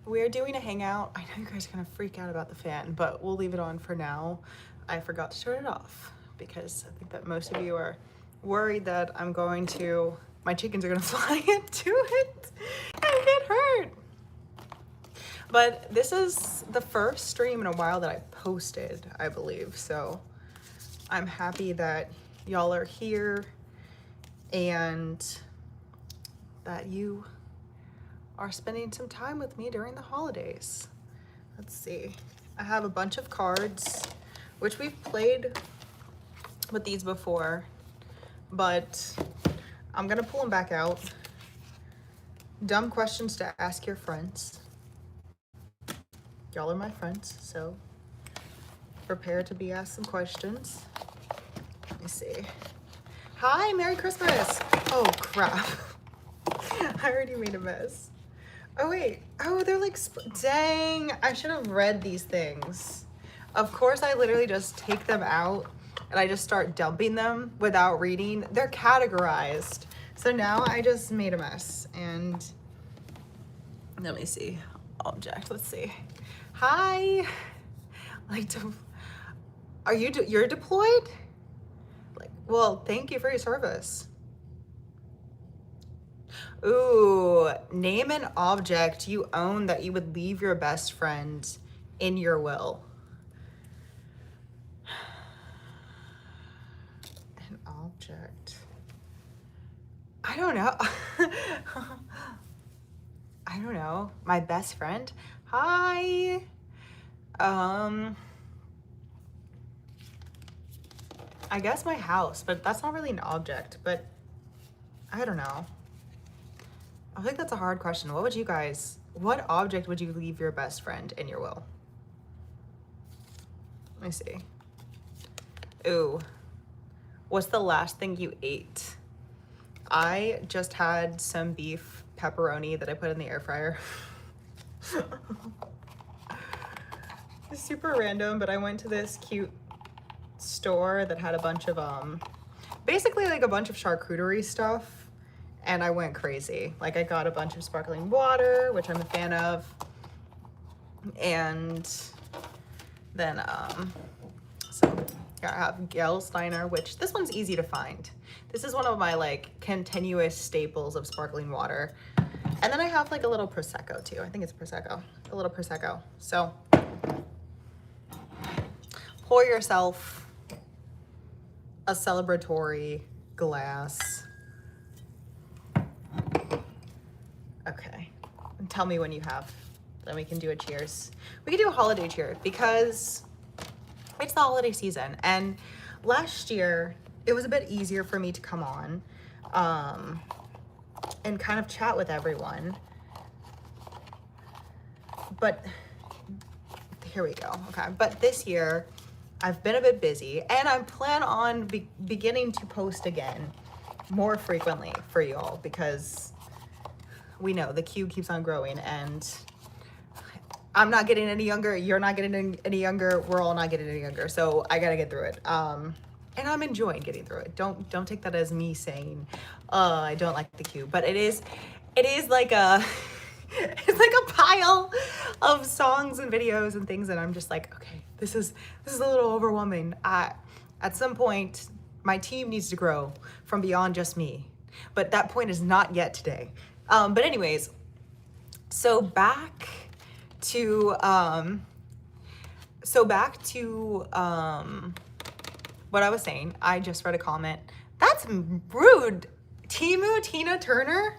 we're doing a hangout. I know you guys are gonna freak out about the fan, but we'll leave it on for now. I forgot to turn it off because I think that most of you are worried that my chickens are gonna fly into it and get hurt. But this is the first stream in a while that I posted, I believe. So I'm happy that y'all are here and that you are spending some time with me during the holidays. Let's see. I have a bunch of cards, which we've played with these before, but I'm gonna pull them back out. Dumb questions to ask your friends. Y'all are my friends, so prepare to be asked some questions. Let me see. Hi, Merry Christmas. Oh, crap. I already made a mess. Oh, wait. Oh, they're like, dang, I should have read these things. Of course, I literally just take them out and I just start dumping them without reading. They're categorized. So now I just made a mess. And let me see. Object, let's see. Hi. Like, you're deployed? Like, well, thank you for your service. Ooh, name an object you own that you would leave your best friend in your will. An object. I don't know. I don't know. My best friend? Hi. I guess my house, but that's not really an object, but I don't know. I think that's a hard question. What object would you leave your best friend in your will? Let me see. Ooh, what's the last thing you ate? I just had some beef pepperoni that I put in the air fryer. It's super random, but I went to this cute store that had a bunch of, basically like a bunch of charcuterie stuff. And I went crazy. Like I got a bunch of sparkling water, which I'm a fan of. And then, so here I have Gelsteiner, which this one's easy to find. This is one of my like continuous staples of sparkling water. And then I have like a little Prosecco too. I think it's Prosecco, a little Prosecco. So pour yourself a celebratory glass. Okay, and tell me when you have, then we can do a cheers. We can do a holiday cheer because it's the holiday season. And last year, it was a bit easier for me to come on and kind of chat with everyone. But here we go, okay. But this year, I've been a bit busy and I plan on beginning to post again more frequently for you all because we know the queue keeps on growing and I'm not getting any younger, you're not getting any younger, we're all not getting any younger. So I gotta get through it. And I'm enjoying getting through it. Don't take that as me saying, I don't like the queue, but it is like a, it's like a pile of songs and videos and things. And I'm just like, okay, this is a little overwhelming. At some point, my team needs to grow from beyond just me, but that point is not yet today. But anyways, so back to what I was saying. I just read a comment. That's rude. Timu Tina Turner?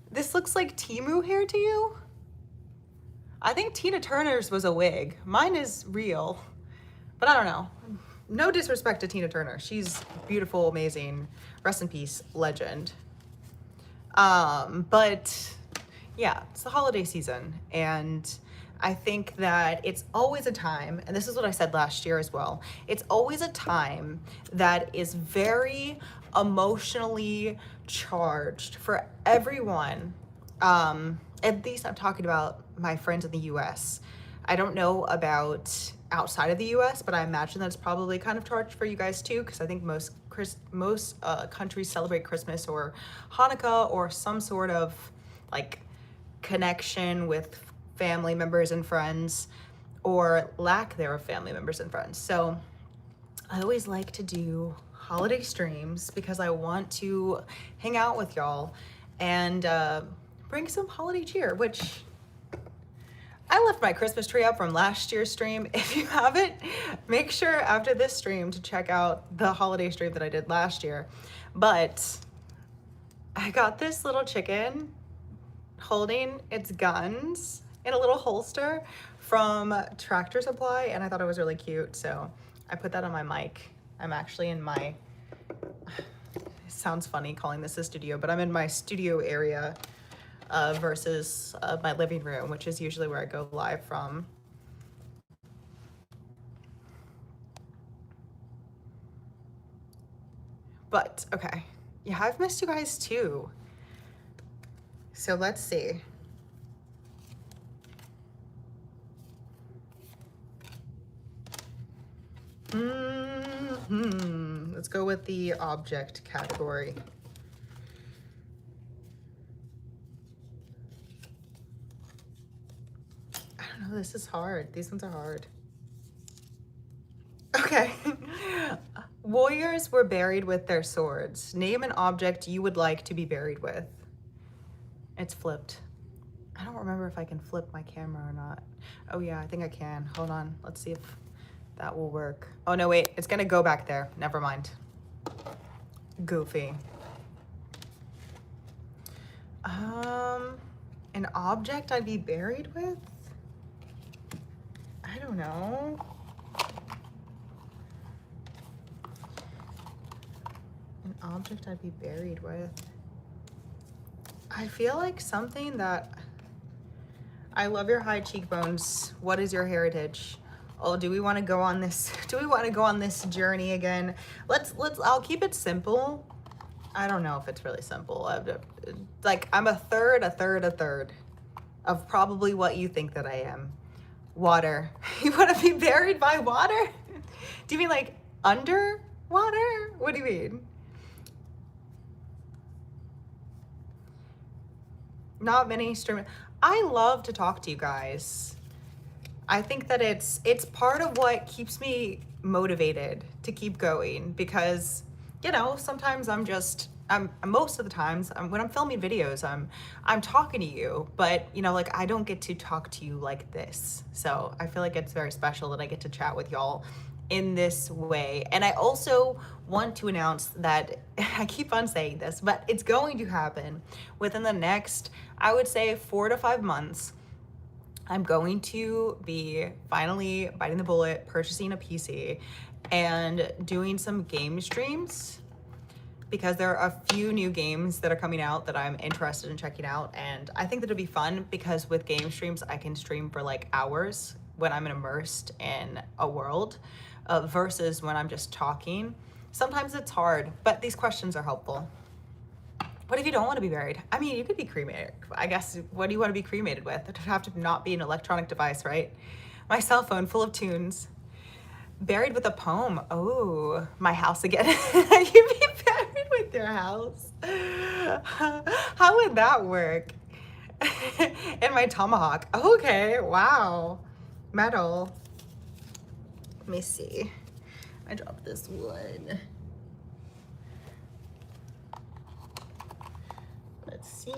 This looks like Timu hair to you? I think Tina Turner's was a wig. Mine is real, but I don't know. No disrespect to Tina Turner. She's beautiful, amazing, rest in peace, legend. But yeah, it's the holiday season. And I think that it's always a time, and this is what I said last year as well, it's always a time that is very emotionally charged for everyone. At least I'm talking about my friends in the US. I don't know about outside of the US, but I imagine that's probably kind of charged for you guys too, because I think most countries celebrate Christmas or Hanukkah or some sort of like connection with family members and friends, or lack thereof family members and friends. So I always like to do holiday streams because I want to hang out with y'all and bring some holiday cheer, which I left my Christmas tree up from last year's stream. If you haven't, make sure after this stream to check out the holiday stream that I did last year. But I got this little chicken holding its guns in a little holster from Tractor Supply, and I thought it was really cute, so I put that on my mic. I'm actually in my, it sounds funny calling this a studio, but I'm in my studio area versus my living room, which is usually where I go live from. But okay, yeah, I've missed you guys too. So let's see. Let's go with the object category. I don't know, this is hard. These ones are hard. Okay. Warriors were buried with their swords. Name an object you would like to be buried with. It's flipped. I don't remember if I can flip my camera or not. Oh yeah, I think I can. Hold on, let's see if that will work. Oh no, wait, it's gonna go back there. Never mind. Goofy. An object I'd be buried with? I don't know. An object I'd be buried with. I feel like something that, I love your high cheekbones. What is your heritage? Oh, do we want to go on this? Do we want to go on this journey again? I'll keep it simple. I don't know if it's really simple. Like, I'm a third of probably what you think that I am. Water. You want to be buried by water? Do you mean like under water? What do you mean? Not many streamers. I love to talk to you guys. I think that it's part of what keeps me motivated to keep going, because, you know, sometimes most of the times when I'm filming videos, I'm talking to you, but you know, like, I don't get to talk to you like this. So I feel like it's very special that I get to chat with y'all in this way. And I also want to announce that, I keep on saying this, but it's going to happen within the next, I would say, 4 to 5 months. I'm going to be finally biting the bullet, purchasing a PC and doing some game streams, because there are a few new games that are coming out that I'm interested in checking out. And I think that it'll be fun because with game streams, I can stream for like hours when I'm immersed in a world versus when I'm just talking. Sometimes it's hard, but these questions are helpful. What if you don't want to be buried? I mean, you could be cremated. I guess, what do you want to be cremated with? It would have to not be an electronic device, right? My cell phone full of tunes. Buried with a poem. Oh, my house again. You'd be buried with your house. How would that work? And my tomahawk. Okay, wow. Metal. Let me see. I dropped this one. Let's see.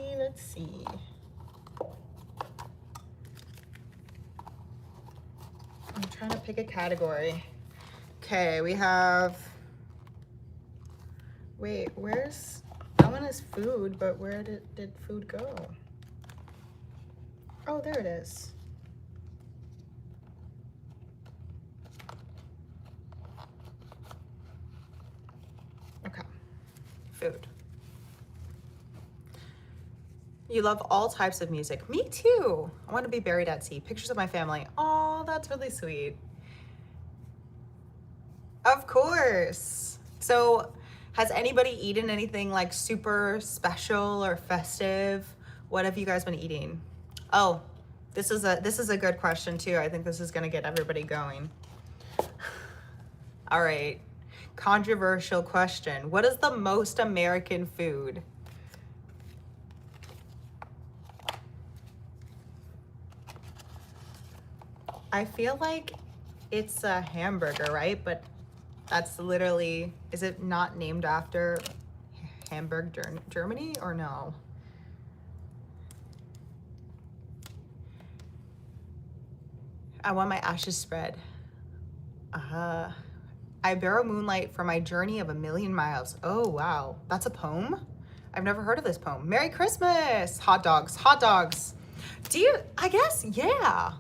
I'm trying to pick a category. Okay, we have, wait, where's, that one is food, but where did food go? Oh, there it is. Okay, food. You love all types of music. Me too. I want to be buried at sea. Pictures of my family. Oh, that's really sweet. Of course. So, has anybody eaten anything like super special or festive? What have you guys been eating? Oh, this is a good question too. I think this is gonna get everybody going. All right. Controversial question. What is the most American food? I feel like it's a hamburger, right? But that's literally, is it not named after Hamburg, Germany, or no? I want my ashes spread. I borrow moonlight for my journey of 1,000,000 miles. Oh, wow. That's a poem? I've never heard of this poem. Merry Christmas! Hot dogs, hot dogs. Do you, I guess, yeah.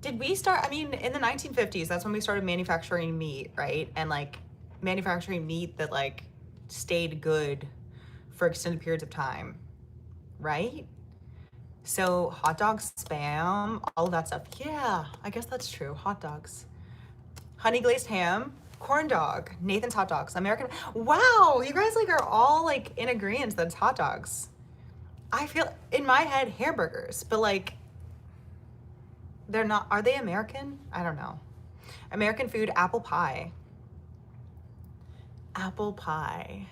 Did we start, I mean, in the 1950s, that's when we started manufacturing meat, right? And like manufacturing meat that like stayed good for extended periods of time, right? So hot dogs, Spam, all of that stuff. Yeah, I guess that's true. Hot dogs. Honey glazed ham, corn dog, Nathan's hot dogs, American. Wow, you guys like are all like in agreement that it's hot dogs. I feel in my head hamburgers, but like they're not. Are they American? I don't know. American food, apple pie. Apple pie.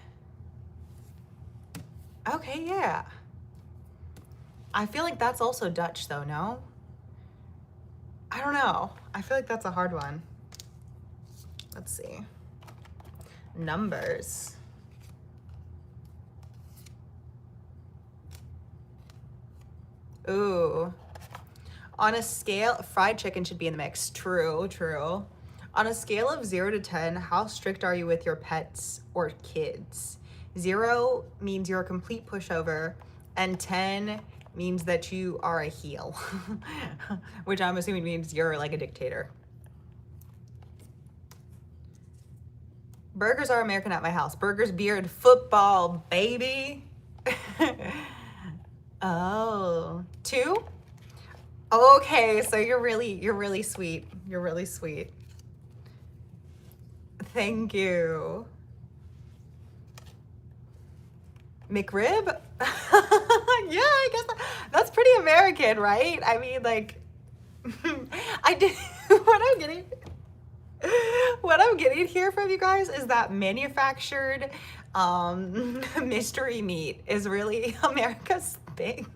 Okay, yeah. I feel like that's also Dutch though, no? I don't know. I feel like that's a hard one. Let's see. Numbers. Ooh. On a scale, fried chicken should be in the mix. True, true. On a scale of 0 to 10, how strict are you with your pets or kids? 0 means you're a complete pushover, and 10 means that you are a heel, which I'm assuming means you're like a dictator. Burgers are American at my house. Burgers, beard, football, baby. Oh, 2? Okay, so you're really sweet. You're really sweet. Thank you. McRib? Yeah, I guess that's pretty American, right? I mean, like, I did what I'm getting here from you guys is that manufactured mystery meat is really America's thing,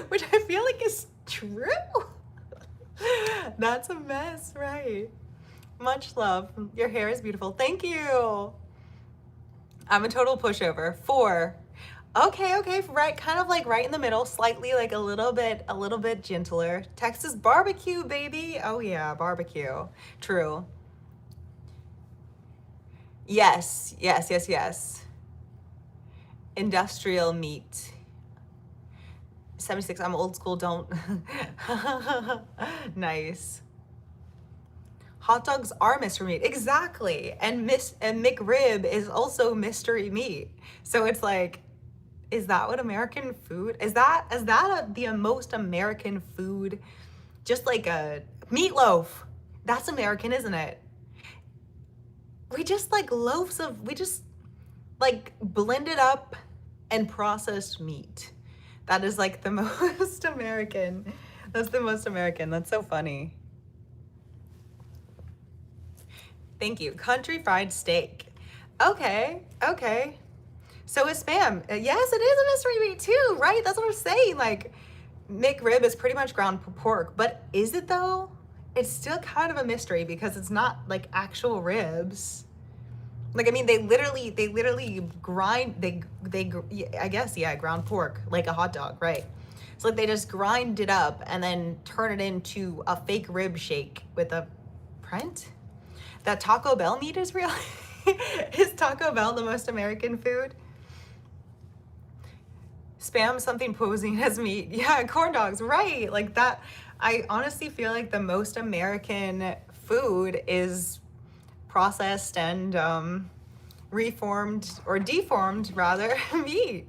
which I feel like is true. That's a mess, right? Much love. Your hair is beautiful. Thank you. I'm a total pushover. 4. Okay, right, kind of like right in the middle, slightly like a little bit gentler. Texas barbecue, baby. Oh yeah, barbecue. True. Yes. Industrial meat. 76, I'm old school, don't. Nice. Hot dogs are mystery meat. Exactly. And McRib is also mystery meat. So it's like, is that what American food? Is that the most American food? Just like a meatloaf. That's American, isn't it? We just like we just like blended up and processed meat. That is like the most American. That's the most American. That's so funny. Thank you. Country fried steak. Okay. So is Spam. Yes, it is a mystery meat too, right? That's what I'm saying. Like, McRib is pretty much ground pork, but is it though? It's still kind of a mystery because it's not like actual ribs. Like, I mean, they literally grind, I guess, yeah, ground pork, like a hot dog, right? So like they just grind it up and then turn it into a fake rib shake with a print. That Taco Bell meat is real. Is Taco Bell the most American food? Spam something posing as meat. Yeah, corn dogs, right? Like that. I honestly feel like the most American food is processed and reformed or deformed rather meat,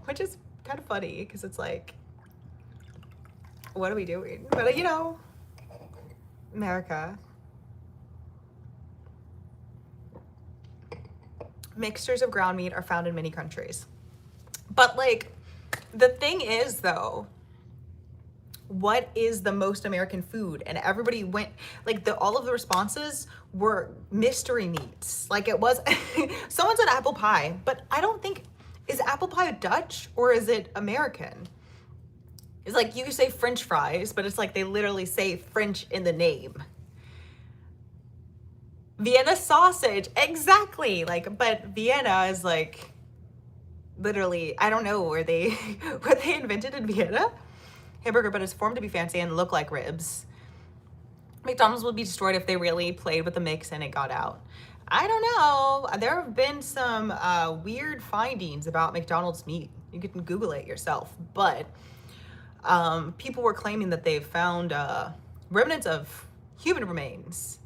which is kind of funny because it's like, what are we doing? But you know, America. Mixtures of ground meat are found in many countries. But like, the thing is though, what is the most American food? And everybody went, like all of the responses were mystery meats. Like it was, someone said apple pie, but I don't think, is apple pie Dutch or is it American? It's like you say French fries, but it's like they literally say French in the name. Vienna sausage, exactly. Like, but Vienna is like literally, I don't know, were they invented in Vienna? Hamburger, but it's formed to be fancy and look like ribs. McDonald's would be destroyed if they really played with the mix and it got out. I don't know. There have been some weird findings about McDonald's meat. You can Google it yourself. But people were claiming that they've found remnants of human remains.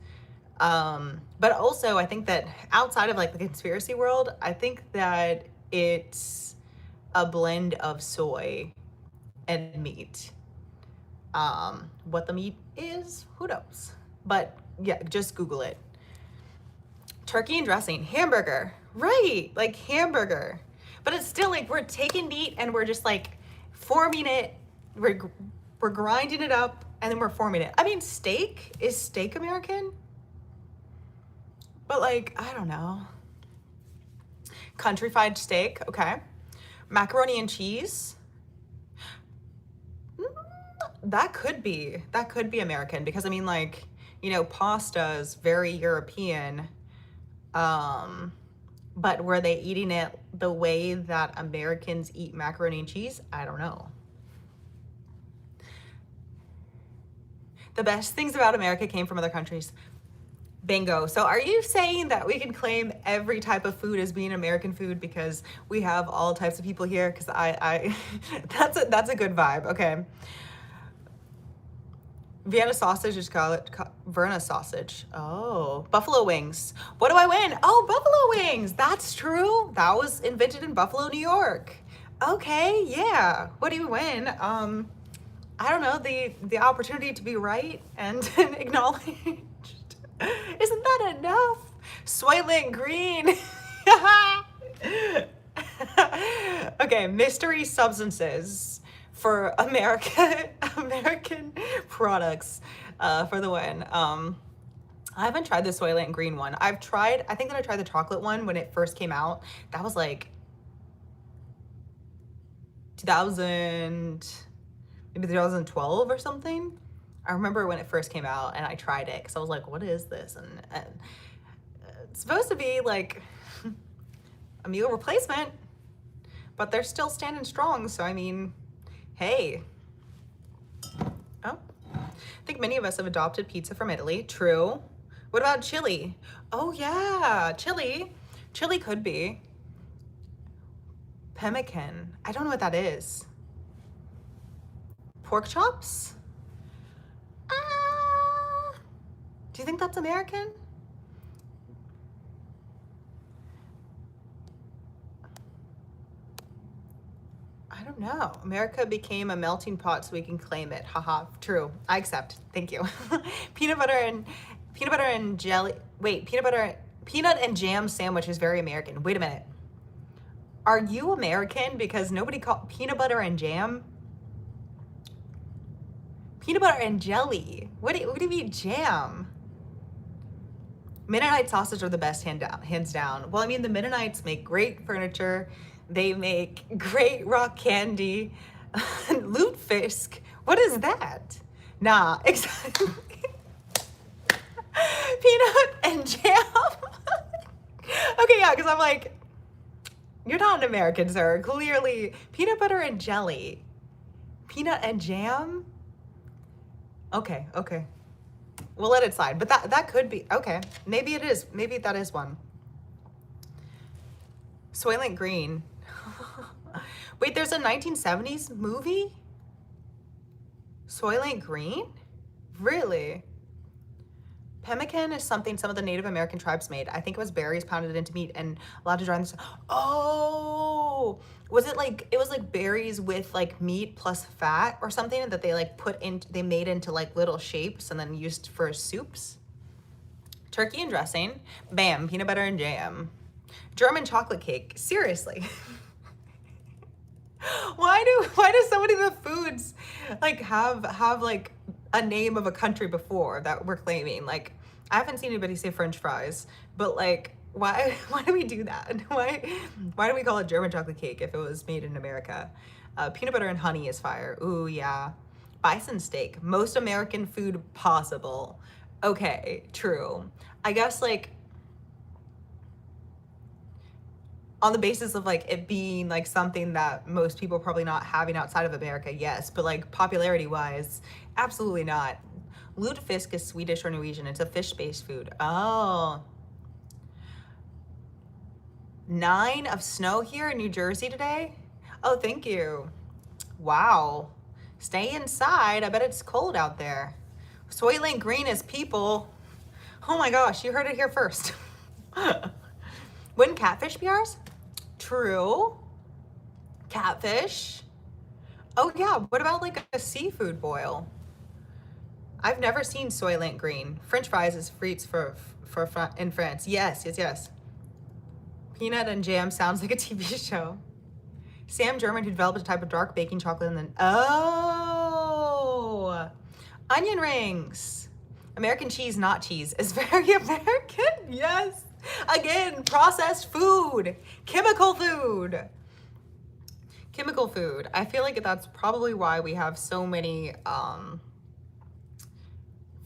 But also, I think that outside of like the conspiracy world, I think that it's a blend of soy and meat. What the meat is, who knows? But yeah, just Google it. Turkey and dressing, hamburger, right? Like hamburger, but it's still like we're taking meat and we're just like forming it. We're grinding it up and then we're forming it. I mean, steak, is steak American? But like, I don't know. Country fried steak, okay. Macaroni and cheese. That could be American because I mean, like, you know, pasta is very European. But were they eating it the way that Americans eat macaroni and cheese? I don't know. The best things about America came from other countries. Bingo. So are you saying that we can claim every type of food as being American food because we have all types of people here? Because I that's a good vibe. Okay. Vienna sausage is called Verna sausage. Oh, buffalo wings. What do I win? Oh, buffalo wings. That's true. That was invented in Buffalo, New York. Okay, yeah. What do you win? I don't know, the opportunity to be right and acknowledged. Isn't that enough? Soylent Green. Okay, mystery substances for American products for the win. I haven't tried the Soylent Green one. I think that I tried the chocolate one when it first came out. That was like maybe 2012 or something. I remember when it first came out and I tried it because I was like, what is this? And it's supposed to be like a meal replacement, but they're still standing strong. So, I mean, hey. Oh, I think many of us have adopted pizza from Italy. True. What about chili? Oh, yeah, chili. Chili could be. Pemmican. I don't know what that is. Pork chops? Do you think that's American? I don't know. America became a melting pot so we can claim it. Haha. True. I accept. Thank you. Peanut butter and jelly. Wait, peanut and jam sandwich is very American. Wait a minute. Are you American? Because nobody called peanut butter and jam. Peanut butter and jelly. What do you mean jam? Mennonite sausage are the best, hands down. Well, I mean, the Mennonites make great furniture. They make great rock candy. Lutefisk. What is that? Nah, exactly. Peanut and jam. Okay, yeah, because I'm like, you're not an American, sir. Clearly, peanut butter and jelly. Peanut and jam? Okay. We'll let it slide, but that could be, okay. Maybe it is, maybe that is one. Soylent Green. Wait, there's a 1970s movie? Soylent Green? Really? Pemmican is something some of the Native American tribes made. I think it was berries pounded into meat and allowed to dry in the sun. Oh, was it like, it was like berries with like meat plus fat or something that they like they made into like little shapes and then used for soups? Turkey and dressing. Bam, peanut butter and jam. German chocolate cake. Seriously. Why do so many of the foods like have like a name of a country before that we're claiming? Like, I haven't seen anybody say French fries, but like, why do we do that? Why do we call it German chocolate cake if it was made in America? Peanut butter and honey is fire. Ooh, yeah. Bison steak, most American food possible. Okay, true. I guess like on the basis of like it being like something that most people are probably not having outside of America, yes, but like popularity wise, absolutely not. Lutefisk is Swedish or Norwegian. It's a fish-based food. Oh. 9 of snow here in New Jersey today. Oh, thank you. Wow. Stay inside. I bet it's cold out there. Soylent Green is people. Oh my gosh, you heard it here first. Wouldn't catfish be ours? True. Catfish. Oh yeah, what about like a seafood boil? I've never seen Soylent Green. French fries is frites in France. Yes, yes, yes. Peanut and jam sounds like a TV show. Sam German, who developed a type of dark baking chocolate and then, oh, onion rings. American cheese, not cheese, is very American. Yes. Again, processed food, chemical food. Chemical food. I feel like that's probably why we have so many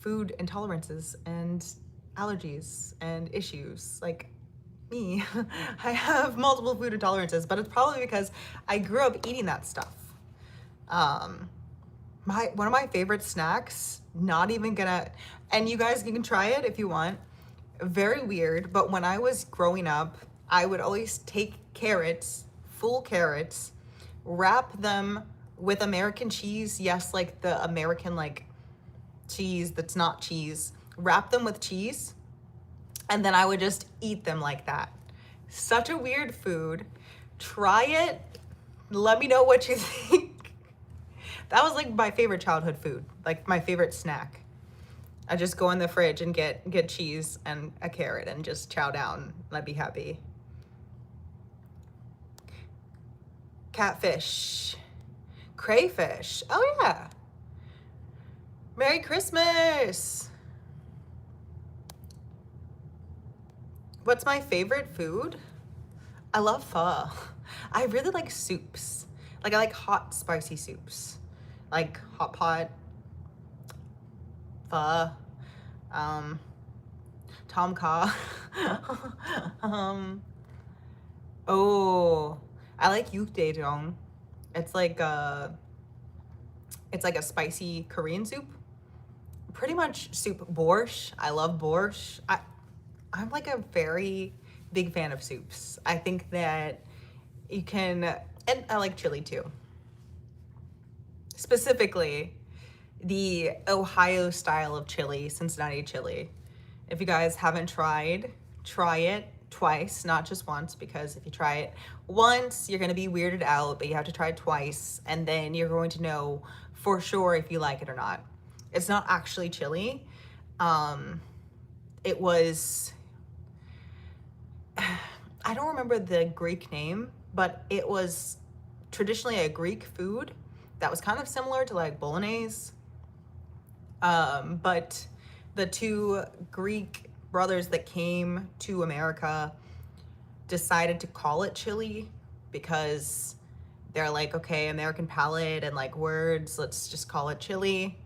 food intolerances and allergies and issues. Like me, I have multiple food intolerances, but it's probably because I grew up eating that stuff. One of my favorite snacks, not even gonna, and you guys can try it if you want. Very weird, but when I was growing up, I would always take carrots, full carrots, wrap them with American cheese. Yes, like the American like cheese that's not cheese. Wrap them with cheese, and then I would just eat them like that. Such a weird food. Try it. Let me know what you think. That was like my favorite childhood food, like my favorite snack. I just go in the fridge and get cheese and a carrot and just chow down and I'd be happy. Catfish. Crayfish. Oh yeah. Merry Christmas. What's my favorite food? I love pho. I really like soups. Like I like hot spicy soups. Like hot pot, pho, tom kha. Oh, I like yukdaejang. It's like a spicy Korean soup. Pretty much soup. Borscht. I love borscht. I'm like a very big fan of soups. I think that you can, and I like chili too. Specifically, the Ohio style of chili, Cincinnati chili. If you guys haven't tried, try it twice, not just once, because if you try it once, you're gonna be weirded out, but you have to try it twice, and then you're going to know for sure if you like it or not. It's not actually chili. It was, I don't remember the Greek name, but it was traditionally a Greek food that was kind of similar to like bolognese. But the two Greek brothers that came to America decided to call it chili because they're like, okay, American palate and like words, let's just call it chili.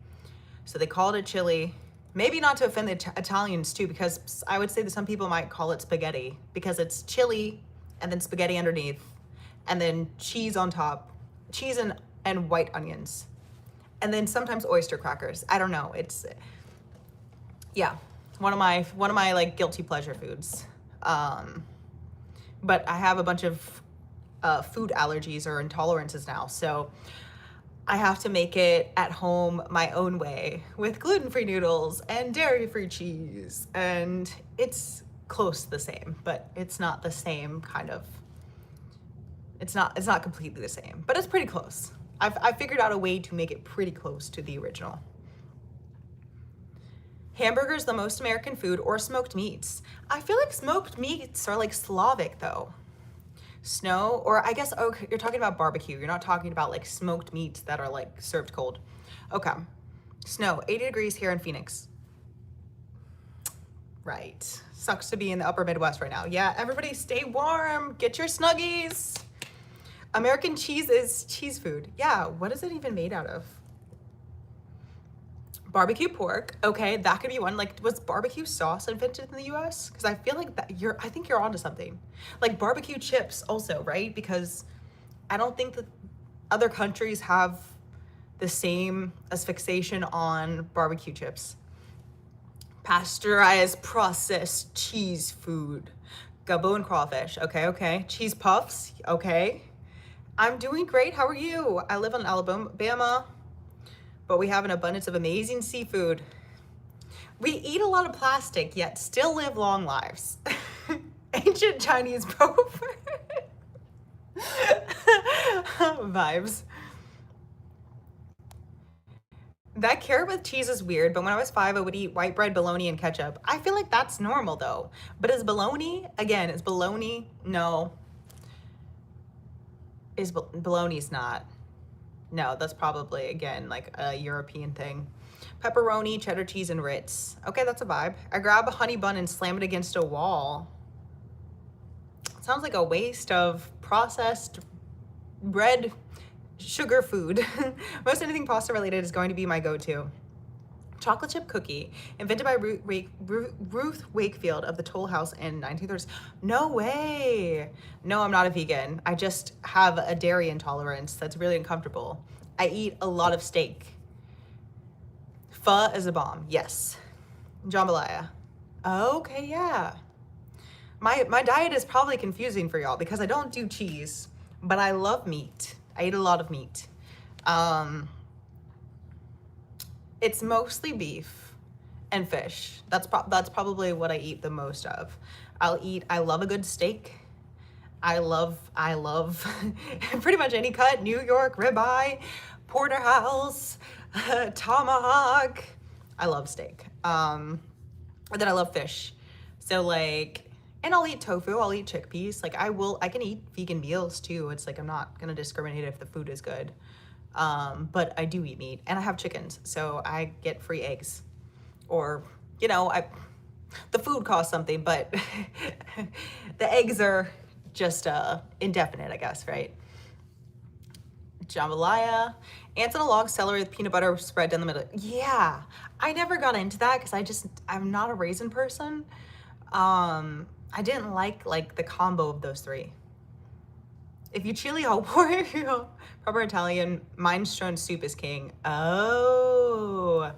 So they called it chili. Maybe not to offend the Italians too, because I would say that some people might call it spaghetti because it's chili and then spaghetti underneath and then cheese on top, cheese and white onions. And then sometimes oyster crackers. I don't know. It's, yeah, one of my like guilty pleasure foods. But I have a bunch of food allergies or intolerances now, so I have to make it at home my own way with gluten-free noodles and dairy-free cheese, and it's close to the same, but it's not the same kind of. It's not completely the same, but it's pretty close. I've figured out a way to make it pretty close to the original. Hamburgers, the most American food, or smoked meats? I feel like smoked meats are like Slavic though. Snow, or I guess, okay, you're talking about barbecue. You're not talking about like smoked meats that are like served cold. Okay. Snow, 80 degrees here in Phoenix. Right. Sucks to be in the upper Midwest right now. Yeah, everybody stay warm. Get your Snuggies. American cheese is cheese food. Yeah, what is it even made out of? Barbecue pork. Okay, that could be one. Like, was barbecue sauce invented in the US? Because I feel like that I think you're onto something. Like barbecue chips also, right? Because I don't think that other countries have the same asphyxiation on barbecue chips. Pasteurized processed cheese food. Gumbo and crawfish. Okay, okay. Cheese puffs. Okay. I'm doing great. How are you? I live in Alabama, but we have an abundance of amazing seafood. We eat a lot of plastic, yet still live long lives. Ancient Chinese proverb. Vibes. That carrot with cheese is weird, but when I was 5, I would eat white bread, bologna, and ketchup. I feel like that's normal though. But is bologna, again, is bologna? No. Bologna's not. No, that's probably, again, like a European thing. Pepperoni, cheddar cheese, and Ritz. Okay, that's a vibe. I grab a honey bun and slam it against a wall. Sounds like a waste of processed bread, sugar food. Most anything pasta related is going to be my go-to. Chocolate chip cookie, invented by Ruth Wakefield of the Toll House in 1930s. No way. No, I'm not a vegan. I just have a dairy intolerance that's really uncomfortable. I eat a lot of steak. Pho is a bomb. Yes. Jambalaya. Okay, yeah. My diet is probably confusing for y'all because I don't do cheese, but I love meat. I eat a lot of meat. It's mostly beef and fish. That's probably what I eat the most of. I love a good steak. I love pretty much any cut, New York ribeye, porterhouse, tomahawk. I love steak. And then I love fish. So like, and I'll eat tofu, I'll eat chickpeas. Like I can eat vegan meals too. It's like, I'm not gonna discriminate if the food is good. But I do eat meat and I have chickens, so I get free eggs. Or, you know, the food costs something, but the eggs are just indefinite, I guess, right? Jambalaya, ants on a log, celery with peanut butter spread down the middle. Yeah, I never got into that because I'm not a raisin person. I didn't like the combo of those three. If you chili all proper Italian, minestrone soup is king. Oh,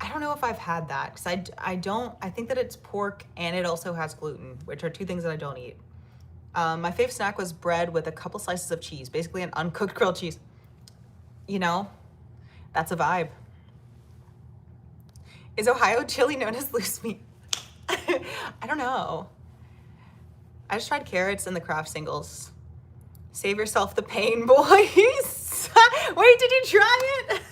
I don't know if I've had that because I think that it's pork and it also has gluten, which are two things that I don't eat. My fave snack was bread with a couple slices of cheese, basically an uncooked grilled cheese. You know, that's a vibe. Is Ohio chili known as loose meat? I don't know. I just tried carrots and the Kraft singles. Save yourself the pain, boys. Wait, did you try it?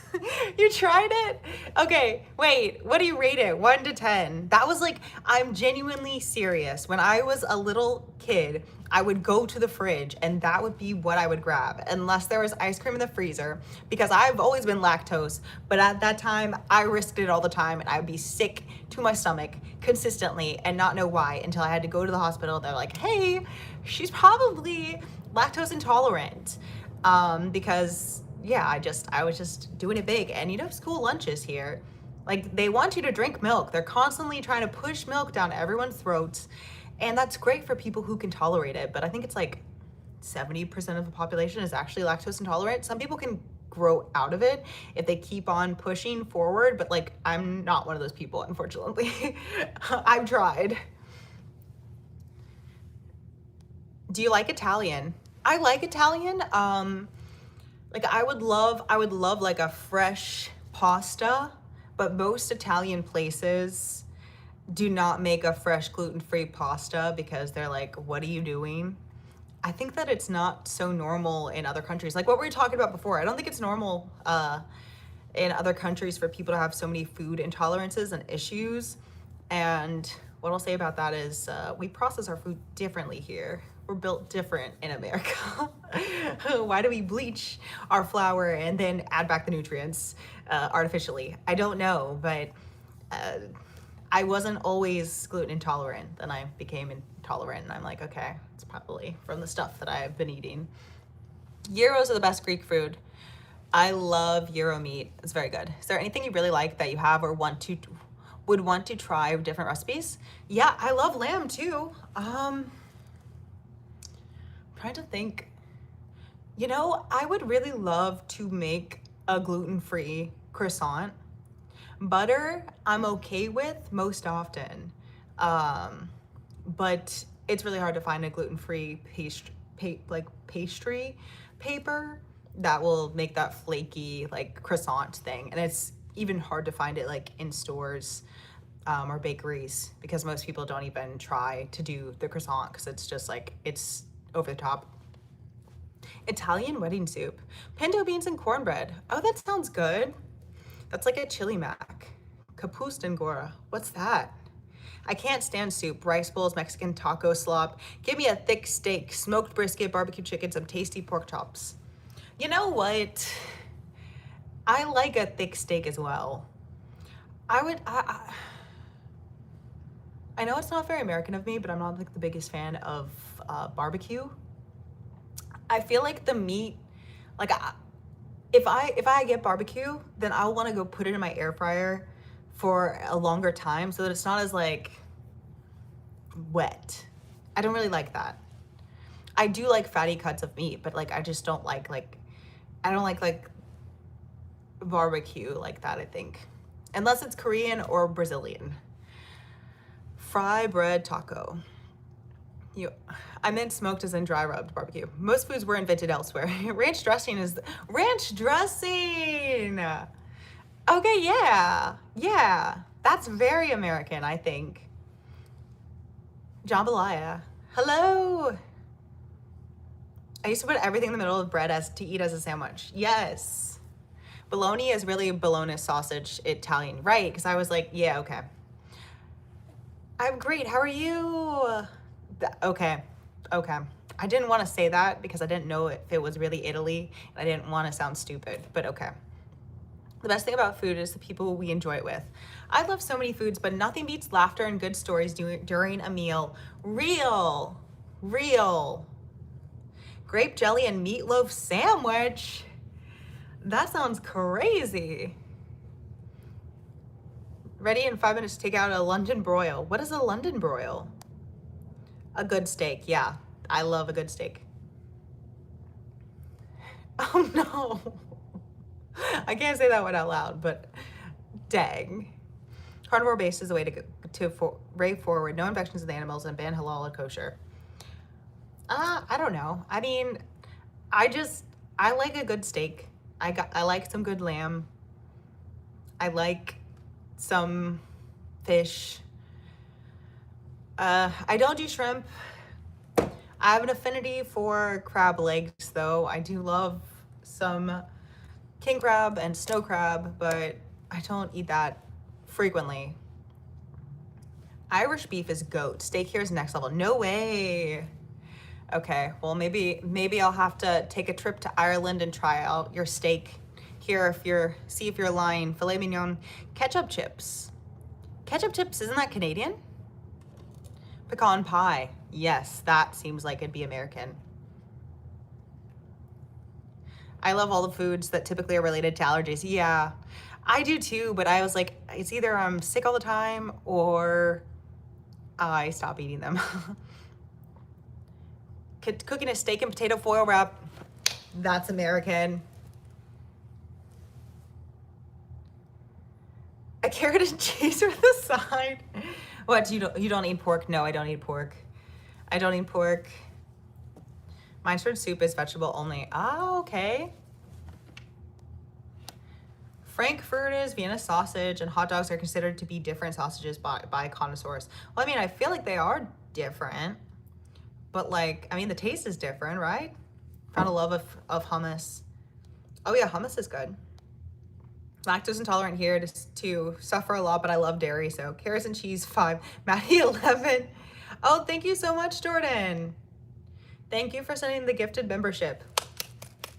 You tried it? Okay, wait, what do you rate it? 1 to 10. That was like, I'm genuinely serious. When I was a little kid, I would go to the fridge and that would be what I would grab, unless there was ice cream in the freezer, because I've always been lactose, but at that time, I risked it all the time and I would be sick to my stomach consistently and not know why until I had to go to the hospital. They're like, hey, she's probably lactose intolerant, because yeah, I was just doing it big. And you know, school lunches here, like they want you to drink milk. They're constantly trying to push milk down everyone's throats. And that's great for people who can tolerate it. But I think it's like 70% of the population is actually lactose intolerant. Some people can grow out of it if they keep on pushing forward. But like, I'm not one of those people, unfortunately. I've tried. Do you like Italian? I like Italian. Like I would love like a fresh pasta, but most Italian places do not make a fresh gluten-free pasta because they're like, what are you doing? I think that it's not so normal in other countries. Like what we were talking about before, I don't think it's normal in other countries for people to have so many food intolerances and issues. And what I'll say about that is we process our food differently here. We're built different in America. Why do we bleach our flour and then add back the nutrients artificially? I don't know, but I wasn't always gluten intolerant. Then I became intolerant and I'm like, okay, it's probably from the stuff that I've been eating. Gyros are the best Greek food. I love gyro meat. It's very good. Is there anything you really like that you have or would want to try different recipes? Yeah, I love lamb too. Trying to think. You know, I would really love to make a gluten-free croissant. Butter, I'm okay with most often. But it's really hard to find a gluten-free pastry paper that will make that flaky like croissant thing. And it's even hard to find it like in stores or bakeries because most people don't even try to do the croissant because it's just like, it's over the top. Italian wedding soup, pinto beans and cornbread. Oh, that sounds good. That's like a chili mac. Kapustangora, what's that? I can't stand soup, rice bowls, Mexican taco slop. Give me a thick steak, smoked brisket, barbecue chicken, some tasty pork chops. You know what? I like a thick steak as well. I know it's not very American of me, but I'm not like the biggest fan of barbecue. I feel like the meat, like if I get barbecue, then I'll want to go put it in my air fryer for a longer time so that it's not as like wet. I don't really like that. I do like fatty cuts of meat, but like I just don't like I don't like barbecue like that, I think. Unless it's Korean or Brazilian. Fry bread taco. I meant smoked as in dry rubbed barbecue. Most foods were invented elsewhere. Ranch dressing is ranch dressing. Okay, yeah. That's very American, I think. Jambalaya. Hello. I used to put everything in the middle of bread to eat as a sandwich. Yes. Bologna is really bologna sausage Italian, right? Because I was like, yeah, okay. I'm great. How are you? Okay. I didn't want to say that because I didn't know if it was really Italy, and I didn't want to sound stupid, but okay. The best thing about food is the people we enjoy it with. I love so many foods, but nothing beats laughter and good stories during a meal. Real. Grape jelly and meatloaf sandwich. That sounds crazy. Ready in 5 minutes to take out a London broil. What is a London broil? A good steak, yeah. I love a good steak. Oh no. I can't say that one out loud, but dang. Carnivore based is the way to rave forward. No infections in the animals and ban halal and kosher. I don't know. I mean, I like a good steak. I like some good lamb. I like some fish. I don't do shrimp. I have an affinity for crab legs though. I do love some king crab and snow crab, but I don't eat that frequently. Irish beef is goat. Steak here is next level. No way. Okay, well maybe I'll have to take a trip to Ireland and try out your steak here see if you're lying. Filet mignon, ketchup chips. Ketchup chips, isn't that Canadian? Pecan pie. Yes, that seems like it'd be American. I love all the foods that typically are related to allergies. Yeah, I do too, but I was like, it's either I'm sick all the time or I stop eating them. Cooking a steak and potato foil wrap, that's American. A carrot and cheese with a side. What, you don't eat pork? No, I don't eat pork. I don't eat pork. Minestrone soup is vegetable only. Ah, okay. Frankfurters, Vienna sausage, and hot dogs are considered to be different sausages by connoisseurs. Well, I mean, I feel like they are different, but like, I mean, the taste is different, right? Found a love of hummus. Oh yeah, hummus is good. Lactose intolerant here to suffer a lot, but I love dairy, so carrots and cheese 5, Maddy 11. Oh, thank you so much, Jordan. Thank you for sending the gifted membership.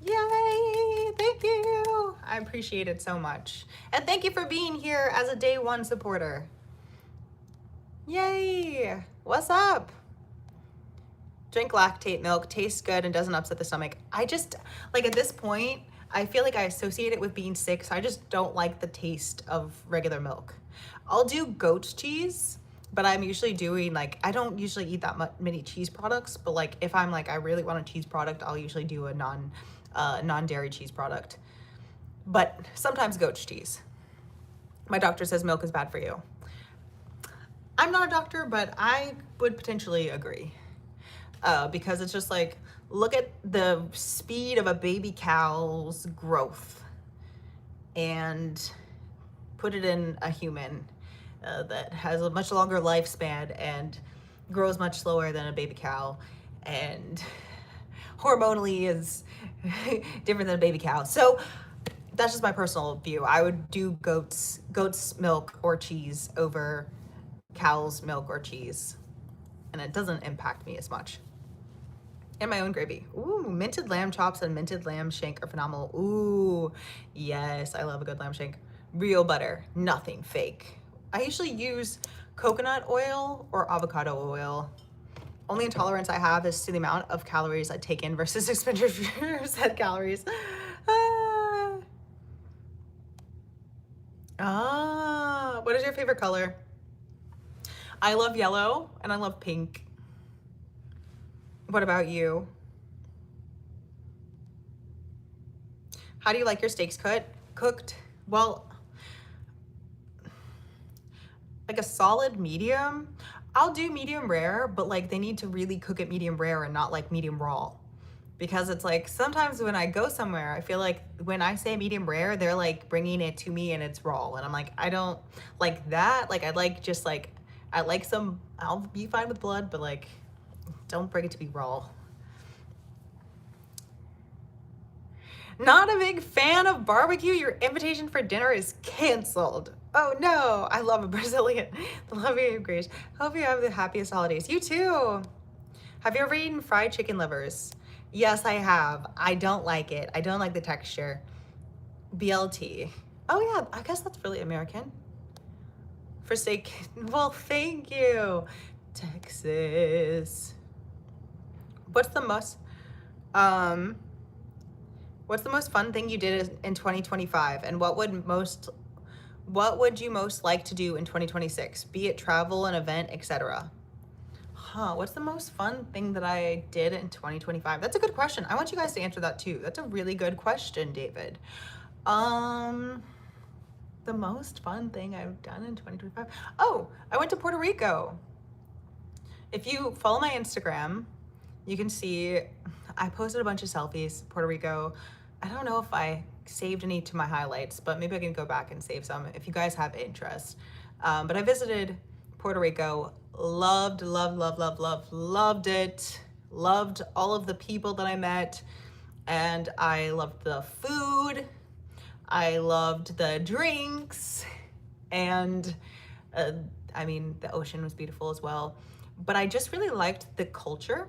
Yay, thank you. I appreciate it so much. And thank you for being here as a day 1 supporter. Yay, what's up? Drink lactate milk, tastes good and doesn't upset the stomach. I just, like at this point, I feel like I associate it with being sick, so I just don't like the taste of regular milk. I'll do goat cheese, but I'm usually doing like, I don't usually eat that many cheese products, but like if I'm like, I really want a cheese product, I'll usually do a non-dairy cheese product. But sometimes goat cheese. My doctor says milk is bad for you. I'm not a doctor, but I would potentially agree. Because it's just like, look at the speed of a baby cow's growth and put it in a human that has a much longer lifespan and grows much slower than a baby cow and hormonally is different than a baby cow. So that's just my personal view. I would do goat's milk or cheese over cow's milk or cheese, and it doesn't impact me as much. And my own gravy. Ooh, minted lamb chops and minted lamb shank are phenomenal. Ooh, yes, I love a good lamb shank. Real butter, nothing fake. I usually use coconut oil or avocado oil. Only intolerance I have is to the amount of calories I take in versus expenditures at calories. What is your favorite color? I love yellow and I love pink. What about you? How do you like your steaks cooked? Well, like a solid medium. I'll do medium rare, but like they need to really cook it medium rare and not like medium raw. Because it's like sometimes when I go somewhere, I feel like when I say medium rare, they're like bringing it to me and it's raw. And I'm like, I don't like that. Like I like just like, I like some, I'll be fine with blood, but like, don't bring it to me raw. Not a big fan of barbecue. Your invitation for dinner is canceled. Oh no, I love a Brazilian. Love you, Grace. Hope you have the happiest holidays. You too. Have you ever eaten fried chicken livers? Yes, I have. I don't like it. I don't like the texture. BLT. Oh yeah, I guess that's really American. For steak. Well, thank you. Texas. What's the most fun thing you did in 2025, and what would you most like to do in 2026, be it travel, an event, etc.? What's the most fun thing that I did in 2025? That's a good question. I want you guys to answer that too. That's a really good question, David. The most fun thing I've done in 2025. Oh, I went to Puerto Rico. If you follow my Instagram, you can see I posted a bunch of selfies, Puerto Rico. I don't know if I saved any to my highlights, but maybe I can go back and save some if you guys have interest. But I visited Puerto Rico, loved it. Loved all of the people that I met, and I loved the food. I loved the drinks, and I mean, the ocean was beautiful as well. But I just really liked the culture.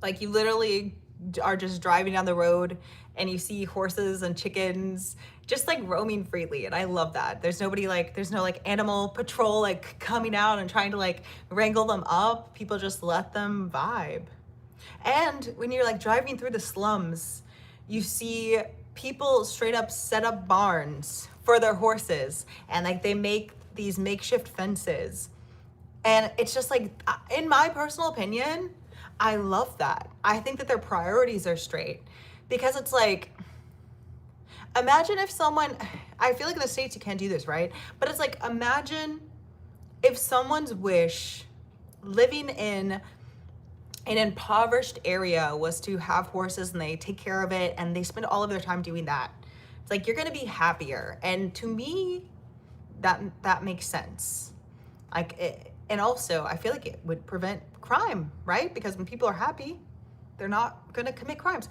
Like you literally are just driving down the road and you see horses and chickens just like roaming freely. And I love that. There's nobody like, there's no like animal patrol like coming out and trying to like wrangle them up. People just let them vibe. And when you're like driving through the slums, you see people straight up set up barns for their horses, and like they make these makeshift fences. And it's just like, in my personal opinion, I love that. I think that their priorities are straight, because it's like, imagine if someone, I feel like in the States you can't do this, right? But it's like, imagine if someone's wish living in an impoverished area was to have horses and they take care of it and they spend all of their time doing that. It's like, you're gonna be happier. And to me, that makes sense. Like, and also I feel like it would prevent crime, right? Because when people are happy, they're not gonna commit crimes.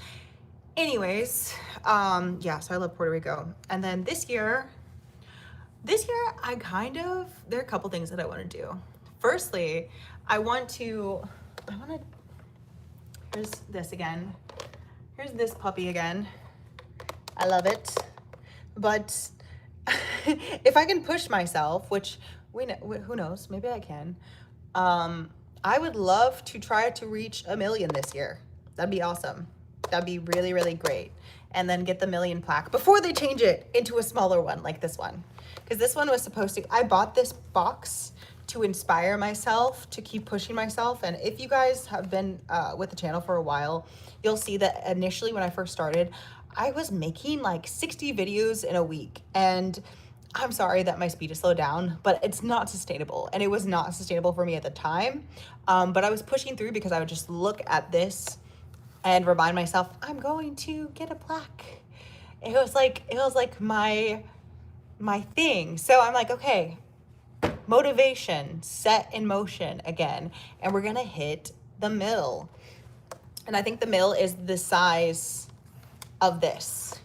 Anyways, yeah, so I love Puerto Rico. And then this year, there are a couple things that I wanna do. Firstly, here's this again. Here's this puppy again. I love it. But if I can push myself, which who knows, maybe I can. I would love to try to reach 1 million this year. That'd be awesome. That'd be really, really great. And then get the 1 million plaque before they change it into a smaller one like this one. Because this one was supposed to, I bought this box to inspire myself, to keep pushing myself. And if you guys have been with the channel for a while, you'll see that initially when I first started, I was making like 60 videos in a week. And I'm sorry that my speed is slowed down, but it's not sustainable. And it was not sustainable for me at the time. But I was pushing through because I would just look at this and remind myself, I'm going to get a plaque. It was like my thing. So I'm like, okay, motivation set in motion again. And we're gonna hit the mill. And I think the mill is the size of this.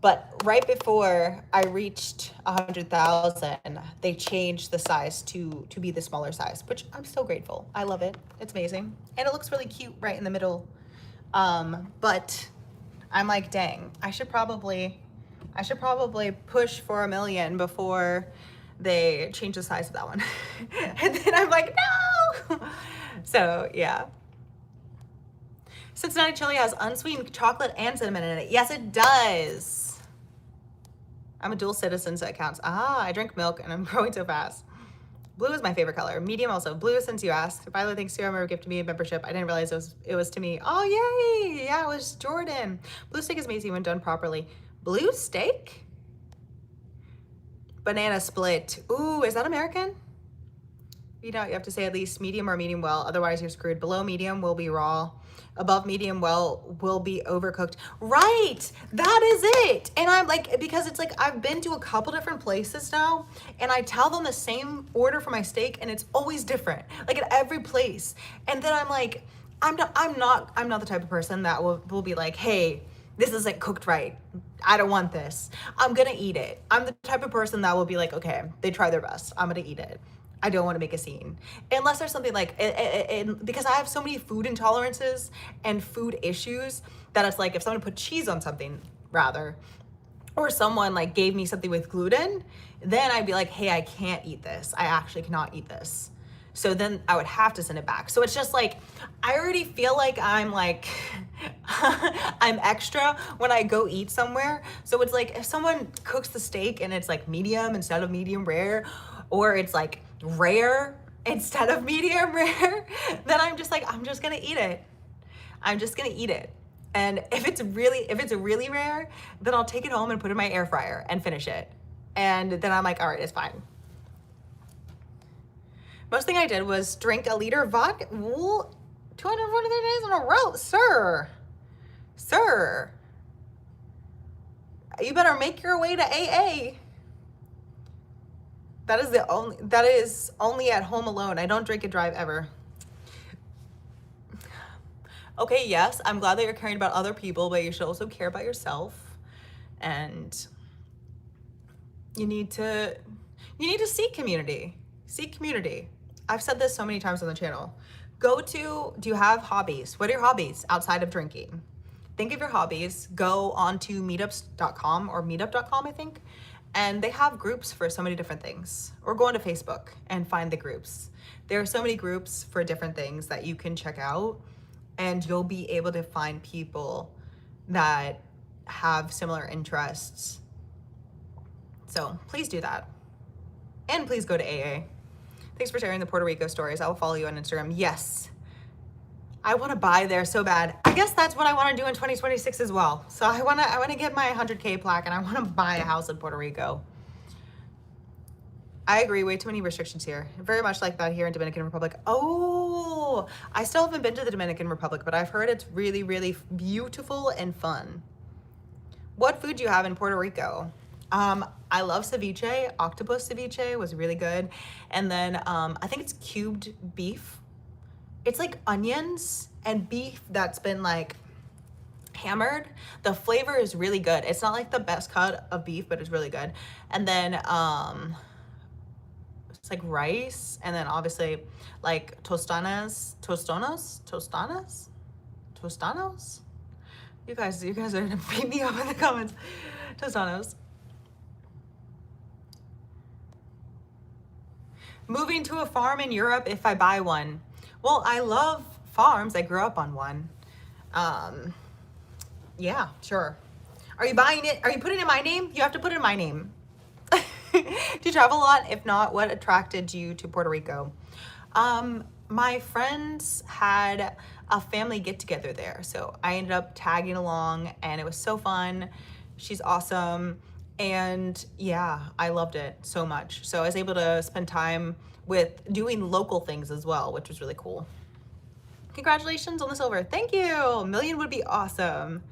But right before I reached 100,000, they changed the size to be the smaller size, which I'm so grateful. I love it. It's amazing. And it looks really cute right in the middle. But I'm like, dang, I should probably push for 1 million before they change the size of that one. And then I'm like, no. So yeah. Cincinnati chili has unsweetened chocolate and cinnamon in it. Yes, it does. I'm a dual citizen, so it counts. Ah, I drink milk and I'm growing so fast. Blue is my favorite color. Medium also. Blue since you asked. By the way, thanks to whoever gifted me a membership. I didn't realize it was to me. Oh, yay. Yeah, it was Jordan. Blue steak is amazing when done properly. Blue steak? Banana split. Ooh, is that American? You know, you have to say at least medium or medium well. Otherwise, you're screwed. Below medium will be raw. Above medium well will be overcooked. Right, that is it. And I'm like, because it's like I've been to a couple different places now and I tell them the same order for my steak and it's always different, like at every place. And then I'm like, I'm not the type of person that will be like, hey, this isn't cooked right, I don't want this, I'm gonna eat it. I'm the type of person that will be like, okay, they try their best, I'm gonna eat it. I don't want to make a scene. Unless there's something like, because I have so many food intolerances and food issues that it's like if someone put cheese on something rather, or someone like gave me something with gluten, then I'd be like, hey, I can't eat this. I actually cannot eat this. So then I would have to send it back. So it's just like, I already feel like I'm like, I'm extra when I go eat somewhere. So it's like if someone cooks the steak and it's like medium instead of medium rare, or it's like rare instead of medium rare, then I'm just like, I'm just gonna eat it. I'm just gonna eat it. And if it's really rare, then I'll take it home and put it in my air fryer and finish it. And then I'm like, all right, it's fine. Most thing I did was drink a liter of vodka. 243 days in a row, sir. Sir. You better make your way to AA. That is only at home alone. I don't drink and drive ever. Okay, yes, I'm glad that you're caring about other people, but you should also care about yourself. And you need to seek community. Seek community. I've said this so many times on the channel. Do you have hobbies? What are your hobbies outside of drinking? Think of your hobbies, go onto meetups.com or meetup.com, I think. And they have groups for so many different things. Or go onto Facebook and find the groups. There are so many groups for different things that you can check out, and you'll be able to find people that have similar interests. So please do that. And please go to AA. Thanks for sharing the Puerto Rico stories. I will follow you on Instagram. Yes. I want to buy there so bad. I guess that's what I want to do in 2026 as well. So I want to get my 100K plaque and I want to buy a house in Puerto Rico. I agree, way too many restrictions here. Very much like that here in Dominican Republic. Oh, I still haven't been to the Dominican Republic, but I've heard it's really, really beautiful and fun. What food do you have in Puerto Rico? I love ceviche. Octopus ceviche was really good. And then I think it's cubed beef. It's like onions and beef that's been like hammered. The flavor is really good. It's not like the best cut of beef, but it's really good. And then it's like rice, and then obviously like tostanos. You guys are gonna beat me up in the comments. Tostanos. Moving to a farm in Europe if I buy one. Well, I love farms. I grew up on one. Yeah, sure. Are you buying it? Are you putting it in my name? You have to put it in my name. Do you travel a lot? If not, what attracted you to Puerto Rico? My friends had a family get together there, so I ended up tagging along and it was so fun. She's awesome. And yeah, I loved it so much. So I was able to spend time with doing local things as well, which was really cool. Congratulations on the silver. Thank you. A million would be awesome.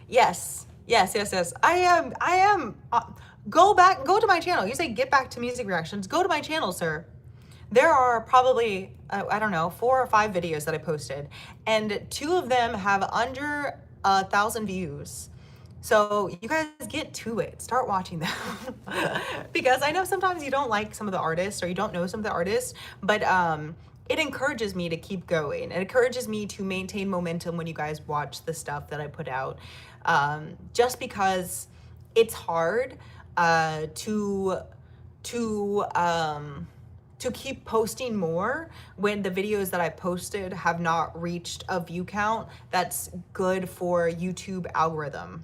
Yes, yes, yes, yes. I am. Go to my channel. You say get back to music reactions. Go to my channel, sir. There are probably, I don't know, 4 or 5 videos that I posted, and 2 of them have under 1,000 views. So you guys get to it. Start watching them. Because I know sometimes you don't like some of the artists or you don't know some of the artists, but it encourages me to keep going. It encourages me to maintain momentum when you guys watch the stuff that I put out. Just because it's hard to keep posting more when the videos that I posted have not reached a view count that's good for YouTube algorithm.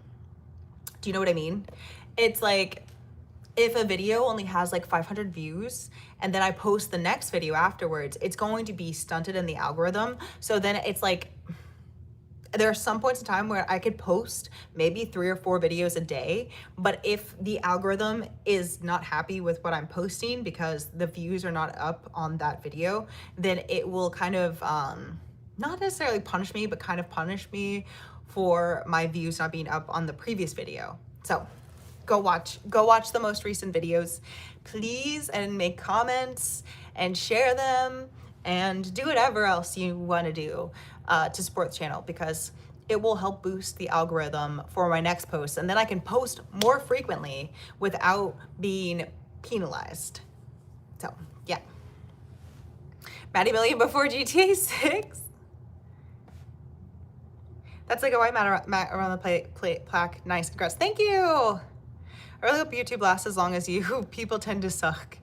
Do you know what I mean? It's like if a video only has like 500 views and then I post the next video afterwards, it's going to be stunted in the algorithm. So then it's like, there are some points in time where I could post maybe 3 or 4 videos a day, but if the algorithm is not happy with what I'm posting because the views are not up on that video, then it will kind of, not necessarily punish me, but kind of punish me for my views not being up on the previous video. So go watch the most recent videos, please, and make comments and share them and do whatever else you want to do to support the channel, because it will help boost the algorithm for my next post, and then I can post more frequently without being penalized. So yeah, Maddy million before GTA 6. That's like a white mat around the plaque. Nice, congrats. Thank you. I really hope YouTube lasts as long as you. People tend to suck.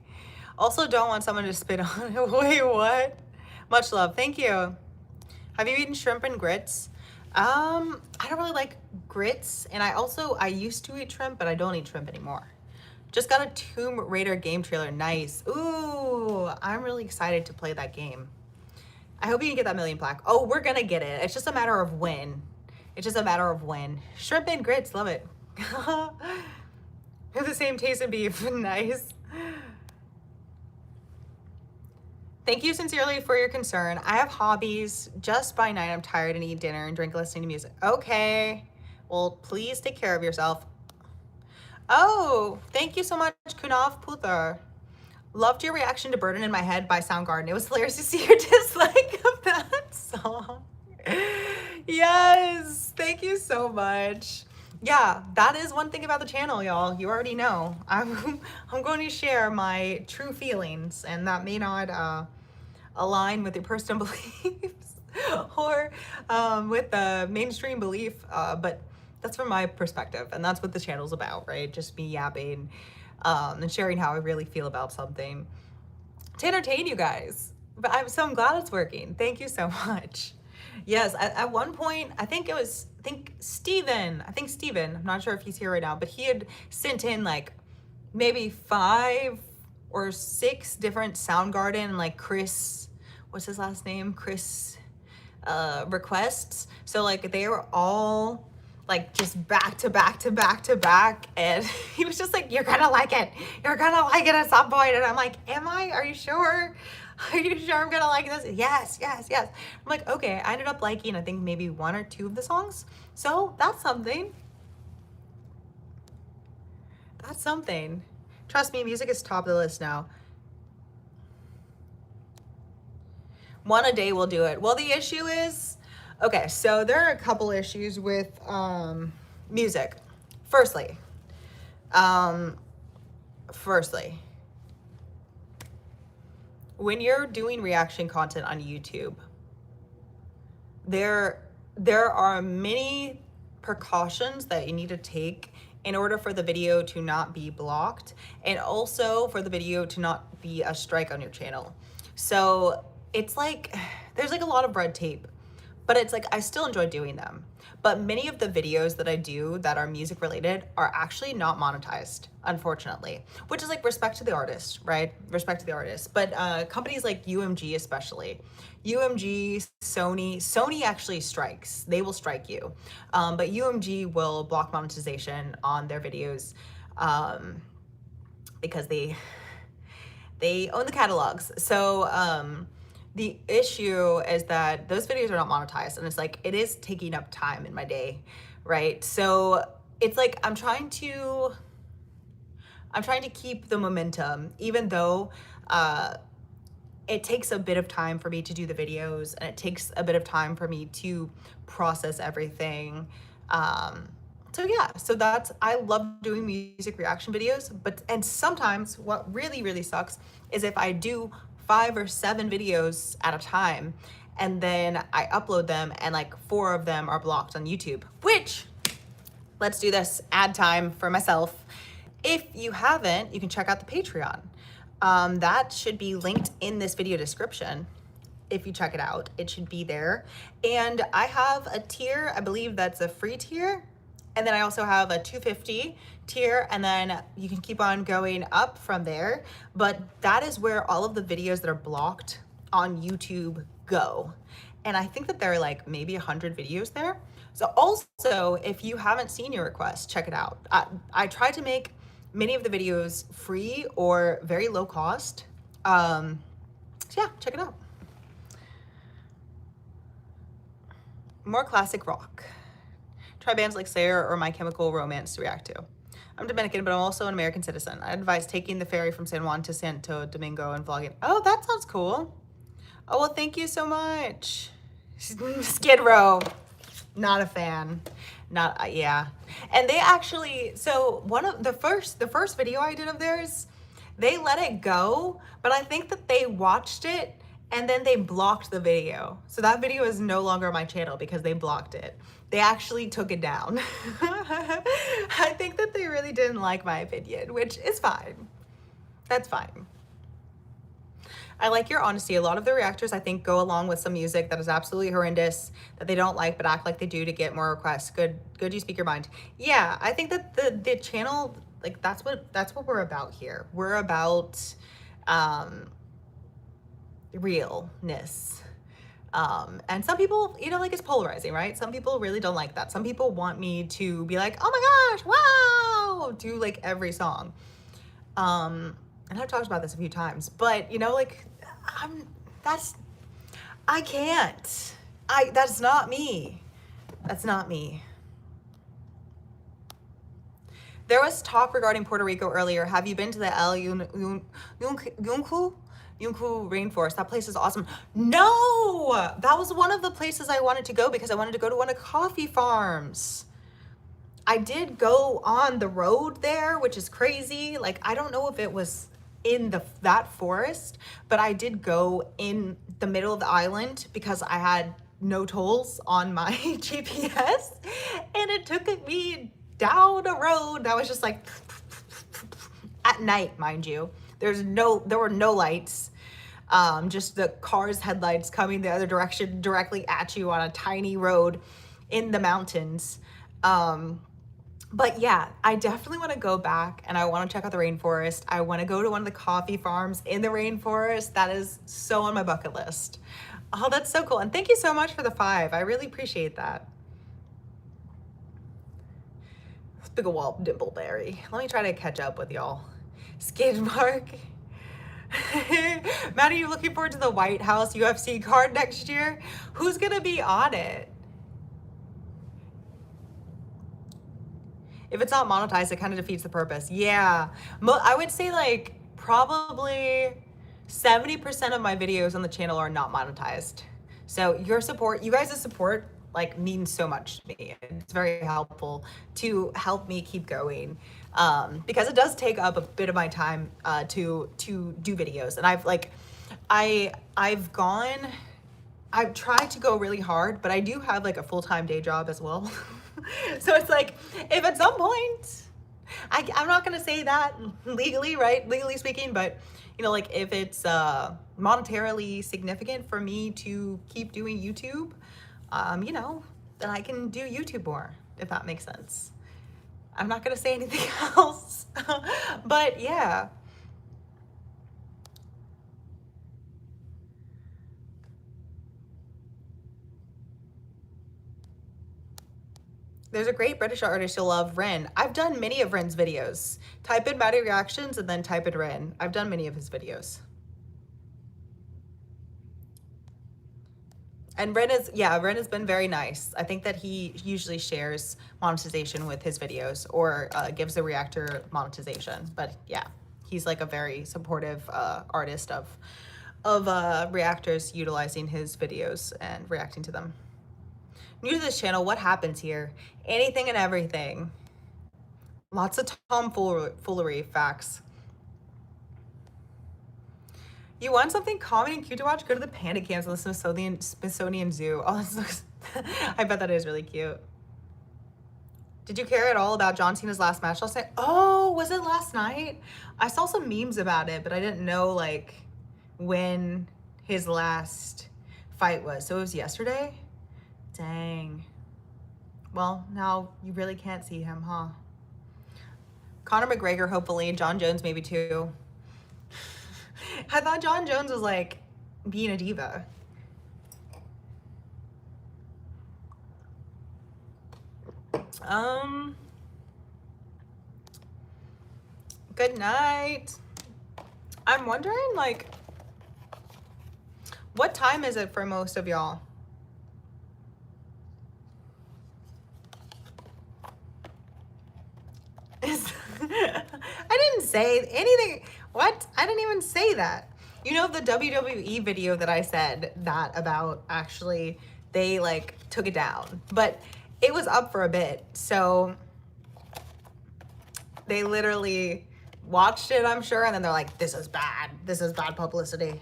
Also, don't want someone to spit on it. Wait, what? Much love. Thank you. Have you eaten shrimp and grits? I don't really like grits, and I used to eat shrimp, but I don't eat shrimp anymore. Just got a Tomb Raider game trailer. Nice. Ooh, I'm really excited to play that game. I hope you can get that million plaque. Oh, we're gonna get it. It's just a matter of when. It's just a matter of when. Shrimp and grits, love it. Have the same taste of beef. Nice. Thank you sincerely for your concern. I have hobbies. Just by night, I'm tired and eat dinner and drink listening to music. Okay. Well, please take care of yourself. Oh, thank you so much, Kunav Puthar. Loved your reaction to Burden in My Head by Soundgarden. It was hilarious to see your dislike of that song. Yes, thank you so much. Yeah, that is one thing about the channel, y'all. You already know. I'm going to share my true feelings, and that may not align with your personal beliefs or with the mainstream belief, but that's from my perspective, and that's what the channel's about, right? Just me yapping and sharing how I really feel about something to entertain you guys. But I'm glad it's working. Thank you so much. Yes, at one point, I think Steven, I'm not sure if he's here right now, but he had sent in like maybe 5 or 6 different Soundgarden, like Chris, what's his last name? Chris requests. So like they were all like just back to back to back to back, and he was just like, you're gonna like it at some point. And I'm like, am I? Are you sure? Are you sure I'm gonna like this? Yes, yes, yes. I'm like, okay. I ended up liking, I think, maybe 1 or 2 of the songs, so that's something. That's something. Trust me, music is top of the list now. 1 a day will do it. Well, the issue is, okay, so there are a couple issues with music. Firstly, when you're doing reaction content on YouTube, there are many precautions that you need to take in order for the video to not be blocked, and also for the video to not be a strike on your channel. So it's like, there's like a lot of red tape, but it's like, I still enjoy doing them. But many of the videos that I do that are music related are actually not monetized, unfortunately, which is like respect to the artist, right? Respect to the artist. But companies like UMG, especially, UMG, Sony actually strikes. They will strike you. But UMG will block monetization on their videos because they own the catalogs. So the issue is that those videos are not monetized, and it's like, it is taking up time in my day, right? So it's like, I'm trying to keep the momentum, even though it takes a bit of time for me to do the videos, and it takes a bit of time for me to process everything. So yeah, so I love doing music reaction videos, and sometimes what really, really sucks is if I do 5 or 7 videos at a time, and then I upload them and like 4 of them are blocked on YouTube, which, let's do this ad time for myself. If you haven't, you can check out the Patreon. That should be linked in this video description. If you check it out, it should be there. And I have a tier, I believe that's a free tier. And then I also have a $2.50 tier, and then you can keep on going up from there. But that is where all of the videos that are blocked on YouTube go. And I think that there are like maybe 100 videos there. So also, if you haven't seen your request, check it out. I try to make many of the videos free or very low cost. So yeah, check it out. More classic rock. Try bands like Slayer or My Chemical Romance to react to. I'm Dominican, but I'm also an American citizen. I advise taking the ferry from San Juan to Santo Domingo and vlogging. Oh, that sounds cool. Oh, well, thank you so much. Skid Row. Not a fan. Yeah. And they actually, so one of the first video I did of theirs, they let it go, but I think that they watched it and then they blocked the video. So that video is no longer on my channel because they blocked it. They actually took it down. I think that they really didn't like my opinion, which is fine. That's fine. I like your honesty. A lot of the reactors, I think, go along with some music that is absolutely horrendous, that they don't like, but act like they do to get more requests. Good, you speak your mind. Yeah, I think that the channel, like, that's what we're about here. We're about realness. And some people, you know, like, it's polarizing, right? Some people really don't like that. Some people want me to be like, oh my gosh, wow, do like every song. And I've talked about this a few times, but you know, like, I can't. That's not me. That's not me. There was talk regarding Puerto Rico earlier. Have you been to the Yunku rainforest? That place is awesome. No, that was one of the places I wanted to go because I wanted to go to one of the coffee farms. I did go on the road there, which is crazy. Like, I don't know if it was in that forest, but I did go in the middle of the island because I had no tolls on my GPS, and it took me down a road that was just like at night, mind you. There were no lights, just the car's headlights coming the other direction directly at you on a tiny road in the mountains. But yeah, I definitely want to go back and I want to check out the rainforest. I want to go to one of the coffee farms in the rainforest. That is so on my bucket list. Oh, that's so cool. And thank you so much for the 5. I really appreciate that. Big ol' wall Dimpleberry. Let me try to catch up with y'all. Skid Mark. Maddie, you looking forward to the White House UFC card next year? Who's gonna be on it? If it's not monetized, it kind of defeats the purpose. Yeah, I would say like probably 70% of my videos on the channel are not monetized. So your support, you guys' support, like, means so much to me. It's very helpful to help me keep going, because it does take up a bit of my time to do videos. And I've tried to go really hard, but I do have like a full-time day job as well. So it's like, if at some point I'm not gonna say that legally, right? Legally speaking, but you know, like if it's monetarily significant for me to keep doing YouTube, you know, then I can do YouTube more, if that makes sense. I'm not gonna say anything else, but yeah. There's a great British artist you'll love, Ren. I've done many of Ren's videos. Type in MaddyReactions and then type in Ren. I've done many of his videos. And Ren has been very nice. I think that he usually shares monetization with his videos or gives the reactor monetization. But yeah, he's like a very supportive artist of reactors utilizing his videos and reacting to them. New to this channel, what happens here? Anything and everything. Lots of tomfoolery, facts. You want something common and cute to watch? Go to the panda cams and the Smithsonian Zoo. Oh, this looks, I bet that is really cute. Did you care at all about John Cena's last match last night? Oh, was it last night? I saw some memes about it, but I didn't know like when his last fight was. So it was yesterday? Dang. Well, now you really can't see him, huh? Conor McGregor, hopefully. John Jones, maybe too. I thought John Jones was like being a diva. Good night. I'm wondering, like, what time is it for most of y'all? I didn't say anything. What? I didn't even say that. You know the WWE video that I said that about, actually they like took it down, but it was up for a bit, so they literally watched it, I'm sure, and then they're like, this is bad publicity.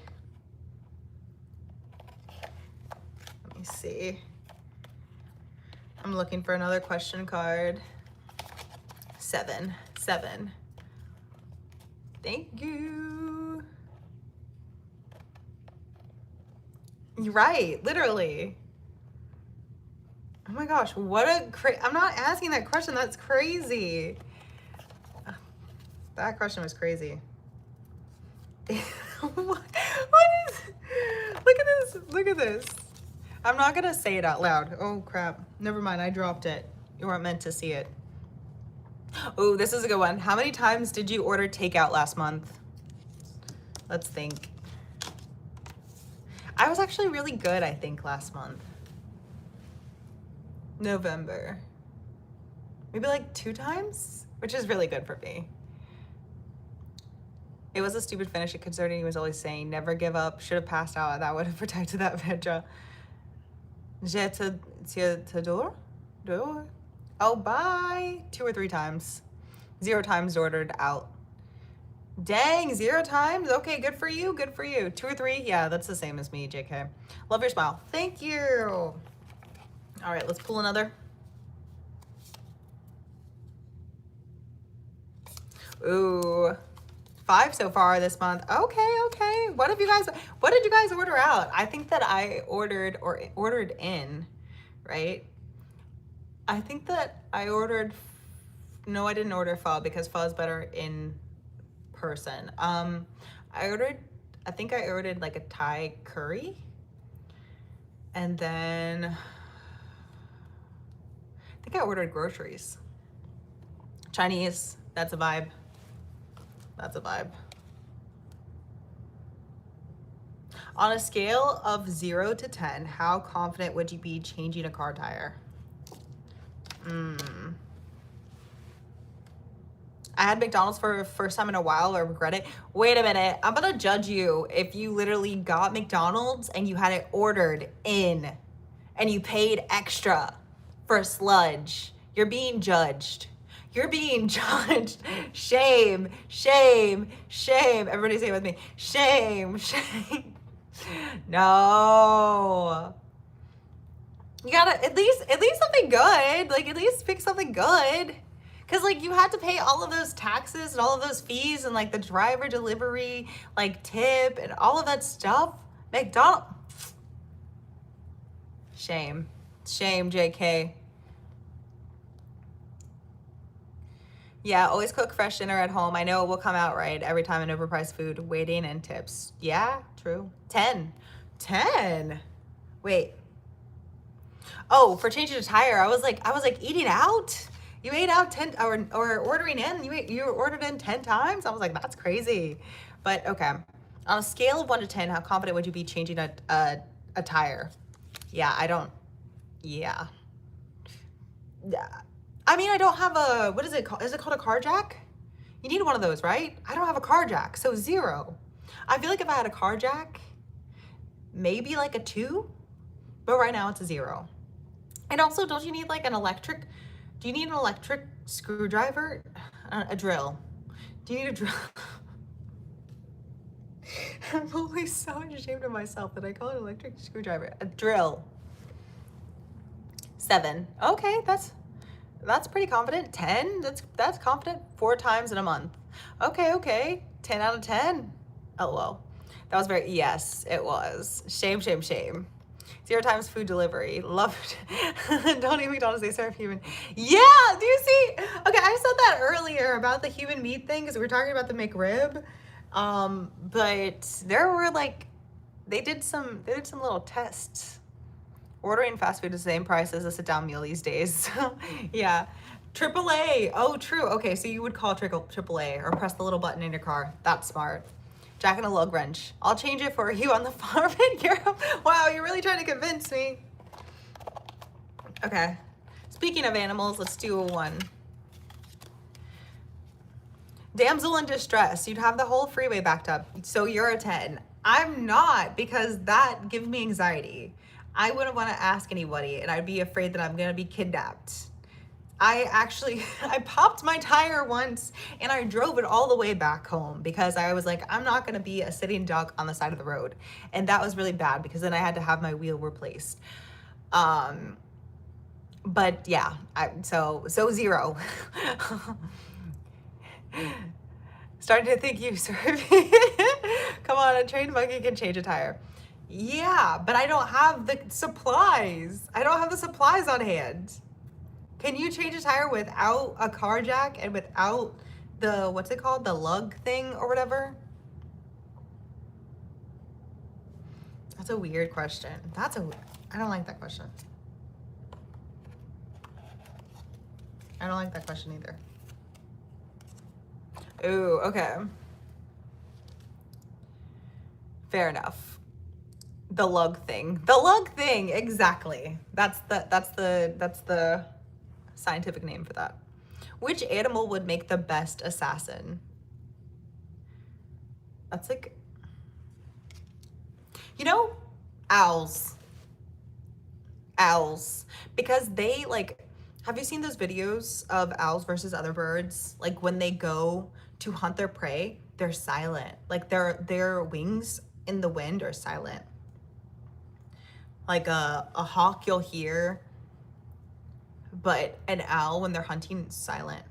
Let me see. I'm looking for another question card. 7. Thank you. You're right, literally. Oh my gosh, what a I'm not asking that question, that's crazy. That question was crazy. What is, look at this. I'm not gonna say it out loud. Oh crap, never mind, I dropped it. You weren't meant to see it. Oh, this is a good one. How many times did you order takeout last month? Let's think. I was actually really good, I think, last month. November. Maybe like 2 times, which is really good for me. It was a stupid finish considering he was always saying, never give up, should have passed out, that would have protected that Petra. Je t'adore? Oh, bye. 2 or 3 times. 0 times ordered out. Dang, 0 times? Okay, good for you, good for you. 2 or 3? Yeah, that's the same as me, JK. Love your smile. Thank you. All right, let's pull another. Ooh, 5 so far this month. Okay. What did you guys order out? I think that I ordered in, right? I think that I ordered, no, I didn't order pho because pho is better in person. I think I ordered like a Thai curry. And then I think I ordered groceries. Chinese, that's a vibe. That's a vibe. On a scale of 0 to 10, how confident would you be changing a car tire? I had McDonald's for the first time in a while. I regret it. Wait a minute. I'm gonna judge you if you literally got McDonald's and you had it ordered in and you paid extra for a sludge. You're being judged. You're being judged. Shame, shame, shame. Everybody say it with me. Shame, shame. No. You gotta at least something good. Like at least pick something good. Because like you had to pay all of those taxes and all of those fees and like the driver delivery, like tip and all of that stuff. McDonald's. Shame. Shame, JK. Yeah, always cook fresh dinner at home. I know it will come out right every time an overpriced food, waiting and tips. Yeah, true. 10. 10. Wait. Oh, for changing a tire, I was like eating out? You ate out 10 or ordering in? You ordered in 10 times? I was like, that's crazy. But okay. On a scale of 1 to 10, how confident would you be changing a tire? Yeah, I don't. Yeah. Yeah. I mean, I don't have a, what is it called? Is it called a car jack? You need one of those, right? I don't have a car jack, so 0. I feel like if I had a car jack, maybe like a 2, but right now it's a 0. And also, don't you need like an electric, do you need an electric screwdriver? A drill. Do you need a drill? I'm always so ashamed of myself that I call it an electric screwdriver. A drill. 7. Okay, that's pretty confident. 10, that's confident. 4 times in a month. Okay. 10 out of 10. LOL. That was very, yes, it was. Shame. 0 times food delivery. Loved. Don't eat McDonald's, they serve human. Yeah, do you see? Okay, I said that earlier about the human meat thing because we were talking about the McRib. But there were like, they did some little tests. Ordering fast food is the same price as a sit-down meal these days. Yeah. AAA. Oh, true. Okay, so you would call AAA or press the little button in your car. That's smart. Jack and a lug wrench. I'll change it for you on the farm in Europe. Wow, you're really trying to convince me. Okay. Speaking of animals, let's do a 1. Damsel in distress. You'd have the whole freeway backed up. So you're a 10. I'm not, because that gives me anxiety. I wouldn't want to ask anybody, and I'd be afraid that I'm going to be kidnapped. I popped my tire once, and I drove it all the way back home because I was like, I'm not going to be a sitting duck on the side of the road. And that was really bad because then I had to have my wheel replaced. But yeah, so 0. Starting to think you serve. Come on, a trained monkey can change a tire. Yeah, but I don't have the supplies. I don't have the supplies on hand. Can you change a tire without a car jack and without the, what's it called? The lug thing or whatever? That's a weird question. I don't like that question. I don't like that question either. Ooh, okay. Fair enough. The lug thing. The lug thing, exactly. That's the scientific name for that. Which animal would make the best assassin? That's like, you know, owls. Owls. Because they like, have you seen those videos of owls versus other birds? Like when they go to hunt their prey, they're silent. Like their wings in the wind are silent. Like a hawk you'll hear, but an owl when they're hunting is silent.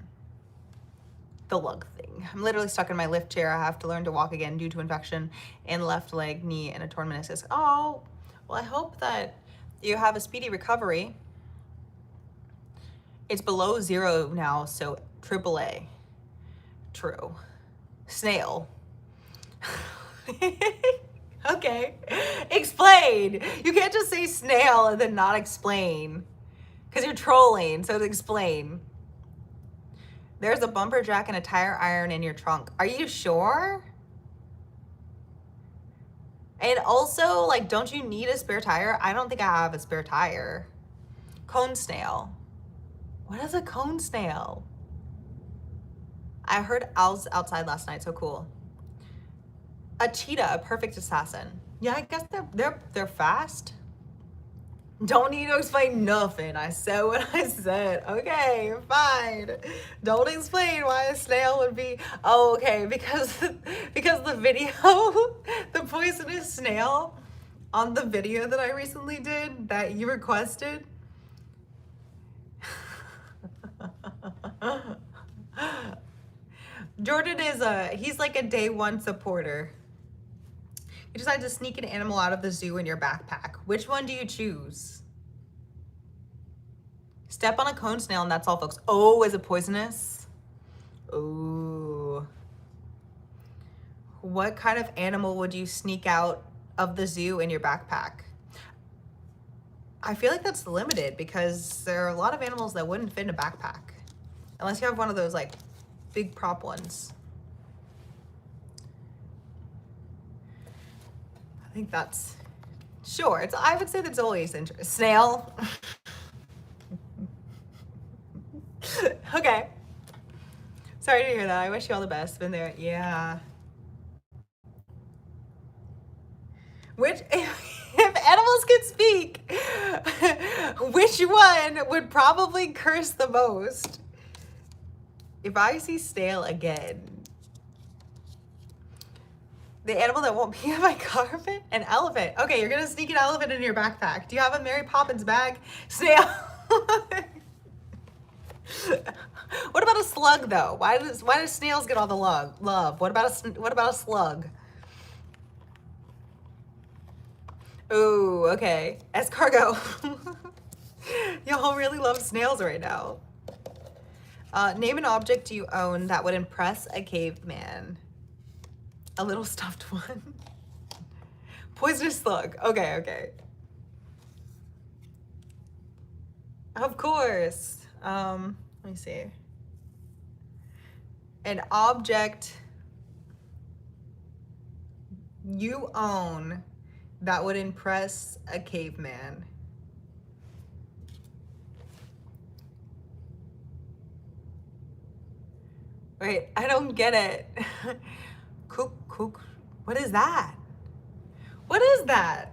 The lug thing. I'm literally stuck in my lift chair. I have to learn to walk again due to infection in left leg, knee, and a torn meniscus. Oh, well, I hope that you have a speedy recovery. It's below 0 now, so AAA. True. Snail. Okay. Explain. You can't just say snail and then not explain. Because you're trolling, so explain. There's a bumper jack and a tire iron in your trunk. Are you sure? And also, like, don't you need a spare tire? I don't think I have a spare tire. Cone snail. What is a cone snail? I heard owls outside last night, so cool. A cheetah, a perfect assassin. Yeah, I guess they're fast. Don't need to explain nothing. I said what I said. Okay, fine. Don't explain why a snail would be. Oh, okay, because the video, the poisonous snail on the video that I recently did that you requested. Jordan is he's like a day one supporter. You decide to sneak an animal out of the zoo in your backpack. Which one do you choose? Step on a cone snail and that's all, folks. Oh, is it poisonous? Ooh. What kind of animal would you sneak out of the zoo in your backpack? I feel like that's limited because there are a lot of animals that wouldn't fit in a backpack. Unless you have one of those like big prop ones. I think that's, sure. I would say that's always interesting. Snail. Okay. Sorry to hear that. I wish you all the best. Been there. Yeah. Which, if animals could speak, which one would probably curse the most? If I see snail again, the animal that won't pee on my carpet? An elephant. Okay, you're gonna sneak an elephant in your backpack. Do you have a Mary Poppins bag? Snail. What about a slug though? Why do snails get all the love? What about a slug? Ooh, okay. Escargot. Y'all really love snails right now. Name an object you own that would impress a caveman. A little stuffed one. Poisonous slug. Okay, okay. Of course. Let me see. An object you own that would impress a caveman. Wait, I don't get it. Cook. What is that? What is that?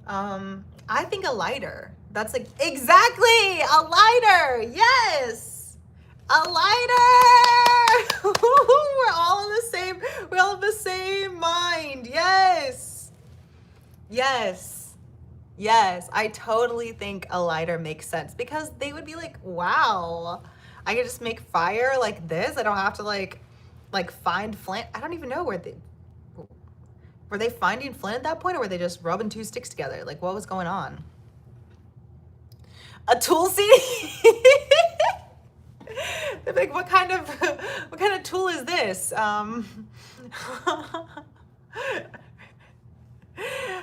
I think a lighter. That's like, exactly, a lighter. Yes, a lighter. We're all in the same, we all have the same mind. Yes. Yes. Yes. I totally think a lighter makes sense because they would be like, wow, I could just make fire like this. I don't have to like find flint. I don't even know were they finding flint at that point, or were they just rubbing two sticks together? Like, what was going on? A tool CD? They're like, what kind of tool is this?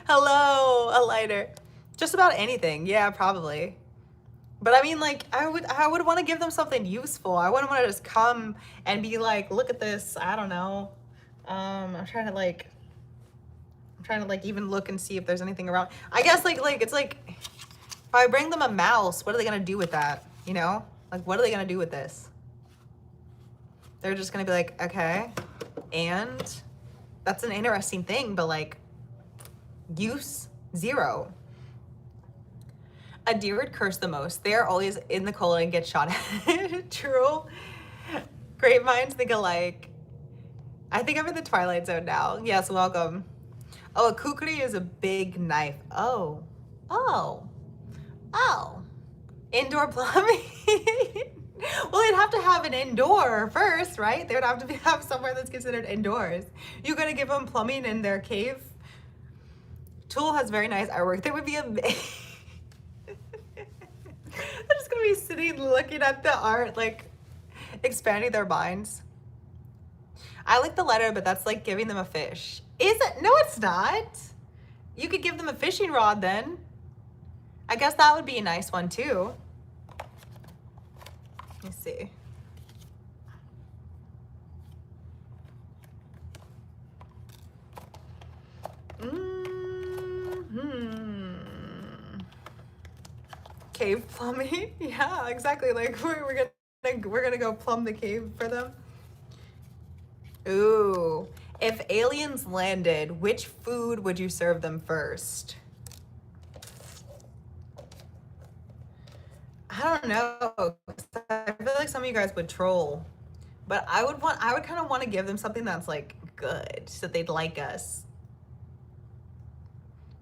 Hello, a lighter. Just about anything. Yeah, probably. But I mean, like, I would want to give them something useful. I wouldn't want to just come and be like, look at this. I don't know. I'm trying to even look and see if there's anything around. I guess like it's like, if I bring them a mouse, what are they gonna do with that? You know, like, what are they gonna do with this? They're just gonna be like, okay, and that's an interesting thing, but like, use zero. A deer would curse the most. They're always in the cold and get shot at. True. Great minds think alike. I think I'm in the Twilight Zone now. Yes, welcome. Oh, a kukri is a big knife. Oh. Indoor plumbing. Well, they'd have to have an indoor first, right? They would have to have somewhere that's considered indoors. You gonna give them plumbing in their cave? Tool has very nice artwork. There would be amazing. They're just gonna be sitting looking at the art, like expanding their minds. I like the letter, but that's like giving them a fish. Is it? No, it's not. You could give them a fishing rod then. I guess that would be a nice one too. Let me see. Cave plumbing. Yeah, exactly. Like we're gonna go plumb the cave for them. Ooh, if aliens landed, which food would you serve them first? I don't know. I feel like some of you guys would troll, but I would kind of want to give them something that's like good, so they'd like us.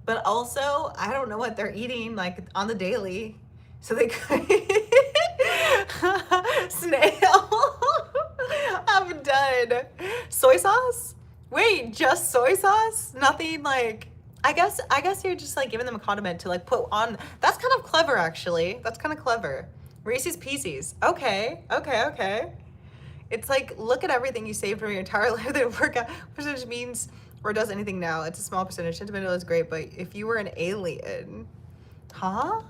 But also, I don't know what they're eating like on the daily, so they could snail. sauce? Wait, just soy sauce? Nothing like, I guess you're just like giving them a condiment to like put on. That's kind of clever, actually. That's kind of clever. Reese's Pieces. Okay. It's like, look at everything you saved from your entire life that didn't work out, which means, or does anything now. It's a small percentage. Sentimental is great, but if you were an alien, huh?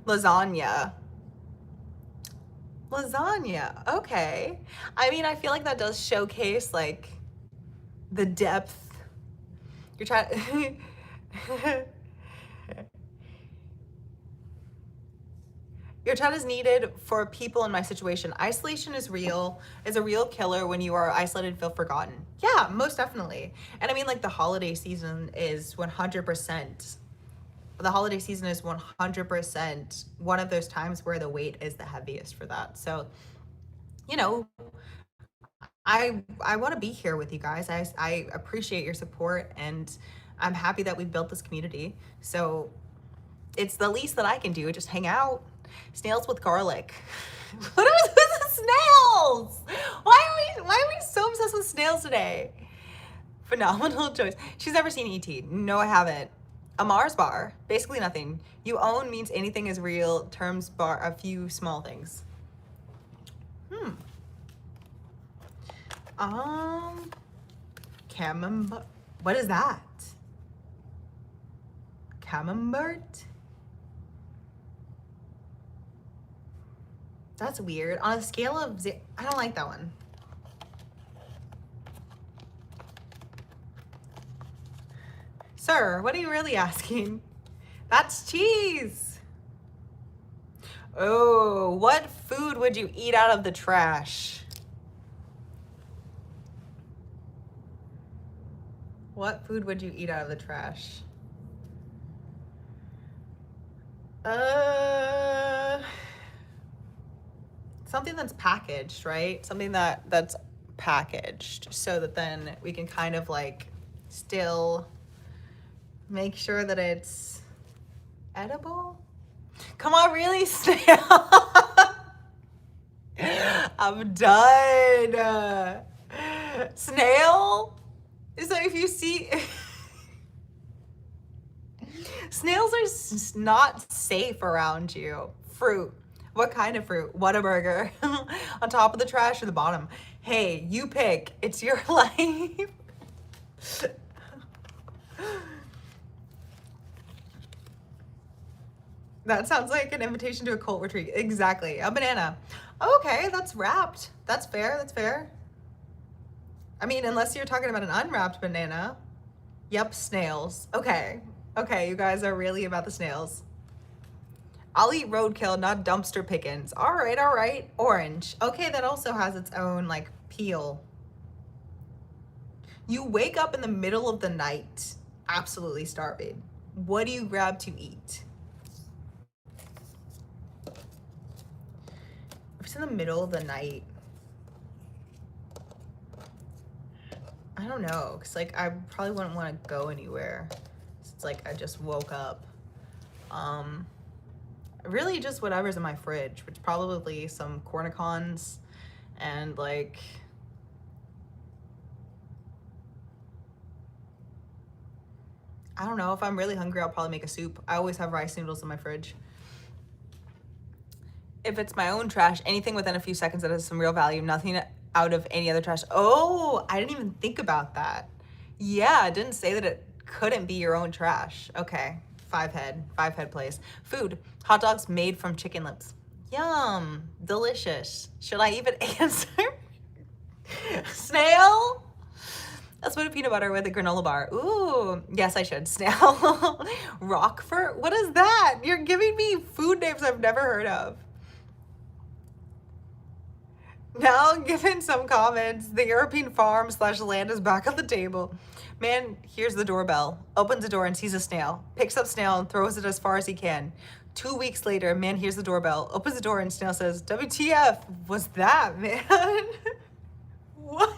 Lasagna. Okay. I mean, I feel like that does showcase like the depth. You're trying. Your chat is needed for people in my situation. Isolation is a real killer when you are isolated and feel forgotten. Yeah, most definitely. And I mean, like, the holiday season is 100%. The holiday season is 100% one of those times where the weight is the heaviest for that. So, you know, I want to be here with you guys. I appreciate your support, and I'm happy that we've built this community. So it's the least that I can do, just hang out. Snails with garlic. What is with the snails? Why are we so obsessed with snails today? Phenomenal choice. She's never seen E.T. No, I haven't. A Mars bar. Basically nothing. You own means anything is real. Terms bar a few small things. Camembert. What is that? Camembert? That's weird. On a scale of I don't like that one. Sir, what are you really asking? That's cheese. Oh, what food would you eat out of the trash? What food would you eat out of the trash? Something that's packaged, right? Something that's packaged so that then we can kind of like still make sure that it's edible. Come on, really, snail? I'm done. Snail? So if you see, snails are not safe around you. Fruit. What kind of fruit? Whataburger. On top of the trash or the bottom? Hey, you pick. It's your life. That sounds like an invitation to a cult retreat. Exactly. A banana. Okay, that's wrapped. That's fair. That's fair. I mean, unless you're talking about an unwrapped banana. Yep, snails. Okay. Okay, you guys are really about the snails. I'll eat roadkill, not dumpster pickings. All right, all right. Orange. Okay, that also has its own, like, peel. You wake up in the middle of the night, absolutely starving. What do you grab to eat? If it's in the middle of the night, I don't know, because, like, I probably wouldn't want to go anywhere. It's like I just woke up. Really just whatever's in my fridge, which probably some cornicons and like I don't know. If I'm really hungry, I'll probably make a soup. I always have rice noodles in my fridge. If it's my own trash, anything within a few seconds that has some real value, nothing out of any other trash. Oh, I didn't even think about that. Yeah, it didn't say that it couldn't be your own trash. Okay. Five head place. Food. Hot dogs made from chicken lips. Yum. Delicious. Should I even answer? Snail? A spoon of peanut butter with a granola bar. Ooh. Yes, I should. Snail. Roquefort? What is that? You're giving me food names I've never heard of. Now, given some comments, the European farm / land is back on the table. Man hears the doorbell, opens the door and sees a snail, picks up snail and throws it as far as he can. 2 weeks later, man hears the doorbell, opens the door and snail says, WTF was that, man? What?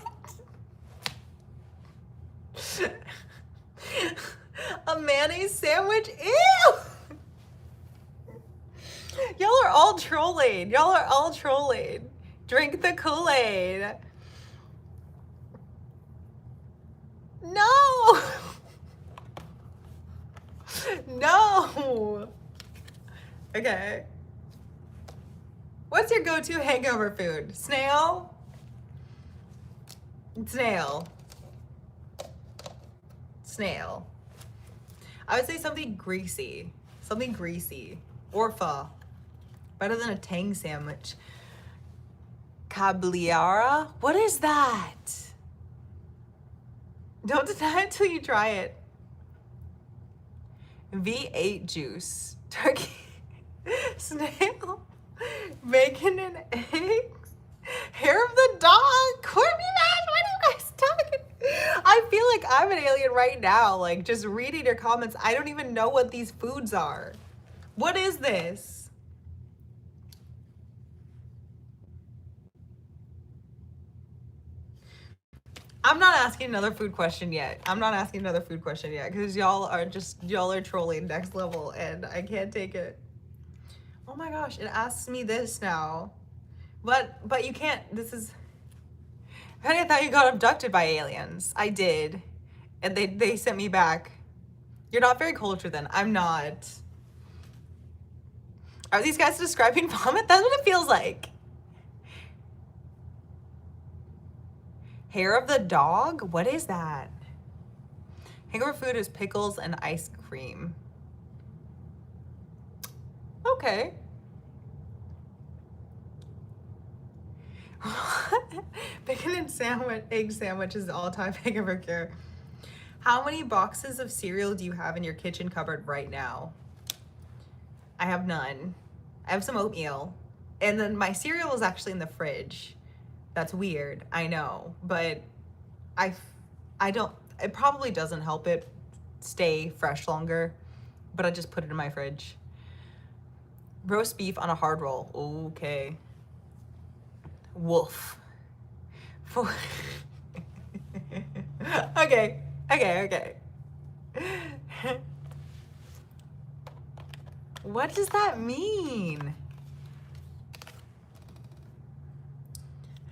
A mayonnaise sandwich? Ew! Y'all are all trolling. Y'all are all trolling. Drink the Kool-Aid. No! No! Okay. What's your go-to hangover food? Snail? Snail. Snail. I would say something greasy. Something greasy. Or pho. Better than a tang sandwich. Cabliara? What is that? Don't deny it until you try it. V8 juice. Turkey. Snail. Bacon and eggs. Hair of the dog. Corny mash. What are you guys talking? I feel like I'm an alien right now. Like, just reading your comments, I don't even know what these foods are. What is this? I'm not asking another food question yet. I'm not asking another food question yet because y'all are trolling next level and I can't take it. Oh my gosh, it asks me this now. But you can't, this is, I thought you got abducted by aliens. I did. And they sent me back. You're not very cultured then. I'm not. Are these guys describing vomit? That's what it feels like. Hair of the dog? What is that? Hangover food is pickles and ice cream. Okay. Bacon and egg sandwich is the all-time hangover cure. How many boxes of cereal do you have in your kitchen cupboard right now? I have none. I have some oatmeal. And then my cereal is actually in the fridge. That's weird, I know, but I don't, it probably doesn't help it stay fresh longer, but I just put it in my fridge. Roast beef on a hard roll, okay. Wolf. Okay. What does that mean?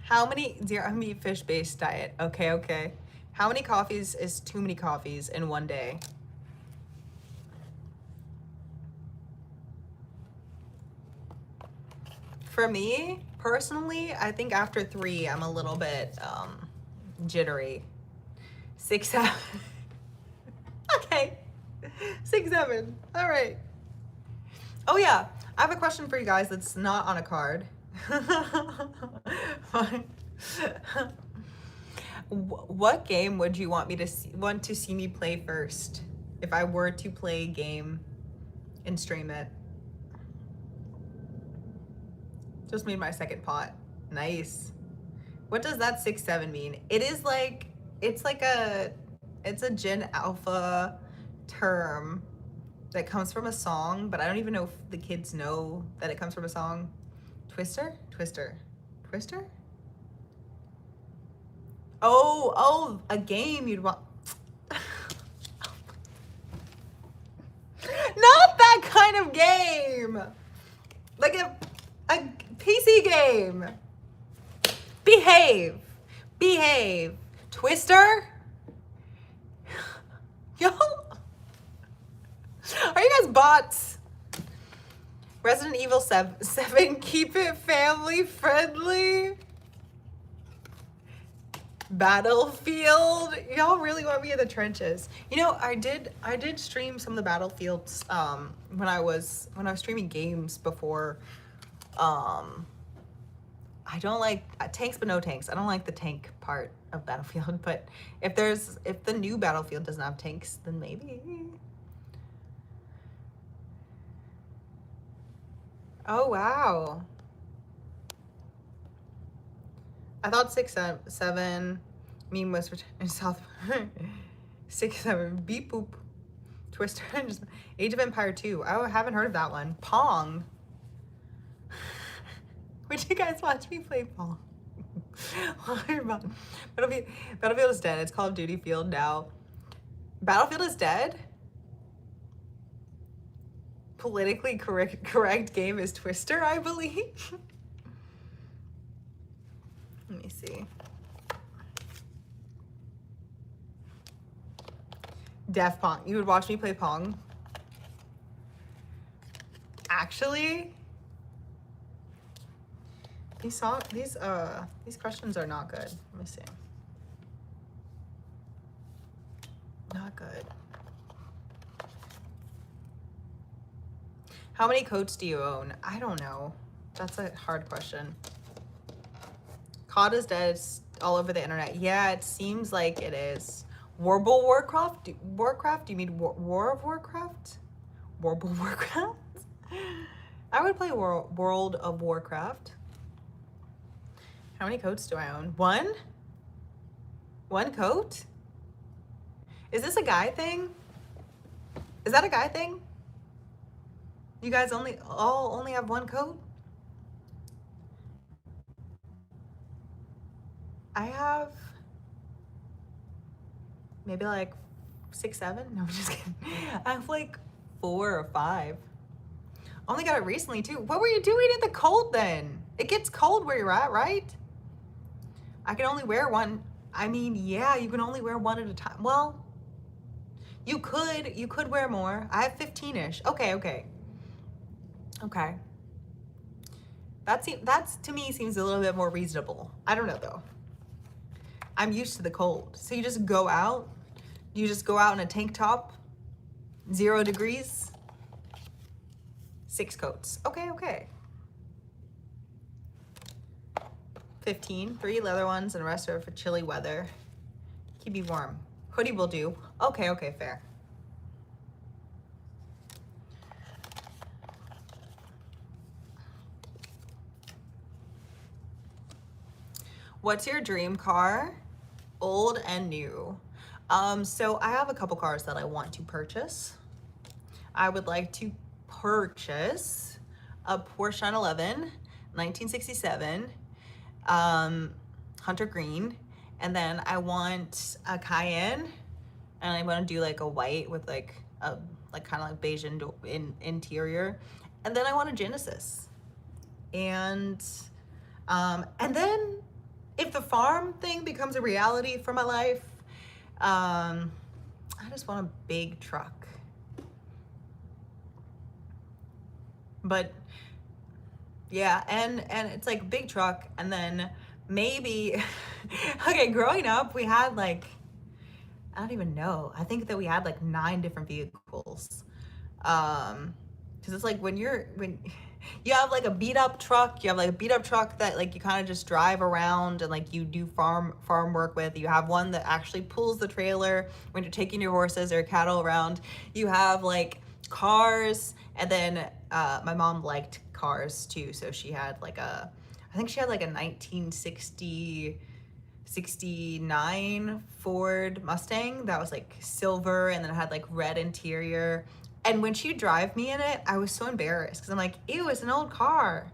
How many, zero meat fish based diet? Okay. How many coffees is too many coffees in one day? For me, personally, I think after 3, I'm a little bit jittery. 6, 7. Okay. 6, 7. All right. Oh yeah, I have a question for you guys that's not on a card. What game would you want to see me play first if I were to play a game and stream it? Just made my second pot. Nice. What does that 6, 7 mean? It is like, it's a Gen Alpha term that comes from a song, but I don't even know if the kids know that it comes from a song. Twister? Oh, a game you'd want. Not that kind of game. Like a PC game. Behave. Twister? Yo. Are you guys bots? Resident Evil 7, keep it family friendly. Battlefield. Y'all really want me in the trenches. You know, I did stream some of the Battlefields when I was streaming games before. I don't like tanks, but no tanks. I don't like the tank part of Battlefield, but if the new Battlefield doesn't have tanks, then maybe. Oh wow. I thought 6, 7 meme was in South 6, 7 beep boop Twister. Age of Empire 2. Oh, I haven't heard of that one. Pong. Would you guys watch me play Pong? Battlefield is dead. It's Call of Duty Field now. Battlefield is dead? Politically correct game is Twister, I believe. Let me see. Def Pong. You would watch me play Pong? Actually, these questions are not good. Let me see. Not good. How many coats do you own? I don't know. That's a hard question. COD is dead. It's all over the internet. Yeah, it seems like it is. Warcraft? Warcraft? Do you mean War of Warcraft? Warble Warcraft? I would play World of Warcraft. How many coats do I own? One? One coat? Is this a guy thing? Is that a guy thing? You guys only have one coat? I have maybe like 6, 7. No, I'm just kidding. I have like 4 or 5. Only got it recently too. What were you doing in the cold then? It gets cold where you're at, right? I can only wear one. I mean, yeah, you can only wear one at a time. Well, you could wear more. I have 15-ish. Okay. That's to me seems a little bit more reasonable. I don't know though. I'm used to the cold. So you just go out? You just go out in a tank top? 0 degrees? 6 coats. Okay. 15, 3 leather ones, and the rest are for chilly weather. Keep me warm. Hoodie will do. Okay, fair. What's your dream car? Old and new. So I have a couple cars that I want to purchase. I would like to purchase a Porsche 911, 1967, Hunter Green, and then I want a Cayenne, and I want to do like a white with like a kind of like beige interior, and then I want a Genesis, and then if the farm thing becomes a reality for my life, I just want a big truck. But yeah, and it's like big truck, and then maybe okay, growing up we had like, I don't even know, I think that we had like 9 different vehicles, because it's like when you have like a beat up truck, that like you kind of just drive around and like you do farm work with. You have one that actually pulls the trailer when you're taking your horses or cattle around. You have like cars, and then my mom liked cars too, so she had like I think she had like a 1969 Ford Mustang that was like silver, and then it had like red interior. And when she'd drive me in it, I was so embarrassed because I'm like, ew, it's an old car.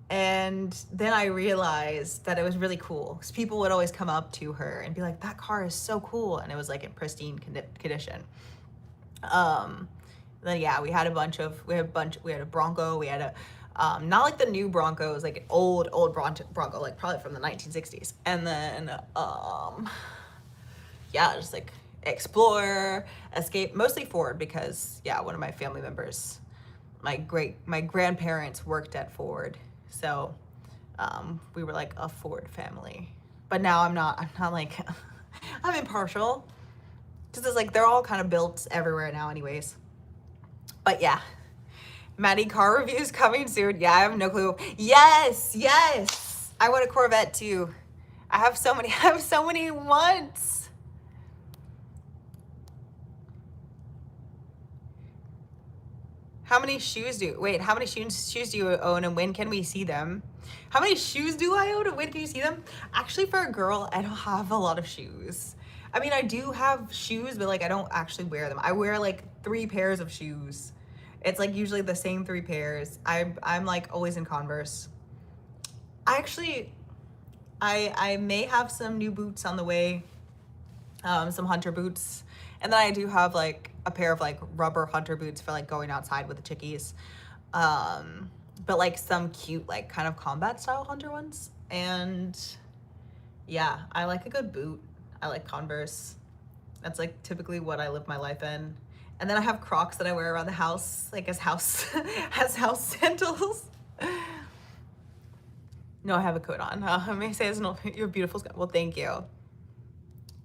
And then I realized that it was really cool because people would always come up to her and be like, that car is so cool. And it was like in pristine condition. Then yeah, we had a Bronco, we had a, not like the new Bronco, it was like an old Bronco, like probably from the 1960s. And then, yeah, just like Explorer, Escape, mostly Ford because yeah, one of my family members, my grandparents worked at Ford, so we were like a Ford family. But now I'm not like I'm impartial because it's like they're all kind of built everywhere now anyways. But yeah, Maddy car reviews coming soon. Yeah, I have no clue. Yes, I want a Corvette too. I have so many wants. How many shoes do you own, and when can we see them? How many shoes do I own, and when can you see them? Actually, for a girl, I don't have a lot of shoes. I mean, I do have shoes, but like I don't actually wear them. I wear like 3 pairs of shoes. It's like usually the same 3 pairs. I'm like always in Converse. I may have some new boots on the way, some hunter boots. And then I do have like a pair of like rubber hunter boots for like going outside with the chickies. But like some cute, like kind of combat style hunter ones. And yeah, I like a good boot. I like Converse. That's like typically what I live my life in. And then I have Crocs that I wear around the house, like as house as house sandals. No, I have a coat on. I may say it's no, you're beautiful. Well, thank you.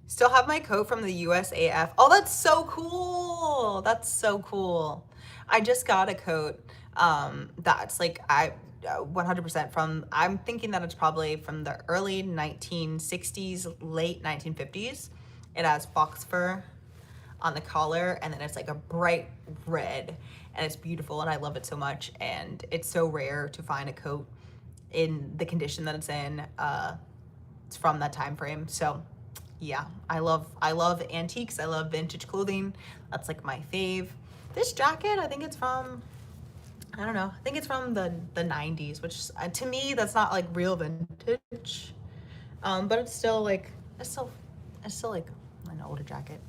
Still have my coat from the USAF. Oh, that's so cool. That's so cool. I just got a coat that's like 100% from, I'm thinking that it's probably from the early 1960s, late 1950s. It has fox fur on the collar, and then it's like a bright red, and it's beautiful, and I love it so much. And it's so rare to find a coat in the condition that it's in. It's from that time frame. So yeah, I love antiques. I love vintage clothing. That's like my fave. This jacket, I think it's from, I don't know, I think it's from the 90s, which to me, that's not like real vintage. But it's still like, it's still like an older jacket.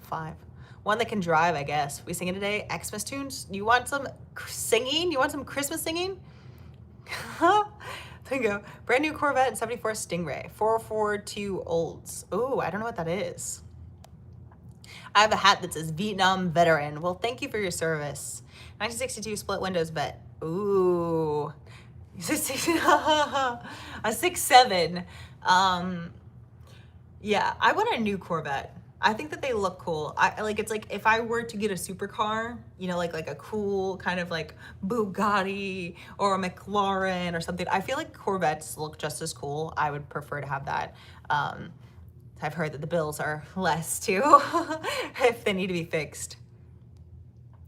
5. One that can drive, I guess. We singing today? Xmas tunes? You want some singing? You want some Christmas singing? There you go. Brand new Corvette and 74 Stingray. 442 Olds. Ooh, I don't know what that is. I have a hat that says Vietnam Veteran. Well, thank you for your service. 1962 split windows vet. Ooh. A 6'7". Yeah, I want a new Corvette. I think that they look cool. I like, it's like if I were to get a supercar, you know, like a cool kind of like Bugatti or a McLaren or something. I feel like Corvettes look just as cool. I would prefer to have that. I've heard that the bills are less too if they need to be fixed.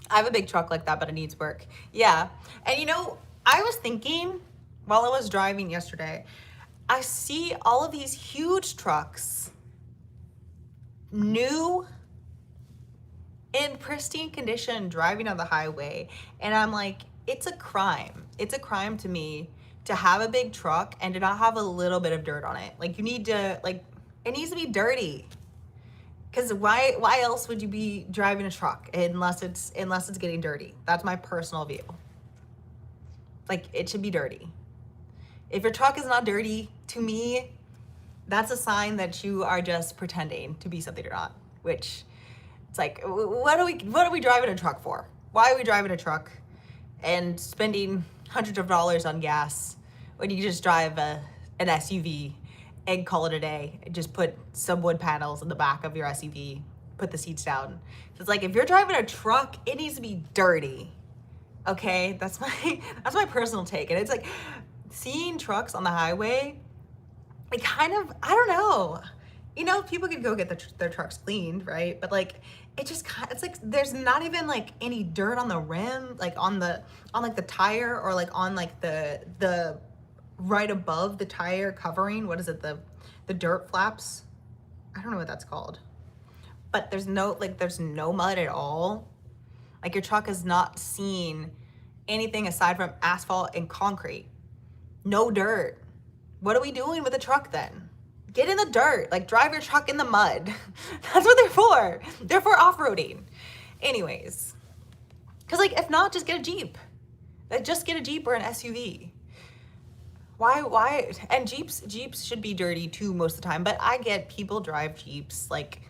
I have a big truck like that, but it needs work. Yeah. And you know, I was thinking while I was driving yesterday, I see all of these huge trucks, new, in pristine condition, driving on the highway. And I'm like, it's a crime. It's a crime to me to have a big truck and to not have a little bit of dirt on it. Like, you need to, like, it needs to be dirty. Because why else would you be driving a truck unless it's getting dirty? That's my personal view. Like, it should be dirty. If your truck is not dirty, to me, that's a sign that you are just pretending to be something you're not. Which, it's like, what are we driving a truck for? Why are we driving a truck and spending hundreds of dollars on gas when you just drive an SUV and call it a day? And just put some wood panels in the back of your SUV, put the seats down. So it's like, if you're driving a truck, it needs to be dirty. Okay, that's my personal take. And it's like, seeing trucks on the highway, it kind of, I don't know. You know, people could go get their trucks cleaned, right? But like, it just kind of, it's like, there's not even like any dirt on the rim, like on like the tire, or like on like the right above the tire covering. What is it? The dirt flaps. I don't know what that's called. But there's no mud at all. Like, your truck has not seen anything aside from asphalt and concrete. No dirt. What are we doing with a truck then? Get in the dirt. Like, drive your truck in the mud. That's what they're for. They're for off-roading. Anyways. Because, like, if not, just get a Jeep. Like, just get a Jeep or an SUV. Why? And Jeeps should be dirty too most of the time. But I get people drive Jeeps, like,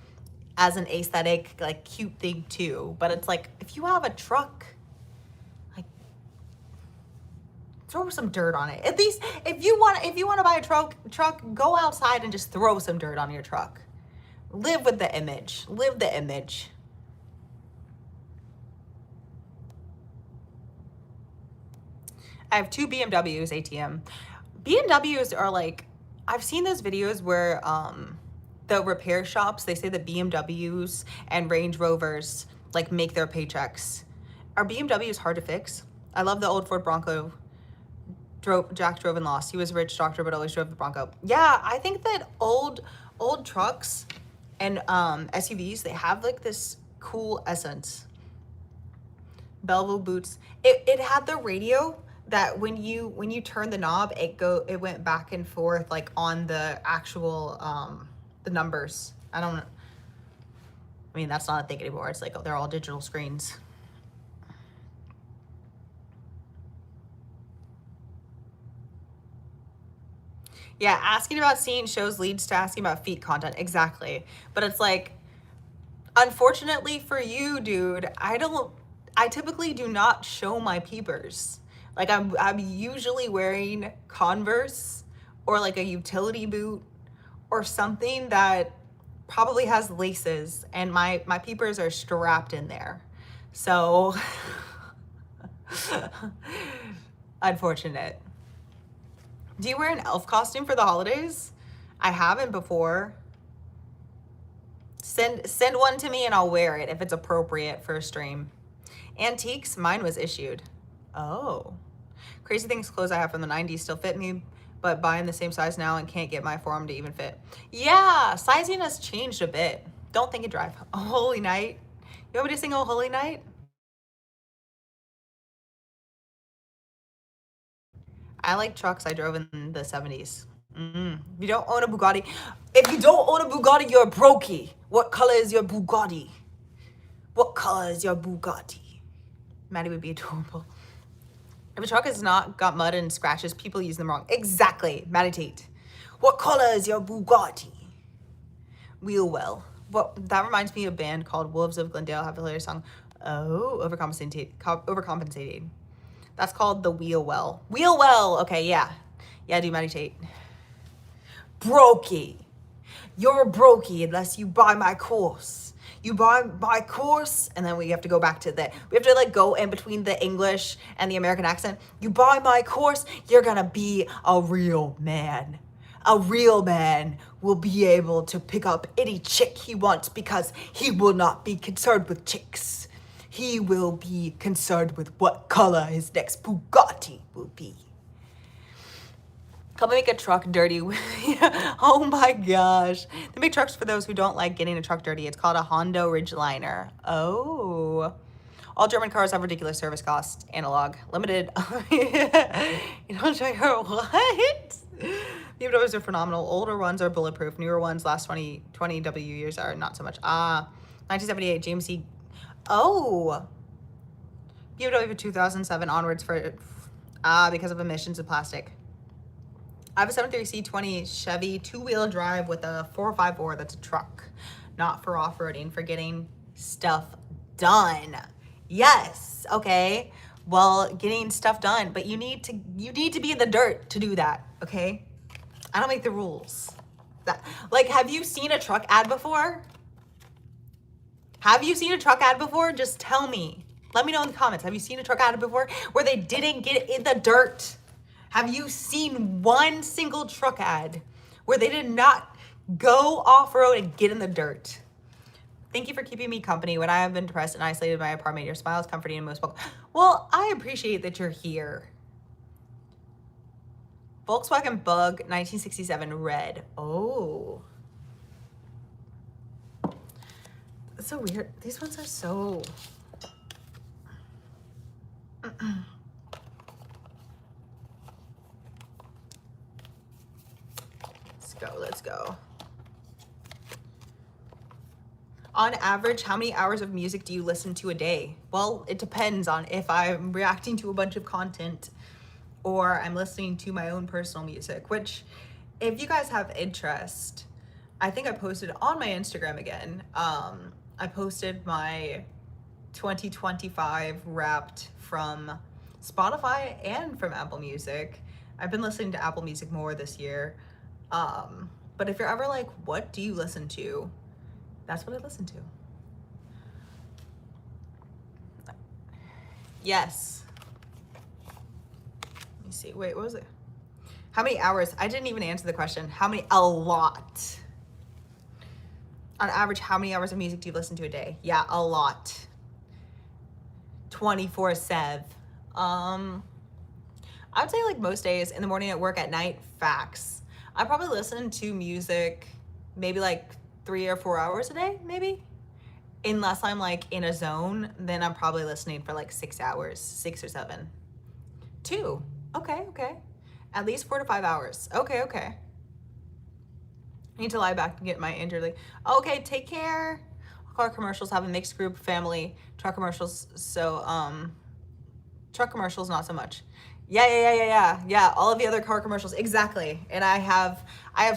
as an aesthetic, like, cute thing too. But it's like, if you have a truck, like, throw some dirt on it. At least if you want to buy a truck, go outside and just throw some dirt on your truck. Live with the image. Live the image. I have 2 BMWs ATM. BMWs are like, I've seen those videos where the repair shops, they say that BMWs and Range Rovers like make their paychecks. Are BMWs hard to fix? I love the old Ford Bronco. Jack drove and lost. He was a rich doctor, but always drove the Bronco. Yeah, I think that old trucks and SUVs, they have like this cool essence. Belleville boots. It had the radio that when you turn the knob, it went back and forth like on the actual the numbers. I mean, that's not a thing anymore. It's like, they're all digital screens. Yeah, asking about seeing shows leads to asking about feet content. Exactly. But it's like, Unfortunately for you, dude, I typically do not show my peepers. Like I'm usually wearing Converse or like a utility boot or something that probably has laces, and my peepers are strapped in there. So unfortunate. Do you wear an elf costume for the holidays? I haven't before. Send one to me and I'll wear it if it's appropriate for a stream. Antiques, mine was issued. Oh. Crazy Things clothes I have from the 90s still fit me, but buying the same size now and can't get my form to even fit. Yeah, sizing has changed a bit. Don't think and drive. Oh, Holy Night. You want me to sing Oh Holy Night? I like trucks I drove in the 70s. If you don't own a Bugatti, if you don't own a Bugatti, you're a brokey. What color is your Bugatti? What color is your Bugatti? Maddy would be adorable. If a truck has not got mud and scratches, people use them wrong. Exactly, meditate. What color is your Bugatti? Wheel well. What, that reminds me of a band called Wolves of Glendale have a hilarious song. Oh, overcompensating. That's called the Wheel Well. Wheel well. Okay, yeah. Yeah, do meditate. Brokey. You're a brokey unless you buy my course. You buy my course, and then we have to go back to we have to like go in between the English and the American accent. You buy my course, you're gonna be a real man. A real man will be able to pick up any chick he wants because he will not be concerned with chicks. He will be concerned with what color his next Bugatti will be. Come make a truck dirty. Oh my gosh. They make trucks for those who don't like getting a truck dirty. It's called a Hondo Ridgeliner. Oh. All German cars have ridiculous service costs. Analog. Limited. You don't show her what? BMWs are phenomenal. Older ones are bulletproof. Newer ones last 20 W years are not so much. 1978 GMC. Oh. BMW 2007 onwards because of emissions of plastic. I have a 73C20 Chevy two-wheel drive with a 454 that's a truck, not for off-roading, for getting stuff done. Yes, okay. Well, getting stuff done, but you need to be in the dirt to do that, okay? I don't make the rules. Like, have you seen a truck ad before? Have you seen a truck ad before? Just tell me. Let me know in the comments. Have you seen a truck ad before where they didn't get in the dirt? Have you seen one single truck ad where they did not go off-road and get in the dirt? Thank you for keeping me company when I have been depressed and isolated in my apartment. Your smile is comforting and most welcome. Well, I appreciate that you're here. Volkswagen Bug 1967 red. Oh. That's so weird. These ones are so... Let's go. On average, how many hours of music do you listen to a day? Well, it depends on if I'm reacting to a bunch of content or I'm listening to my own personal music, which if you guys have interest, I think I posted on my Instagram again. I posted my 2025 Wrapped from Spotify and from Apple Music. I've been listening to Apple Music more this year. But if you're ever like, what do you listen to? That's what I listen to. Yes. Let me see. Wait, what was it? How many hours? I didn't even answer the question. How many? A lot. On average, how many hours of music do you listen to a day? Yeah, a lot. 24/7. I would say like most days, in the morning, at work, at night, facts. I probably listen to music maybe like 3 or 4 hours a day, maybe. Unless I'm like in a zone, then I'm probably listening for like 6 hours, 6 or 7. 2, okay. At least 4 to 5 hours, okay. I need to lie back and get my injured leg. Okay, take care. Car commercials have a mixed group family. Truck commercials, truck commercials, not so much. Yeah. All of the other car commercials, exactly. And I have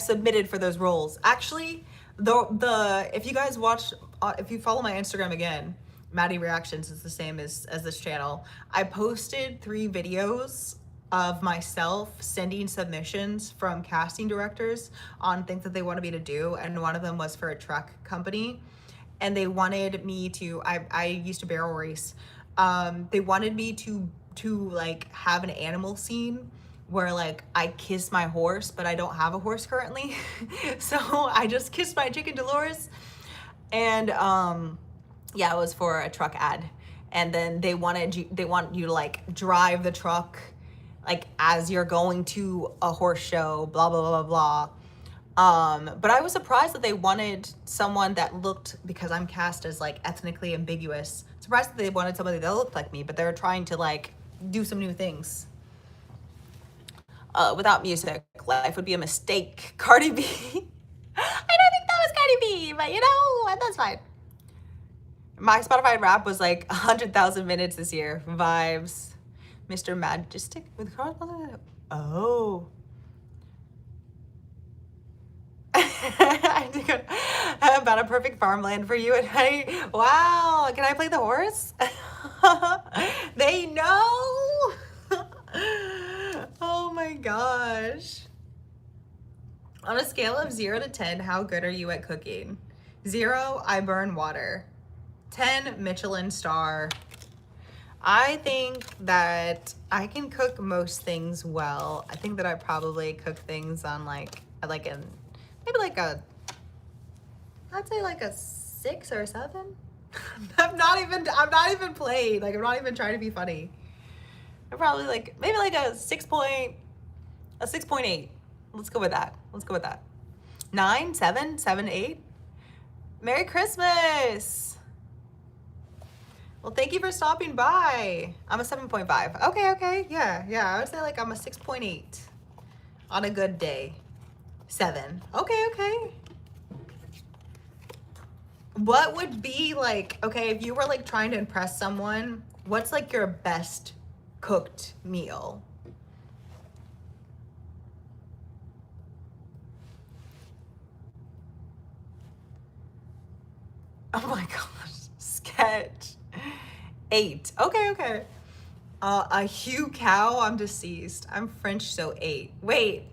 submitted for those roles. Actually, if you guys watch if you follow my Instagram again, MaddyReactions is the same as this channel. I posted 3 videos of myself sending submissions from casting directors on things that they wanted me to do, and one of them was for a truck company, and they wanted me to, I used to barrel race. They wanted me to like have an animal scene where like I kiss my horse, but I don't have a horse currently. So I just kissed my chicken Dolores, and yeah, it was for a truck ad. And then they want you to like drive the truck like as you're going to a horse show, blah blah blah blah blah. But I was surprised that they wanted someone that looked, because I'm cast as like ethnically ambiguous, surprised that they wanted somebody that looked like me, but they're trying to like do some new things. Without music, life would be a mistake. Cardi B. I don't think that was Cardi B, but you know, that's fine. My Spotify rap was like 100,000 minutes this year. Vibes. Mr. Majestic with cars. Oh. I think about a perfect farmland for you and honey. Wow. Can I play the horse? They know. Oh my gosh. On a scale of 0 to 10, how good are you at cooking? 0, I burn water. 10, Michelin star. I think that I can cook most things well. I think that I probably cook things on like maybe like a, I'd say like a 6 or 7. I'm not even playing. Like, I'm not even trying to be funny. I'm probably like, maybe like a 6.8. Let's go with that. 9, 7, 8. Merry Christmas. Well, thank you for stopping by. I'm a 7.5. Okay. Yeah. I would say like I'm a 6.8 on a good day. 7. Okay. What would be like, okay, if you were like trying to impress someone, what's like your best cooked meal? Oh my gosh, sketch. 8. Okay. A Hugh cow, I'm deceased. I'm French, so 8. Wait,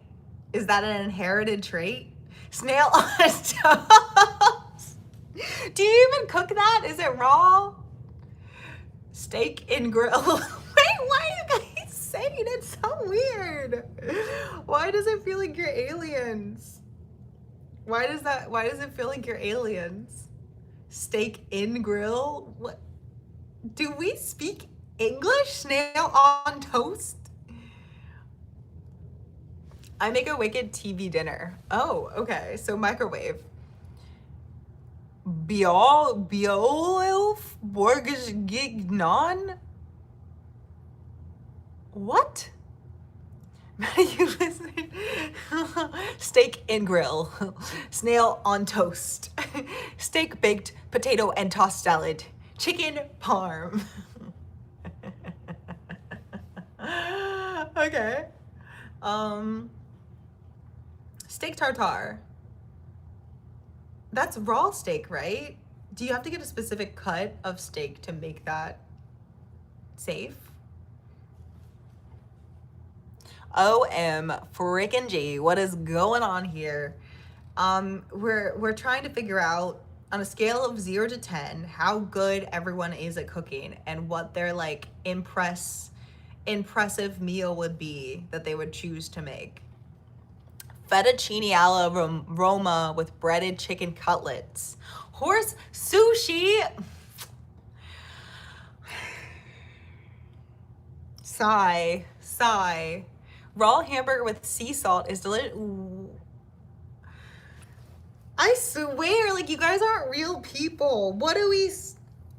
is that an inherited trait? Snail on toast. Do you even cook that? Is it raw? Steak in grill. Wait, why are you guys saying it? It's so weird. Why does it feel like you're aliens? Why does it feel like you're aliens? Steak in grill? What? Do we speak English? Snail on toast? I make a wicked TV dinner. Oh, okay. So microwave. Beowulf Borgish Gignon? What? You listening? Steak in grill. Snail on toast. Steak baked, potato and tossed salad. Chicken parm. Okay. Steak tartare. That's raw steak, right? Do you have to get a specific cut of steak to make that safe? OM freaking G, what is going on here? We're trying to figure out on a scale of 0 to 10 how good everyone is at cooking and what their like impressive meal would be that they would choose to make. Fettuccine alla Roma with breaded chicken cutlets. Horse sushi. Sigh. Raw hamburger with sea salt is delicious. I swear, like, you guys aren't real people. What do we...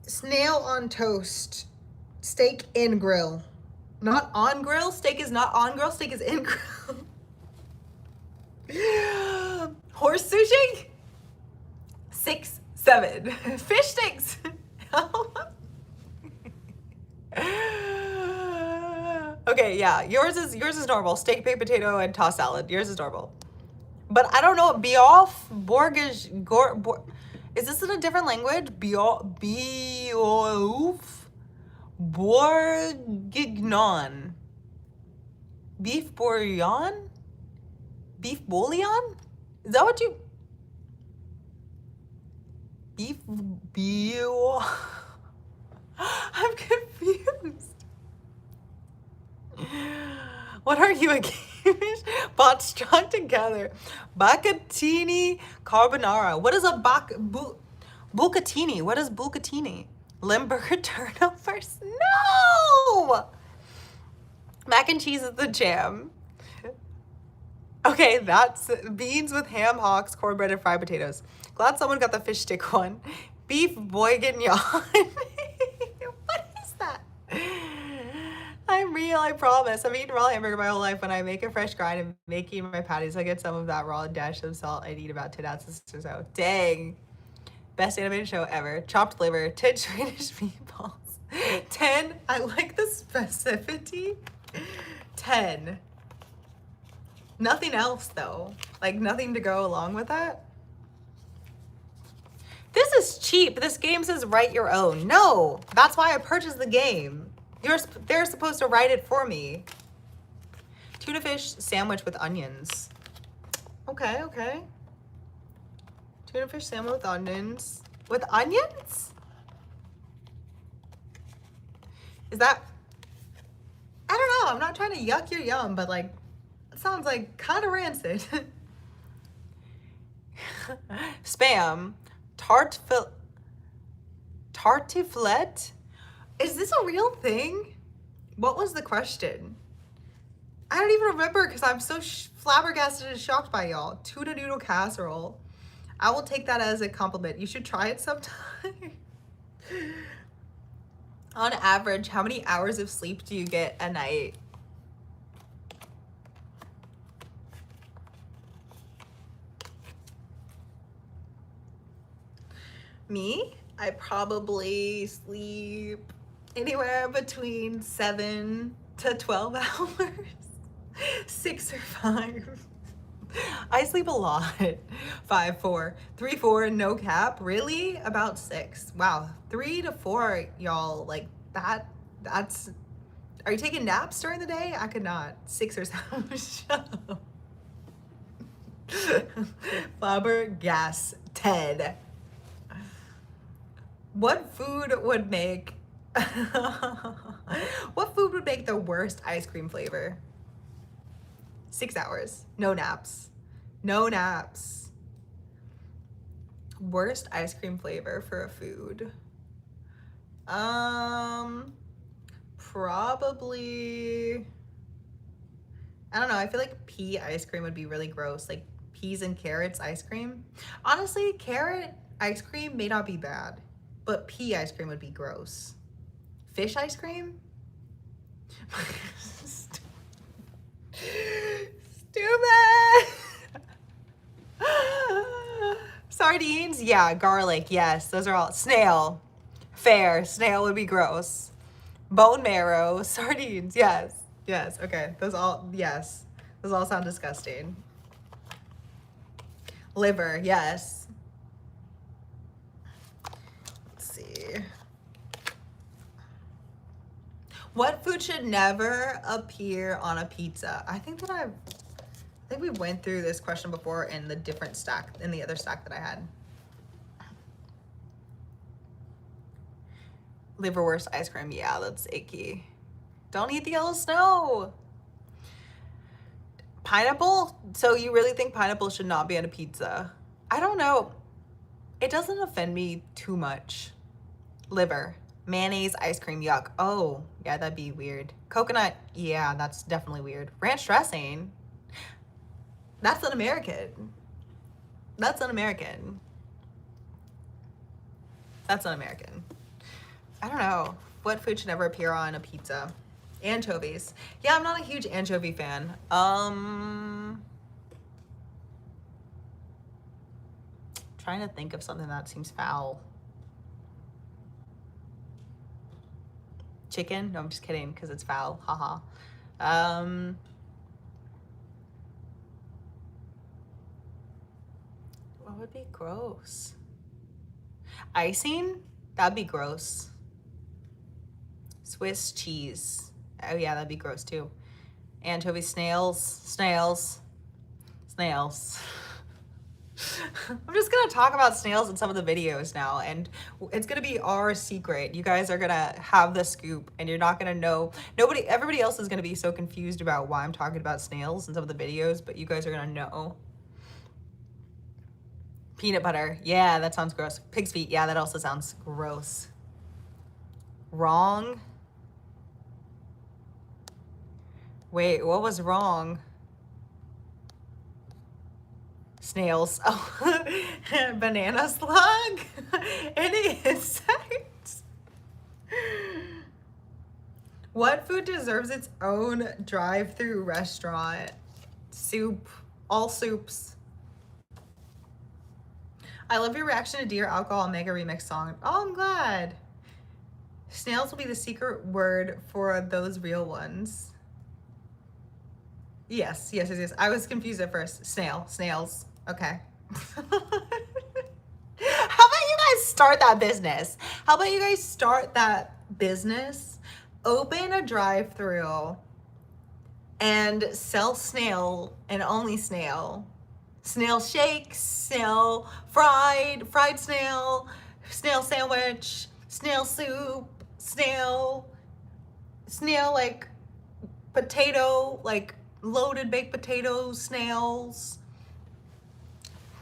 Snail on toast. Steak in grill. Not on grill? Steak is not on grill. Steak is in grill. Horse sushi? 6, 7. Fish sticks. Okay, yeah. Yours is normal. Steak, baked potato, and tossed salad. Yours is normal. But I don't know. Beowulf Borgish Is this in a different language? Beouf bourguignon. Beef bourguignon? Beef bouillon? Is that what you... Beef... Bio... I'm confused. What are you again? Bought strung together. Bucatini carbonara. What is a bucatini? What is bucatini? Limburger turnovers? No! Mac and cheese is the jam. Okay, that's beans with ham hocks, cornbread, and fried potatoes. Glad someone got the fish stick one. Beef bourguignon. What is that? I'm real, I promise. I've eaten raw hamburger my whole life. When I make a fresh grind and making my patties, I get some of that raw dash of salt. I'd eat about 10 ounces or so. Dang. Best animated show ever. Chopped liver, 10 Swedish meatballs. 10, I like the specificity. 10. Nothing else though. Like nothing to go along with that. This is cheap. This game says write your own. No, that's why I purchased the game. They're supposed to write it for me. Tuna fish sandwich with onions. Okay, okay. Tuna fish sandwich with onions. With onions? Is that... I don't know. I'm not trying to yuck your yum, but like, it sounds like kind of rancid. Spam. Tartiflette? Is this a real thing? What was the question? I don't even remember because I'm so flabbergasted and shocked by y'all. Tuna noodle casserole. I will take that as a compliment. You should try it sometime. On average, how many hours of sleep do you get a night? Me? I probably sleep anywhere between 7 to 12 hours. 6 or 5. I sleep a lot. 5, 4, 3, 4, no cap. Really? About 6. Wow. 3 to 4, y'all. Like that's. Are you taking naps during the day? I could not. 6 or 7. Shut up. Flabbergasted. What food would make what food would make the worst ice cream flavor? 6 hours. No naps. No naps. Worst ice cream flavor for a food. Probably, I don't know. I feel like pea ice cream would be really gross. Like peas and carrots ice cream. Honestly, carrot ice cream may not be bad, but pea ice cream would be gross. Fish ice cream? Stupid. Sardines? Yeah. Garlic? Yes. Those are all. Snail. Fair. Snail would be gross. Bone marrow. Sardines? Yes. Yes. Okay. Those all. Yes. Those all sound disgusting. Liver? Yes. Let's see. What food should never appear on a pizza? I think we went through this question before in the different stack, in the other stack that I had. Liverwurst ice cream. Yeah, that's icky. Don't eat the yellow snow. Pineapple? So you really think pineapple should not be on a pizza? I don't know. It doesn't offend me too much. Liver. Mayonnaise ice cream. Yuck. Oh, yeah, that'd be weird. Coconut. Yeah, that's definitely weird. Ranch dressing. That's un-American. That's un-American. That's un-American. I don't know. What food should never appear on a pizza? Anchovies. Yeah, I'm not a huge anchovy fan. Trying to think of something that seems foul. Chicken? No, I'm just kidding because it's foul. Haha. What would be gross? Icing? That'd be gross. Swiss cheese. Oh yeah, that'd be gross too. Anchovy, snails, snails, snails. I'm just gonna talk about snails in some of the videos now, and it's gonna be our secret. You guys are gonna have the scoop, and you're not gonna know. Everybody else is gonna be so confused about why I'm talking about snails in some of the videos, but you guys are gonna know. Peanut butter, yeah, that sounds gross. Pig's feet, yeah, that also sounds gross. Wrong? Wait, what was wrong? Snails. Oh, banana slug? Any insects? What food deserves its own drive-through restaurant? Soup. All soups. I love your reaction to Dear Alcohol Mega Remix song. Oh, I'm glad. Snails will be the secret word for those real ones. Yes. I was confused at first. Snails. Okay. How about you guys start that business? Open a drive-through and sell snail and only snail. Snail shakes, snail fried snail, snail sandwich, snail soup, snail like potato, like loaded baked potatoes, snails.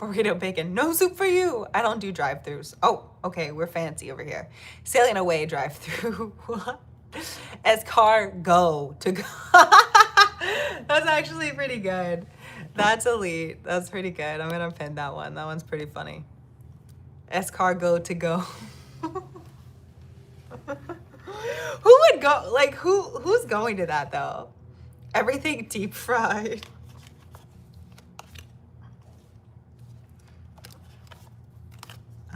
Burrito bacon, no soup for you. I don't do drive-throughs. Oh, okay, we're fancy over here. Sailing away drive-through. What? Escargot to go. That's actually pretty good. That's elite. That's pretty good. I'm gonna pin that one. That one's pretty funny. Escargot to go. Who would go? Like who's going to that though? Everything deep fried.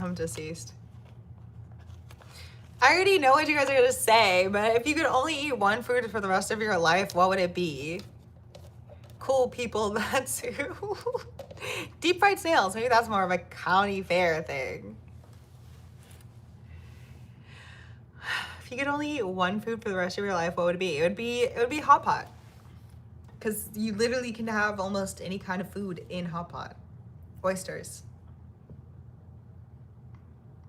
I'm deceased. I already know what you guys are gonna say, but if you could only eat one food for the rest of your life, what would it be? Cool people, that's who. Deep fried snails, maybe that's more of a county fair thing. If you could only eat one food for the rest of your life, what would it be? It would be hot pot. Because you literally can have almost any kind of food in hot pot. Oysters.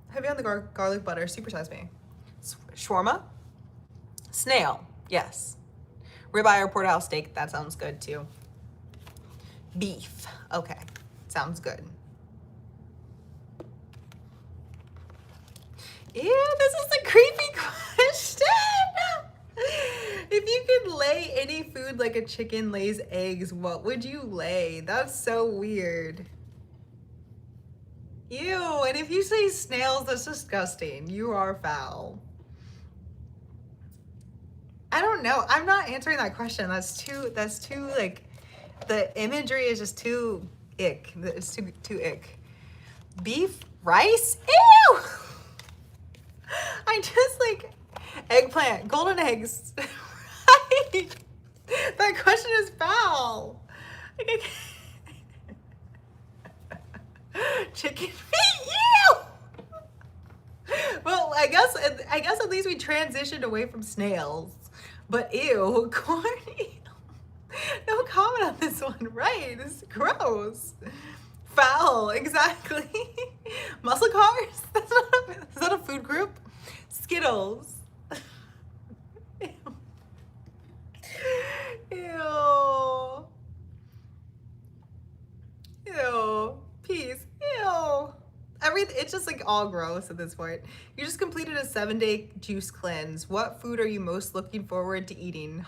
Heavy on the garlic butter, supersize me. Shawarma? Snail, yes. Ribeye or porterhouse steak, that sounds good too. Beef, okay, sounds good. Ew, this is a creepy question. If you could lay any food like a chicken lays eggs, what would you lay? That's so weird. Ew, and if you say snails, that's disgusting. You are foul. I don't know. I'm not answering that question. That's too like, the imagery is just too ick. It's too ick. Beef, rice? Ew! I just like eggplant, golden eggs. Right? That question is foul. Chicken feet, ew! Well, I guess at least we transitioned away from snails. But ew, corny. No comment on this one, right? This is gross. Foul, exactly. Muscle cars? Is that a food group? Skittles. Ew. Ew. Ew. Peace. Ew. It's just like all gross at this point. You just completed a 7-day juice cleanse. What food are you most looking forward to eating?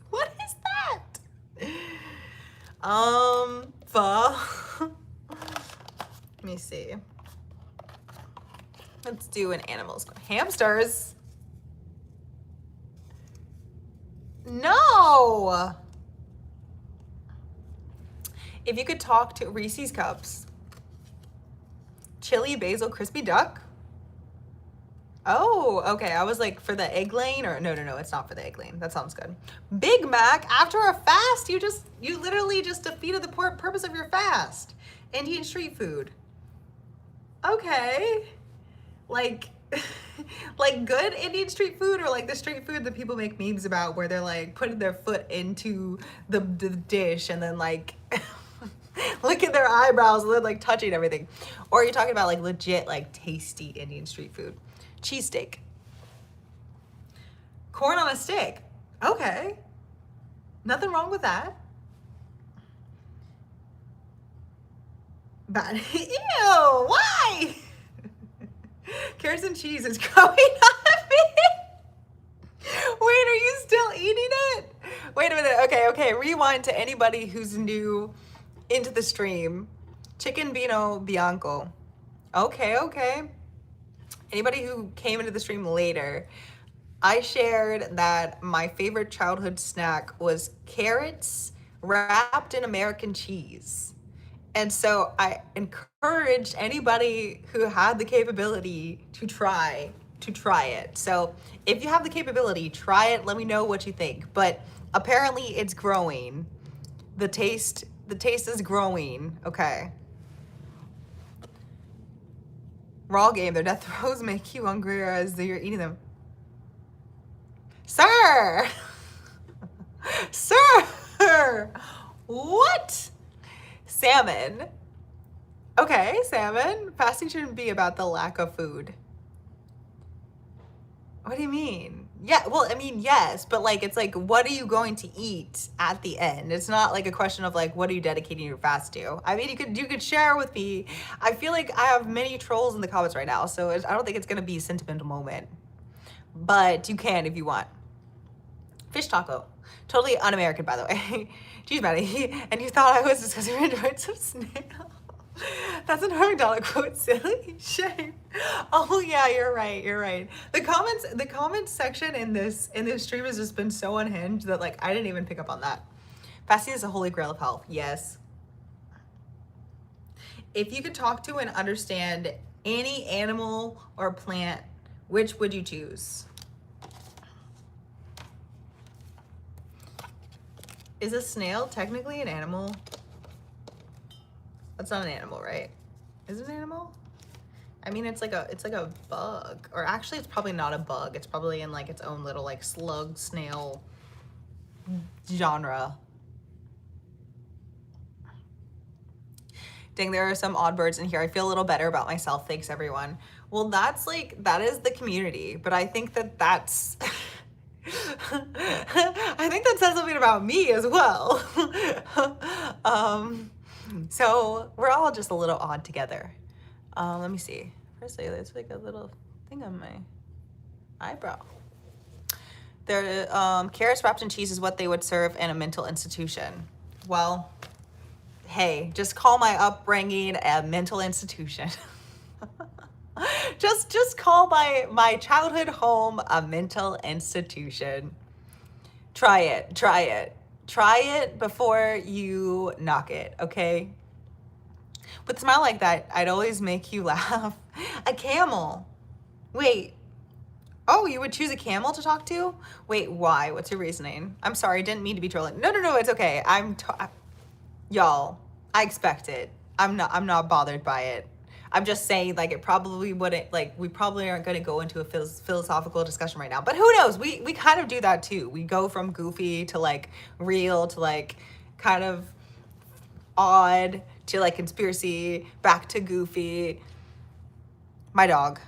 What is that? Pho. Let me see. Let's do an animals. Hamsters. No. If you could talk to Reese's Cups. Chili basil crispy duck. Oh, okay. I was like, for the egg lane, or no, it's not for the egg lane. That sounds good. Big Mac after a fast. You literally just defeated the purpose of your fast. Indian street food. Okay. Like, like good Indian street food, or like the street food that people make memes about where they're like putting their foot into the dish and then like look at their eyebrows and then like touching everything? Or are you talking about like legit, like tasty Indian street food? Cheesesteak. Corn on a stick. Okay. Nothing wrong with that. Bad. Ew, why? Carrots and cheese is growing on me. Wait, are you still eating it? Wait a minute. Okay. Rewind to anybody who's new into the stream. Chicken Vino Bianco. Okay. Anybody who came into the stream later, I shared that my favorite childhood snack was carrots wrapped in American cheese. And so I encouraged anybody who had the capability to try it. So if you have the capability, try it. Let me know what you think. But apparently it's growing. The taste is growing. Okay. Raw game. Their death throes make you hungrier as you're eating them. Sir! Sir! What? Salmon. Okay, salmon. Fasting shouldn't be about the lack of food. What do you mean? Yeah, well, I mean, yes, but like, it's like, what are you going to eat at the end? It's not like a question of like, what are you dedicating your fast to? I mean, you could share with me. I feel like I have many trolls in the comments right now, so I don't think it's gonna be a sentimental moment, but you can if you want. Fish taco. Totally un-American, by the way. Geez, Maddy. And you thought I was just because you enjoyed some snail. That's a Norm Macdonald quote, silly. Shame. Oh yeah, you're right. The comments section in this stream has just been so unhinged that like I didn't even pick up on that. Fasting is a holy grail of health. Yes. If you could talk to and understand any animal or plant, which would you choose? Is a snail technically an animal? That's not an animal, right? Is it an animal? I mean, it's like a bug, or actually it's probably not a bug. It's probably in like its own little like slug snail genre. Dang, there are some odd birds in here. I feel a little better about myself. Thanks everyone. Well, that is the community, but I think that's I think that says something about me as well. So we're all just a little odd together. Let me see. Firstly, there's like a little thing on my eyebrow. There, carrots wrapped in cheese is what they would serve in a mental institution. Well, hey, just call my upbringing a mental institution. just call my childhood home a mental institution. Try it before you knock it, okay? With a smile like that, I'd always make you laugh. A camel. Wait. Oh, you would choose a camel to talk to? Wait, why? What's your reasoning? I'm sorry, didn't mean to be trolling. No, it's okay. Y'all, I expect it. I'm not bothered by it. I'm just saying, like, it probably wouldn't, like, we probably aren't going to go into a philosophical discussion right now. But who knows? We kind of do that too. We go from goofy to like real to like kind of odd to like conspiracy, back to goofy. My dog.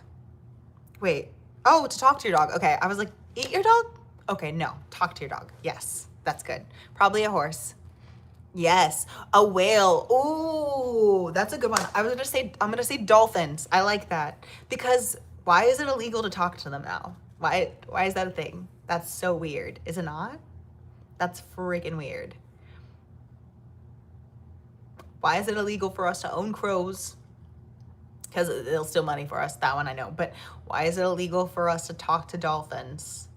Wait. Oh, to talk to your dog. Okay. I was like, eat your dog? Okay, no. Talk to your dog. Yes, that's good. Probably a horse. Yes, a whale. Ooh, that's a good one. I'm gonna say dolphins. I like that. Because why is it illegal to talk to them now? Why is that a thing? That's so weird. Is it not? That's freaking weird. Why is it illegal for us to own crows? Because they'll steal money for us. That one I know. But why is it illegal for us to talk to dolphins?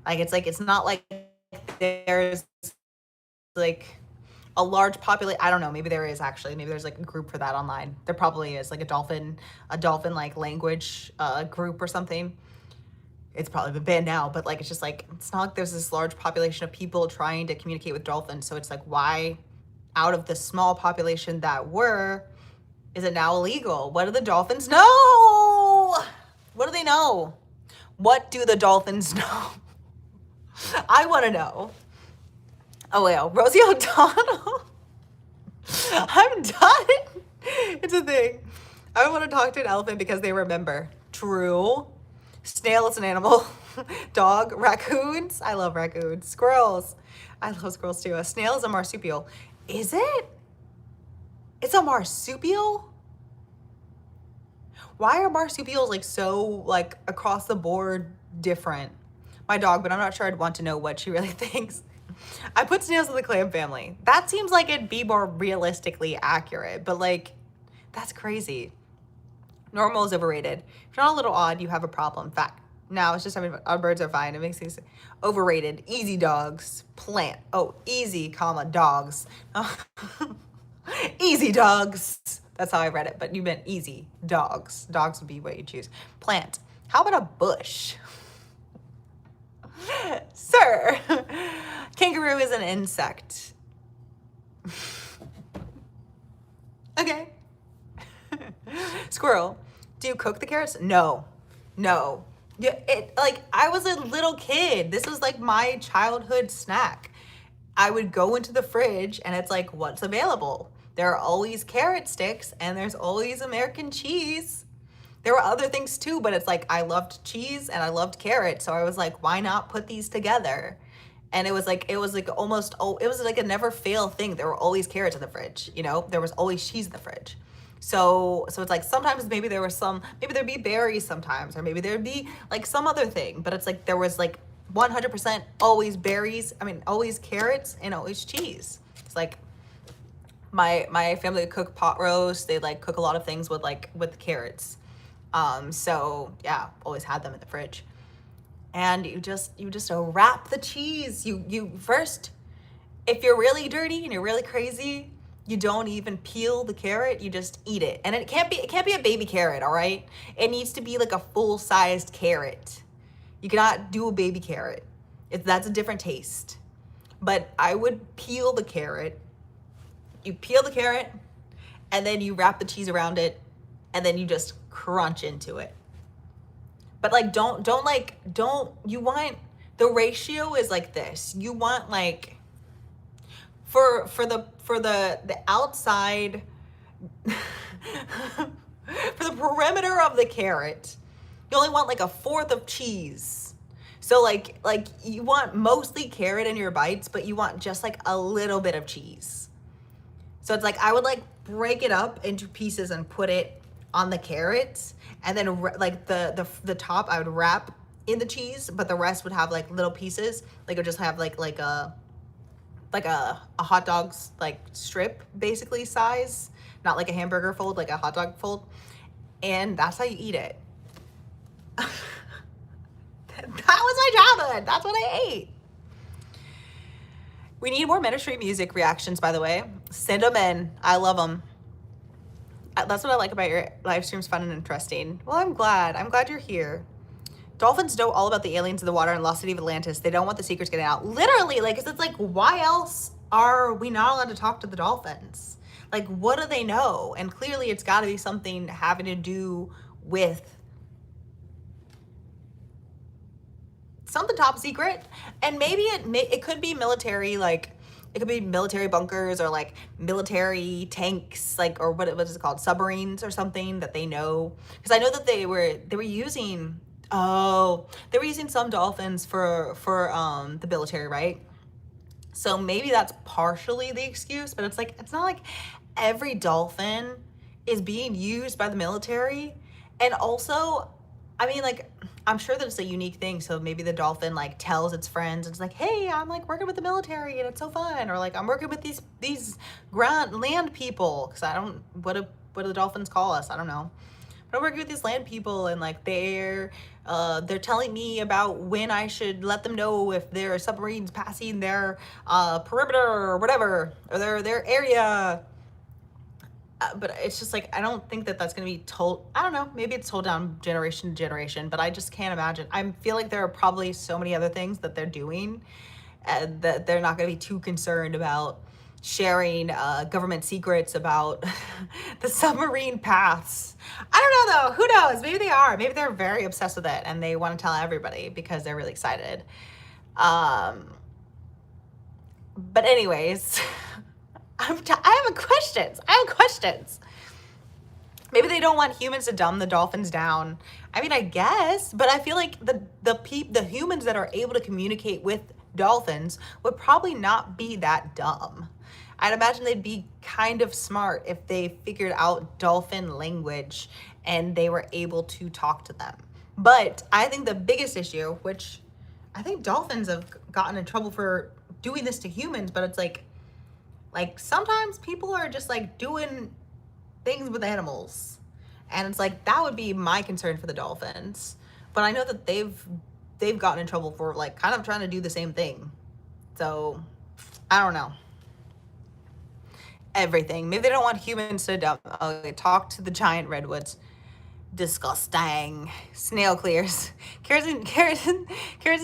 Like, it's not like there's like a large population. I don't know. Maybe there is actually. Maybe there's like a group for that online. There probably is, like a dolphin like language group or something. It's probably been banned now, but like, it's just like, it's not like there's this large population of people trying to communicate with dolphins. So it's like, why, out of the small population that were, Is it now illegal? What do the dolphins know? What do they know? What do the dolphins know? I want to know. Oh, well, Rosie O'Donnell. I'm done. It's a thing. I want to talk to an elephant because they remember. True. Snail is an animal. Dog. Raccoons. I love raccoons. Squirrels. I love squirrels too. A snail is a marsupial. Is it? It's a marsupial? Why are marsupials like so like across the board different? My dog, but I'm not sure I'd want to know what she really thinks. I put snails in the clam family. That seems like it'd be more realistically accurate, but like, that's crazy. Normal is overrated. If you're not a little odd, you have a problem. Fact. Now it's just, I mean, our birds are fine. It makes things overrated. Easy dogs. Plant. Oh, easy, comma, dogs. Easy dogs. That's how I read it, but you meant easy dogs. Dogs would be what you choose. Plant. How about a bush? Sir. Kangaroo is an insect. Okay. Squirrel. Do you cook the carrots? No. No. Yeah, like I was a little kid. This was like my childhood snack. I would go into the fridge and it's like, what's available? There are always carrot sticks and there's always American cheese. There were other things too, but it's like I loved cheese and I loved carrots. So I was like, why not put these together? And it was like almost, oh, it was like a never fail thing. There were always carrots in the fridge, you know, there was always cheese in the fridge. So it's like sometimes maybe there was maybe there'd be berries sometimes, or maybe there'd be like some other thing, but it's like there was like 100% always berries. I mean, always carrots and always cheese. It's like my family would cook pot roast. They like cook a lot of things with carrots. So yeah, always had them in the fridge. And you just wrap the cheese. You first, if you're really dirty and you're really crazy, you don't even peel the carrot, you just eat it. And it can't be a baby carrot, all right? It needs to be like a full-sized carrot. You cannot do a baby carrot. That's a different taste. But I would peel the carrot. You peel the carrot, and then you wrap the cheese around it, and then you just crunch into it. But like, you want, the ratio is like this. You want like, for the outside, for the perimeter of the carrot, you only want like a fourth of cheese. So like you want mostly carrot in your bites, but you want just like a little bit of cheese. So it's like, I would like break it up into pieces and put it on the carrots, and then like the top I would wrap in the cheese, but the rest would have like little pieces. Like it would just have like a hot dog's like strip basically size, not like a hamburger fold, like a hot dog fold. And that's how you eat it. That was my childhood. That's what I ate. We need more ministry music reactions, by the way. Send them in. I love them. That's what I like about your live streams, fun and interesting. Well, I'm glad you're here. Dolphins know all about the aliens in the water in Lost City of Atlantis. They don't want the secrets getting out. Literally, like, 'cause it's like, why else are we not allowed to talk to the dolphins? Like, what do they know? And clearly it's got to be something having to do with something top secret. And maybe it could be military, like, it could be military bunkers or like military tanks, like, or what is it called? Submarines or something that they know. Because I know that they were using, they were using some dolphins for the military, right? So maybe that's partially the excuse, but it's like, it's not like every dolphin is being used by the military. And also, I mean, like, I'm sure that it's a unique thing. So maybe the dolphin like tells its friends, it's like, hey, I'm like working with the military and it's so fun. Or like, I'm working with these land people. Cause I don't, what do the dolphins call us? I don't know. But I'm working with these land people, and like they're telling me about when I should let them know if there are submarines passing their perimeter or whatever, or their area. But it's just like, I don't think that that's going to be told. I don't know. Maybe it's told down generation to generation, but I just can't imagine. I feel like there are probably so many other things that they're doing that they're not going to be too concerned about sharing government secrets about the submarine paths. I don't know though, who knows? Maybe they are. Maybe they're very obsessed with it and they want to tell everybody because they're really excited. But anyways, I have questions. I have questions. Maybe they don't want humans to dumb the dolphins down. I mean, I guess, but I feel like the humans that are able to communicate with dolphins would probably not be that dumb. I'd imagine they'd be kind of smart if they figured out dolphin language and they were able to talk to them. But I think the biggest issue, which I think dolphins have gotten in trouble for doing this to humans, but it's like sometimes people are just like doing things with animals. And it's like, that would be my concern for the dolphins. But I know that they've gotten in trouble for like kind of trying to do the same thing. So I don't know. Everything. Maybe they don't want humans to dump. Oh, they talk to the giant redwoods. Disgusting. Snail clears. Carrots and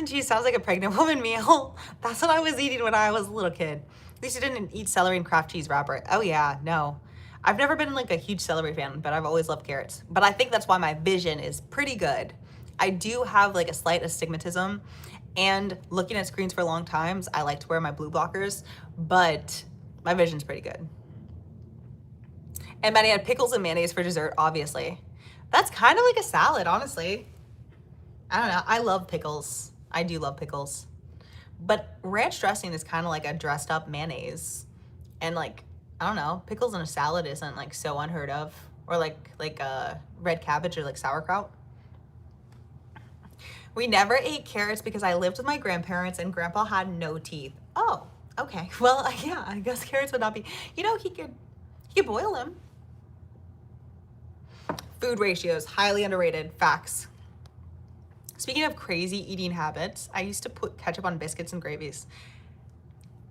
cheese sounds like a pregnant woman meal. That's what I was eating when I was a little kid. At least you didn't eat celery and Kraft cheese wrapper. Oh yeah, no. I've never been like a huge celery fan, but I've always loved carrots. But I think that's why my vision is pretty good. I do have like a slight astigmatism, and looking at screens for long times, I like to wear my blue blockers, but my vision's pretty good. And Maddy had pickles and mayonnaise for dessert, obviously. That's kind of like a salad, honestly. I don't know. I love pickles. I do love pickles. But ranch dressing is kind of like a dressed up mayonnaise. And like, I don't know, pickles in a salad isn't like so unheard of. Or like red cabbage or like sauerkraut. We never ate carrots because I lived with my grandparents and grandpa had no teeth. Oh, okay. Well, yeah, I guess carrots would not be, you know, he could boil them. Food ratios, highly underrated. Facts. Speaking of crazy eating habits, I used to put ketchup on biscuits and gravies.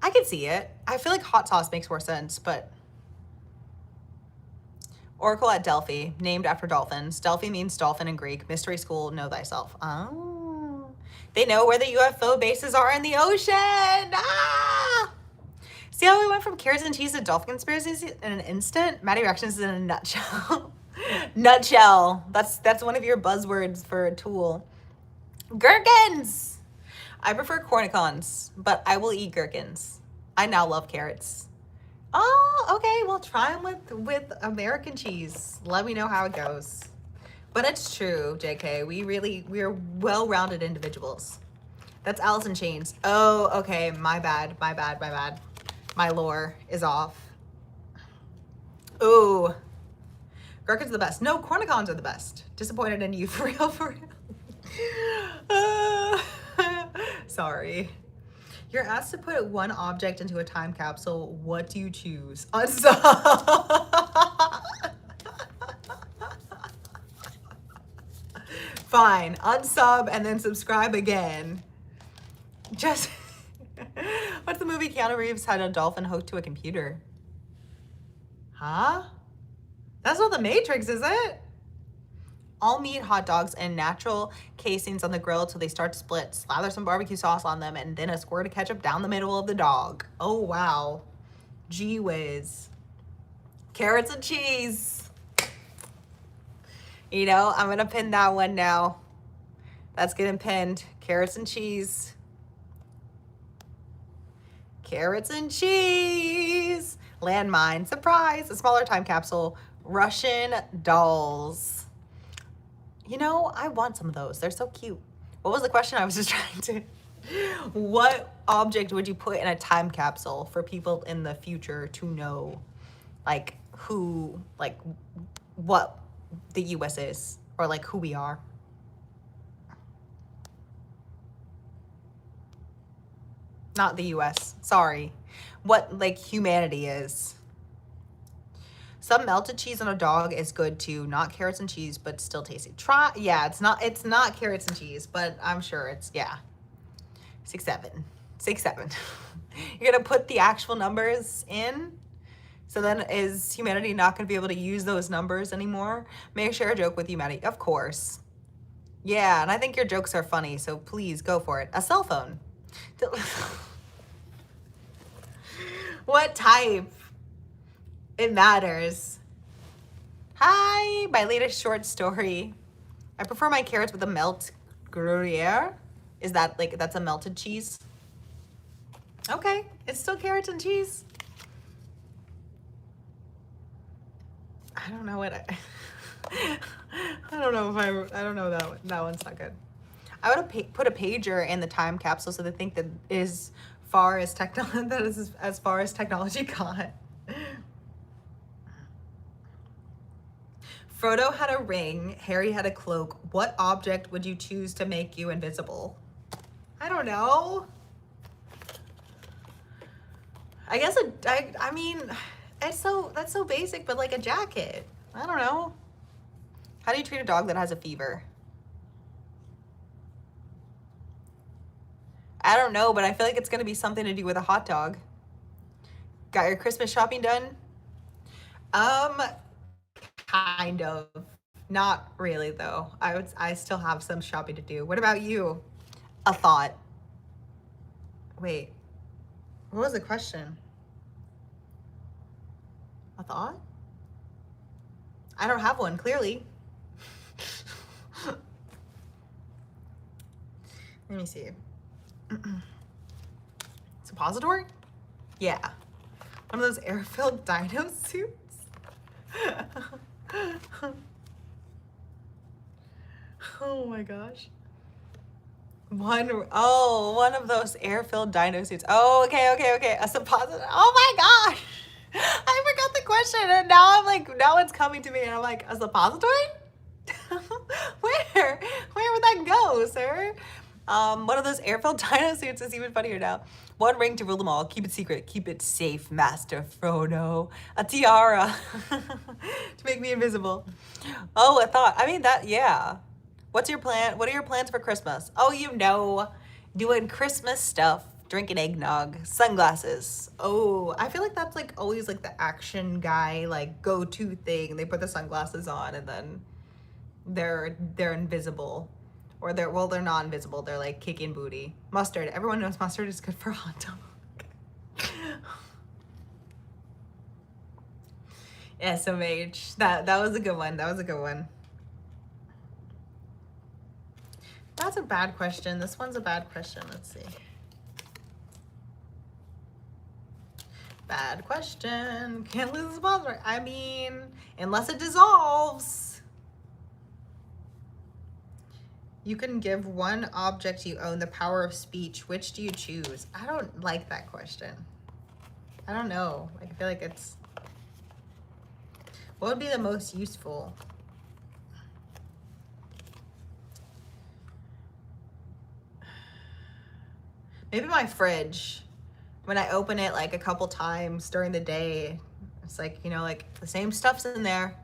I could see it. I feel like hot sauce makes more sense, but Oracle at Delphi, named after dolphins. Delphi means dolphin in Greek. Mystery school, know thyself. Oh, they know where the UFO bases are in the ocean. Ah! See how we went from carrots and cheese to dolphin conspiracies in an instant? MaddyReactions is in a nutshell. Nutshell. That's one of your buzzwords for a tool. Gherkins! I prefer cornicons, but I will eat gherkins. I now love carrots. Oh, okay. Well, try them with American cheese. Let me know how it goes. But it's true, JK. We're well-rounded individuals. That's Alice in Chains. Oh, okay. My bad. My lore is off. Ooh. Gherkins are the best. No, cornicons are the best. Disappointed in you, for real. Sorry. You're asked to put one object into a time capsule. What do you choose? Unsub. Fine. Unsub and then subscribe again. Just... What's the movie Keanu Reeves had a dolphin hooked to a computer? Huh? That's not the Matrix, is it? All meat hot dogs and natural casings on the grill till they start to split. Slather some barbecue sauce on them and then a squirt of ketchup down the middle of the dog. Oh, wow. Gee whiz. Carrots and cheese. You know, I'm going to pin that one now. That's getting pinned. Carrots and cheese. Carrots and cheese. Landmine. Surprise. A smaller time capsule. Russian dolls. You know, I want some of those. They're so cute. What was the question? I was just trying to... What object would you put in a time capsule for people in the future to know, like, who, like, what the U.S. is, or, like, who we are? Not the U.S. Sorry. What, like, humanity is. Some melted cheese on a dog is good too. Not carrots and cheese, but still tasty. Try, yeah, it's not carrots and cheese, but I'm sure it's, yeah. 6-7. You're gonna put the actual numbers in? So then is humanity not gonna be able to use those numbers anymore? May I share a joke with you, Maddy? Of course. Yeah, and I think your jokes are funny, so please go for it. A cell phone. What type? It matters. Hi, my latest short story. I prefer my carrots with a melt Gruyere. Is that like, that's a melted cheese? Okay, it's still carrots and cheese. I don't know what I don't know if I don't know that one's not good. I would have put a pager in the time capsule so they think that is far as that is as far as technology got. Frodo had a ring, Harry had a cloak. What object would you choose to make you invisible? I don't know. I guess I mean, that's so basic, but like a jacket. I don't know. How do you treat a dog that has a fever? I don't know, but I feel like it's gonna be something to do with a hot dog. Got your Christmas shopping done? Kind of. Not really though. I still have some shopping to do. What about you? A thought. Wait. What was the question? A thought? I don't have one, clearly. Let me see. Suppository? Yeah. One of those air-filled dino suits? Oh my gosh. One of those air-filled dino suits. Oh, okay. A suppository. Oh my gosh. I forgot the question and now it's coming to me and I'm like, a suppository? Where would that go, sir? One of those air-filled dino suits is even funnier now. One ring to rule them all. Keep it secret. Keep it safe, Master Frodo. A tiara to make me invisible. Oh, a thought. I mean, yeah. What's your plan? What are your plans for Christmas? Oh, doing Christmas stuff. Drinking eggnog. Sunglasses. Oh, I feel like that's like always like the action guy, like go-to thing. They put the sunglasses on and then they're invisible. Or they're not invisible, they're like kicking booty. Mustard, everyone knows mustard is good for a hot dog. SMH, that was a good one, That's a bad question, this one's a bad question, let's see. Bad question, can't lose the sponsor. I mean, unless it dissolves. You can give one object you own the power of speech. Which do you choose? I don't like that question. I don't know. I feel like it's... What would be the most useful? Maybe my fridge. When I open it like a couple times during the day, it's like, like the same stuff's in there.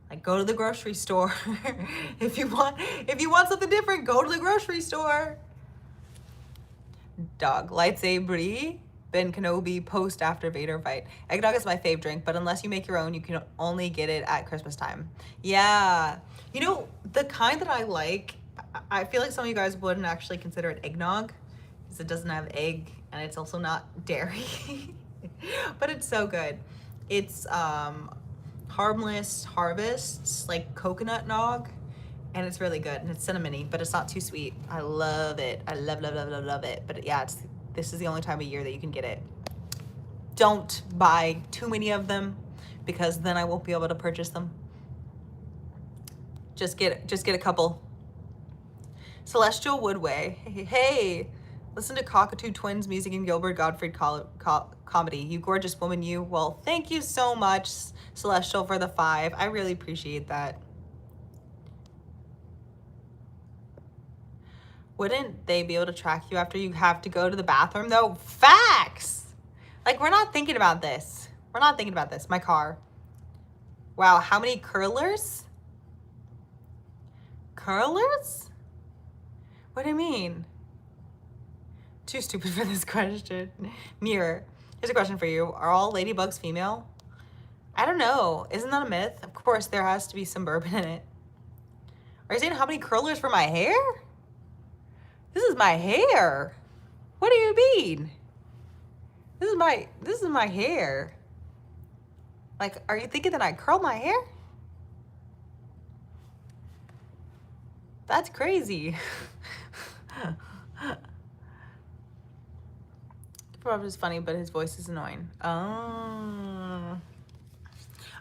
Like, go to the grocery store. If you want something different, go to the grocery store. Dog. Lightsaber. Ben Kenobi post after Vader fight. Eggnog is my fave drink, but unless you make your own, you can only get it at Christmas time. Yeah. The kind that I like, I feel like some of you guys wouldn't actually consider it eggnog because it doesn't have egg and it's also not dairy. But it's so good. It's Harmless Harvests, like coconut nog, and it's really good and it's cinnamony, but it's not too sweet. I love it. I love it. But yeah, this is the only time of year that you can get it. Don't buy too many of them because then I won't be able to purchase them. Just get a couple. Celestial Woodway. Hey, listen to Cockatoo Twins music and Gilbert Gottfried comedy. You gorgeous woman, you. Well, thank you so much, Celestial, for the 5. I really appreciate that. Wouldn't they be able to track you after you have to go to the bathroom, though? Facts! Like, we're not thinking about this. My car. Wow, how many curlers? Curlers? What do you mean? Too stupid for this question. Mirror. Here's a question for you. Are all ladybugs female? I don't know. Isn't that a myth? Of course, there has to be some bourbon in it. Are you saying how many curlers for my hair? This is my hair. What do you mean? this is my hair. Like, are you thinking that I curl my hair? That's crazy. Rob is funny, but his voice is annoying.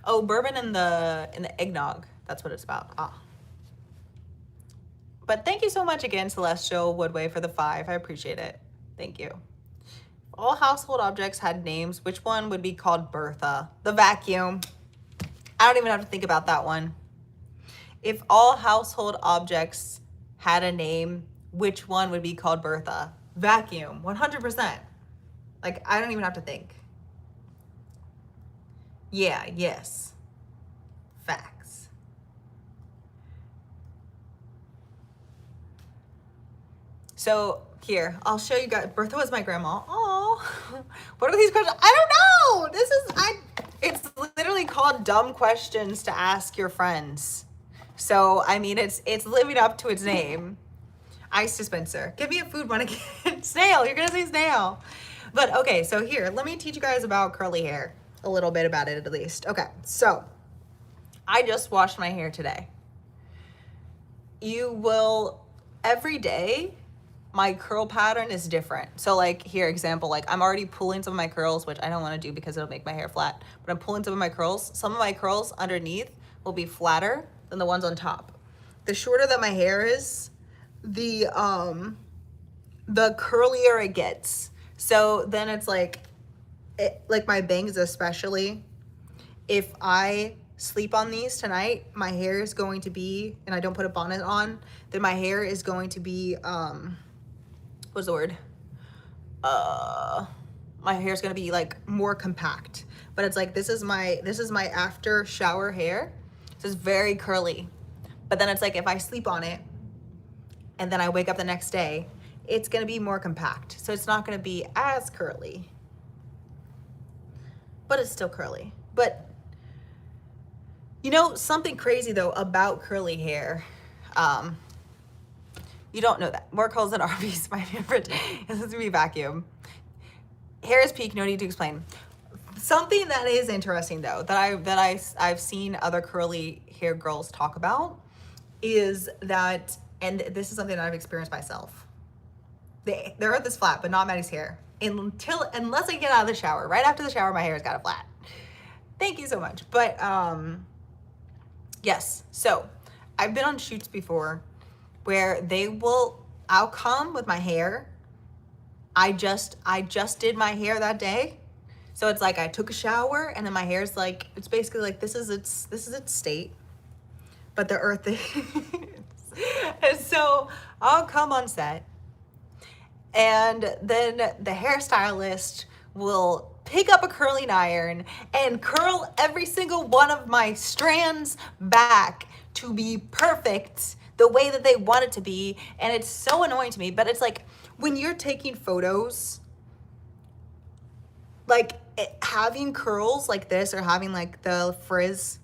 Oh, bourbon in the eggnog. That's what it's about. Ah. But thank you so much again, Celestial Woodway, for the 5. I appreciate it. Thank you. All household objects had names. Which one would be called Bertha? The vacuum. I don't even have to think about that one. If all household objects had a name, which one would be called Bertha? Vacuum, 100%. Like, I don't even have to think. Yeah, yes. Facts. So here, I'll show you guys. Bertha was my grandma. Oh, what are these questions? I don't know. It's literally called dumb questions to ask your friends. So, I mean, it's living up to its name. Ice dispenser. Give me a food one again. Snail. You're going to say snail. But okay, so here, let me teach you guys about curly hair. A little bit about it at least. Okay, so I just washed my hair today. You will, every day, my curl pattern is different. So like here, example, like I'm already pulling some of my curls, which I don't want to do because it'll make my hair flat, but I'm pulling some of my curls. Some of my curls underneath will be flatter than the ones on top. The shorter that my hair is, the curlier it gets. So then it's like, like my bangs especially, if I sleep on these tonight, my hair is going to be, and I don't put a bonnet on, then my hair is going to be, what's the word? My hair is going to be like more compact. But it's like, this is my after shower hair. So it's very curly. But then it's like, if I sleep on it and then I wake up the next day, it's going to be more compact. So it's not going to be as curly, but it's still curly. But you know, something crazy though about curly hair, you don't know that. More curls than Arby's, my favorite is to be vacuum. Hair is peak, no need to explain. Something that is interesting though, that I've seen other curly hair girls talk about is that, and this is something that I've experienced myself. They're at this flat, but not Maddy's hair. Unless I get out of the shower. Right after the shower, my hair has got a flat. Thank you so much. But yes, so I've been on shoots before where I'll come with my hair. I just did my hair that day. So it's like I took a shower and then my hair's like, it's basically like this is its state. But the earth is. And so I'll come on set. And then the hairstylist will pick up a curling iron and curl every single one of my strands back to be perfect the way that they want it to be. And it's so annoying to me, but it's like when you're taking photos, like having curls like this or having like the frizz,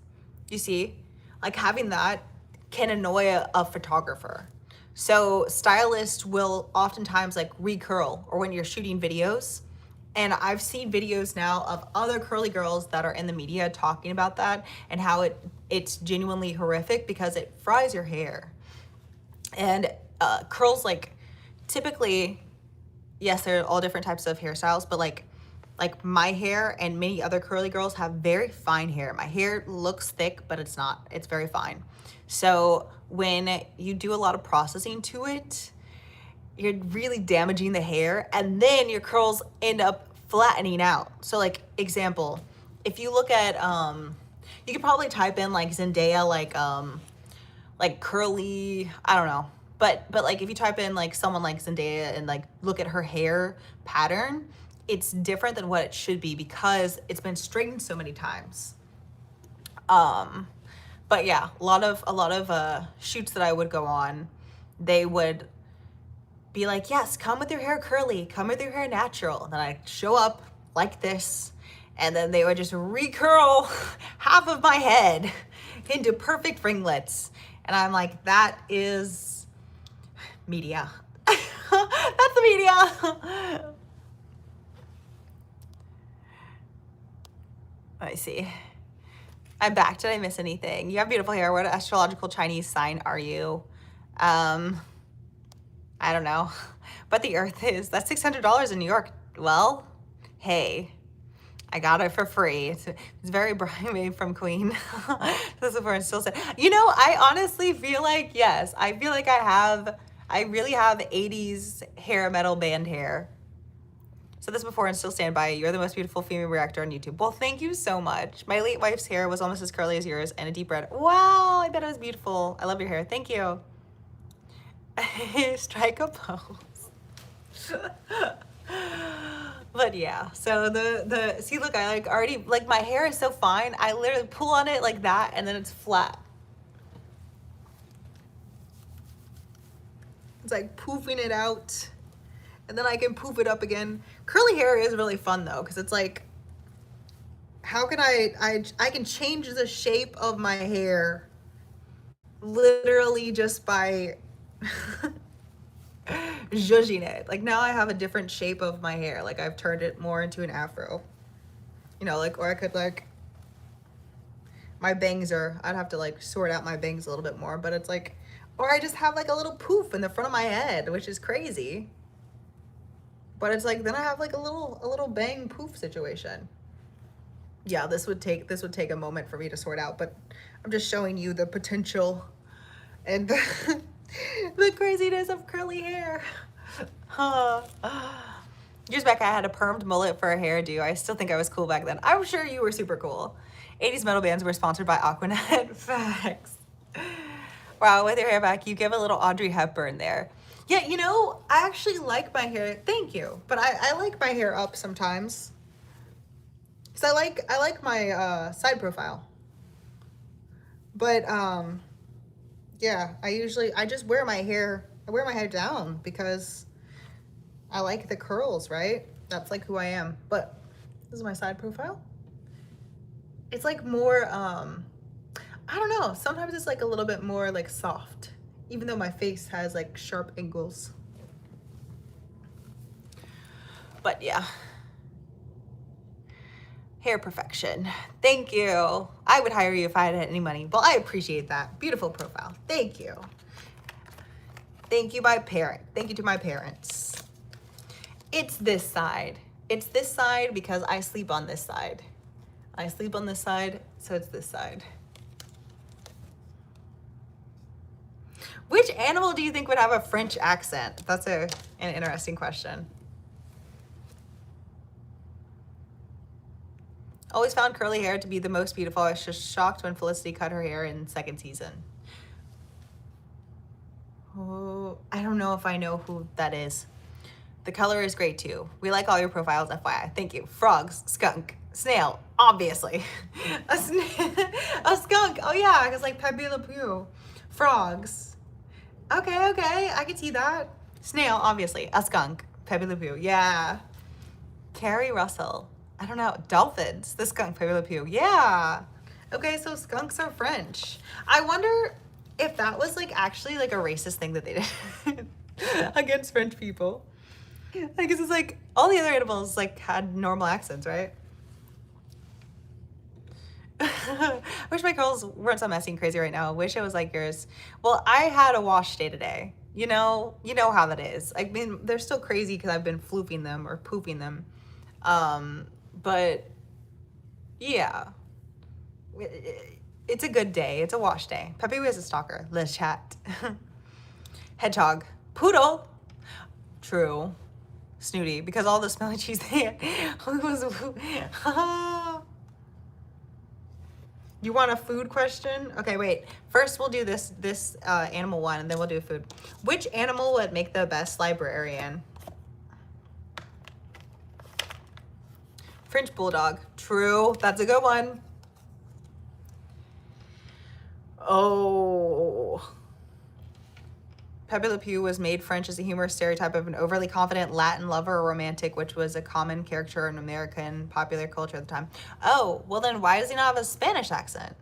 you see, like having that can annoy a photographer. So stylists will oftentimes like recurl, or when you're shooting videos. And I've seen videos now of other curly girls that are in the media talking about that and how it's genuinely horrific because it fries your hair. And curls, like typically, yes, there are all different types of hairstyles, but like my hair and many other curly girls have very fine hair. My hair looks thick, but it's not. It's very fine. So when you do a lot of processing to it, you're really damaging the hair, and then your curls end up flattening out. So like example, if you look at, you could probably type in like Zendaya, like curly, I don't know. But like if you type in like someone like Zendaya and like look at her hair pattern, it's different than what it should be because it's been straightened so many times. But yeah, a lot of shoots that I would go on, they would be like, yes, come with your hair curly, come with your hair natural. And then I'd show up like this, and then they would just recurl half of my head into perfect ringlets. And I'm like, that is media. That's the media. Let me see. I'm back. Did I miss anything? You have beautiful hair. What astrological Chinese sign are you? I don't know. But the earth is. That's $600 in New York. Well, hey, I got it for free. It's very made from Queen. This is where it still said. You know, I honestly feel like, yes, I feel like I really have 80s hair metal band hair. So this before and still stand by you. You're the most beautiful female reactor on YouTube. Well, thank you so much. My late wife's hair was almost as curly as yours and a deep red. Wow, I bet it was beautiful. I love your hair. Thank you. Strike a pose. But yeah, so the see, look, I like already, like my hair is so fine. I literally pull on it like that and then it's flat. It's like poofing it out. And then I can poof it up again. Curly hair is really fun though, because it's like, how can I can change the shape of my hair literally just by zhuzhing it. Like now I have a different shape of my hair. Like I've turned it more into an afro. You know, like, or I could like, my bangs are, I'd have to like sort out my bangs a little bit more, but it's like, or I just have like a little poof in the front of my head, which is crazy. But it's like, then I have like a little bang poof situation. Yeah, this would take a moment for me to sort out, but I'm just showing you the potential and the craziness of curly hair. Years back, I had a permed mullet for a hairdo. I still think I was cool back then. I'm sure you were super cool. 80s metal bands were sponsored by Aquanet. Facts. Wow, with your hair back, you give a little Audrey Hepburn there. Yeah, you know, I actually like my hair. Thank you. But I like my hair up sometimes. Because I like my side profile. But yeah, I just wear my hair down because I like the curls, right? That's like who I am. But this is my side profile. It's like more I don't know, sometimes it's like a little bit more like soft, even though my face has like sharp angles. But yeah. Hair perfection. Thank you. I would hire you if I had any money. Well, I appreciate that. Beautiful profile. Thank you. Thank you, Thank you to my parents. It's this side. It's this side because I sleep on this side. I sleep on this side, so it's this side. Which animal do you think would have a French accent? That's an interesting question. Always found curly hair to be the most beautiful. I was just shocked when Felicity cut her hair in second season. Oh, I don't know if I know who that is. The color is great too. We like all your profiles, FYI. Thank you. Frogs, skunk, snail, obviously. a skunk. Oh yeah, because like Pepe Le Pew. Frogs. Okay, I can see that. Snail, obviously. A skunk. Pepe Le Pew. Yeah. Carrie Russell. I don't know. Dolphins. The skunk. Pepe Le Pew. Yeah. Okay, so skunks are French. I wonder if that was like actually like a racist thing that they did against French people. I guess it's like all the other animals like had normal accents, right? I wish my curls weren't so messy and crazy right now. I wish it was like yours. Well, I had a wash day today. You know how that is. I mean, they're still crazy because I've been floofing them or pooping them. But yeah, it's a good day. It's a wash day. Pepe was a stalker. Let's chat. Hedgehog. Poodle. True. Snooty. Because all the smelly cheese they You want a food question? Okay, wait. First, we'll do this animal one, and then we'll do food. Which animal would make the best librarian? French bulldog. True. That's a good one. Oh. Pepe Le Pew was made French as a humorous stereotype of an overly confident Latin lover or romantic, which was a common character in American popular culture at the time. Oh, well then why does he not have a Spanish accent?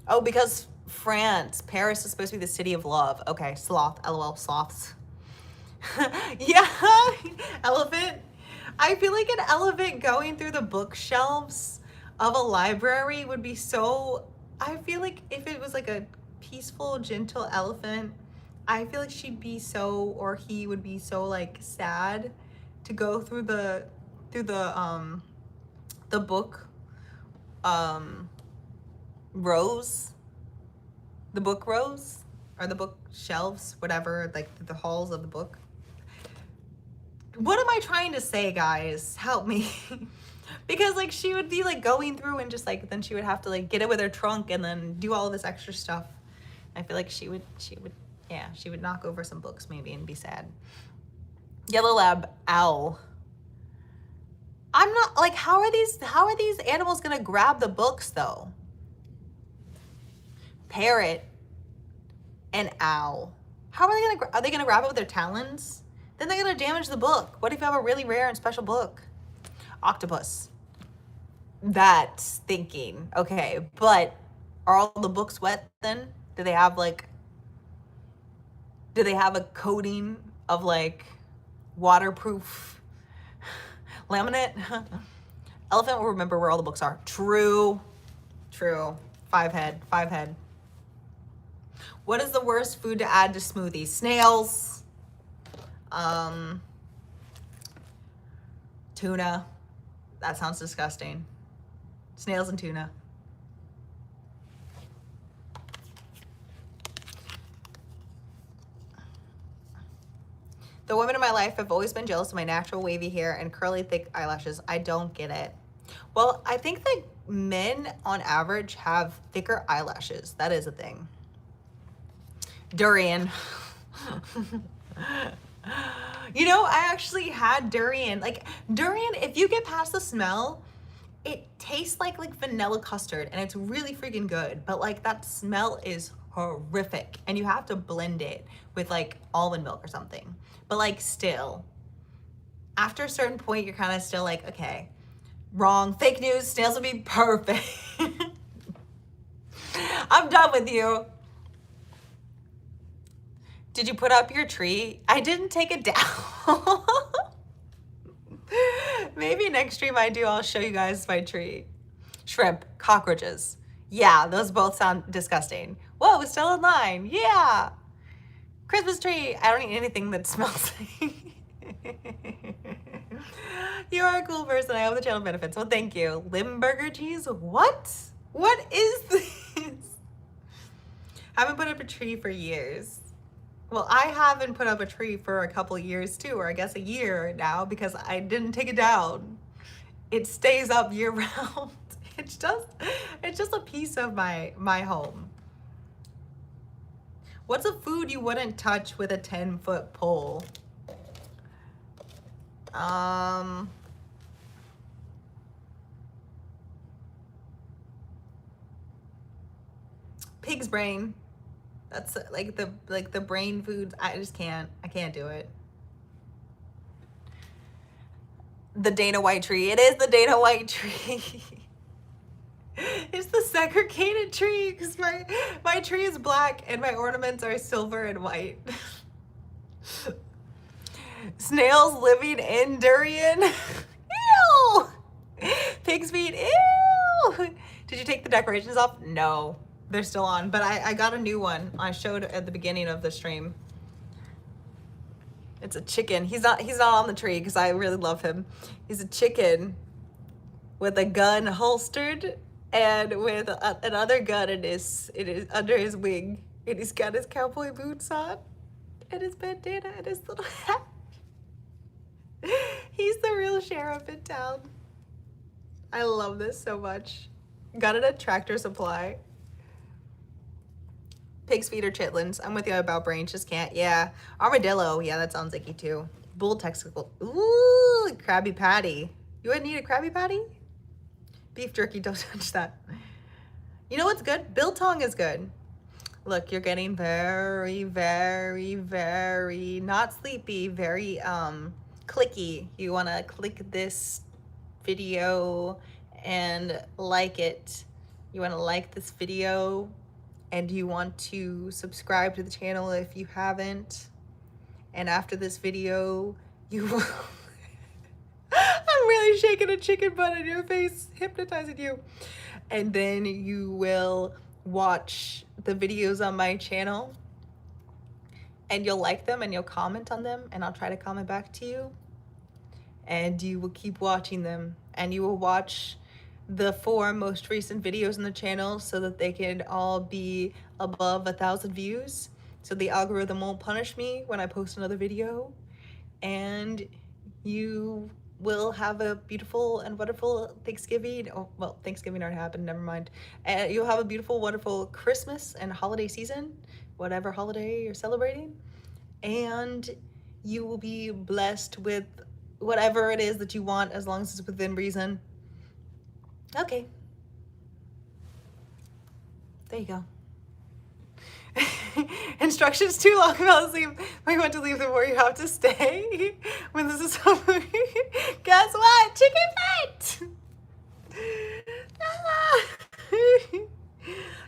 Oh, because France. Paris is supposed to be the city of love. Okay, sloth. LOL, sloths. Yeah, elephant. I feel like an elephant going through the bookshelves of a library would be so, I feel like if it was like a peaceful, gentle elephant, I feel like she'd be so, or he would be so like sad to go through the book rows, the book rows, or the book shelves, whatever, like the halls of the book. What am I trying to say, guys? Help me. Because like she would be like going through and just like, then she would have to like get it with her trunk and then do all this extra stuff. I feel like she would, yeah, she would knock over some books maybe and be sad. Yellow lab, owl. I'm not like, how are these animals gonna grab the books though? Parrot and owl. How are they gonna grab it with their talons? Then they're gonna damage the book. What if you have a really rare and special book? Octopus. That's thinking. Okay, but are all the books wet then? Do they have a coating of like waterproof laminate? Elephant will remember where all the books are. True. Five head. What is the worst food to add to smoothies? Snails. Tuna. That sounds disgusting. Snails and tuna. The women in my life have always been jealous of my natural wavy hair and curly thick eyelashes. I don't get it. Well, I think that men on average have thicker eyelashes. That is a thing. Durian. You know, I actually had durian. Like durian, if you get past the smell, it tastes like vanilla custard and it's really freaking good. But like that smell is horrific and you have to blend it with like almond milk or something. But like still, after a certain point, you're kind of still like, okay, wrong, fake news, snails would be perfect. I'm done with you. Did you put up your tree? I didn't take it down. Maybe next stream I do, I'll show you guys my tree. Shrimp, cockroaches. Yeah, those both sound disgusting. Whoa, it's still in line. Yeah. Christmas tree. I don't eat anything that smells like. You are a cool person. I hope the channel benefits. Well, thank you. Limburger cheese? What? What is this? Haven't put up a tree for years. Well, I haven't put up a tree for a couple of years too, or I guess a year now, because I didn't take it down. It stays up year round. It's just a piece of my home. What's a food you wouldn't touch with a 10-foot pole? Pig's brain. That's like the brain foods. I can't do it. The Dana White tree. It is the Dana White tree. It's the segregated tree because my tree is black and my ornaments are silver and white. Snails living in durian. Ew. Pig's feet. Ew. Did you take the decorations off? No. They're still on, but I got a new one. I showed at the beginning of the stream. It's a chicken. He's not on the tree because I really love him. He's a chicken with a gun holstered and with another gun it is under his wing. And he's got his cowboy boots on and his bandana and his little hat. He's the real sheriff in town. I love this so much. Got it at Tractor Supply. Pig's feet or chitlins. I'm with you about brains, just can't. Yeah. Armadillo. Yeah, that sounds icky too. Bull testicle. Ooh, Krabby Patty. You wouldn't eat a Krabby Patty? Beef jerky, don't touch that. You know what's good? Biltong is good. Look, you're getting very, very, very not sleepy, very clicky. You want to click this video and like it. You want to like this video and you want to subscribe to the channel if you haven't. And after this video, you will by shaking a chicken butt in your face, hypnotizing you. And then you will watch the videos on my channel and you'll like them and you'll comment on them and I'll try to comment back to you. And you will keep watching them and you will watch the 4 most recent videos on the channel so that they can all be above 1,000 views. So the algorithm won't punish me when I post another video. And you will have a beautiful and wonderful Thanksgiving. Oh, well, Thanksgiving already happened, never mind. And you'll have a beautiful, wonderful Christmas and holiday season, whatever holiday you're celebrating. And you will be blessed with whatever it is that you want as long as it's within reason. Okay. There you go. Instructions too long about sleep. When you want to leave, the more you have to stay. When this is over, guess what? Chicken fight!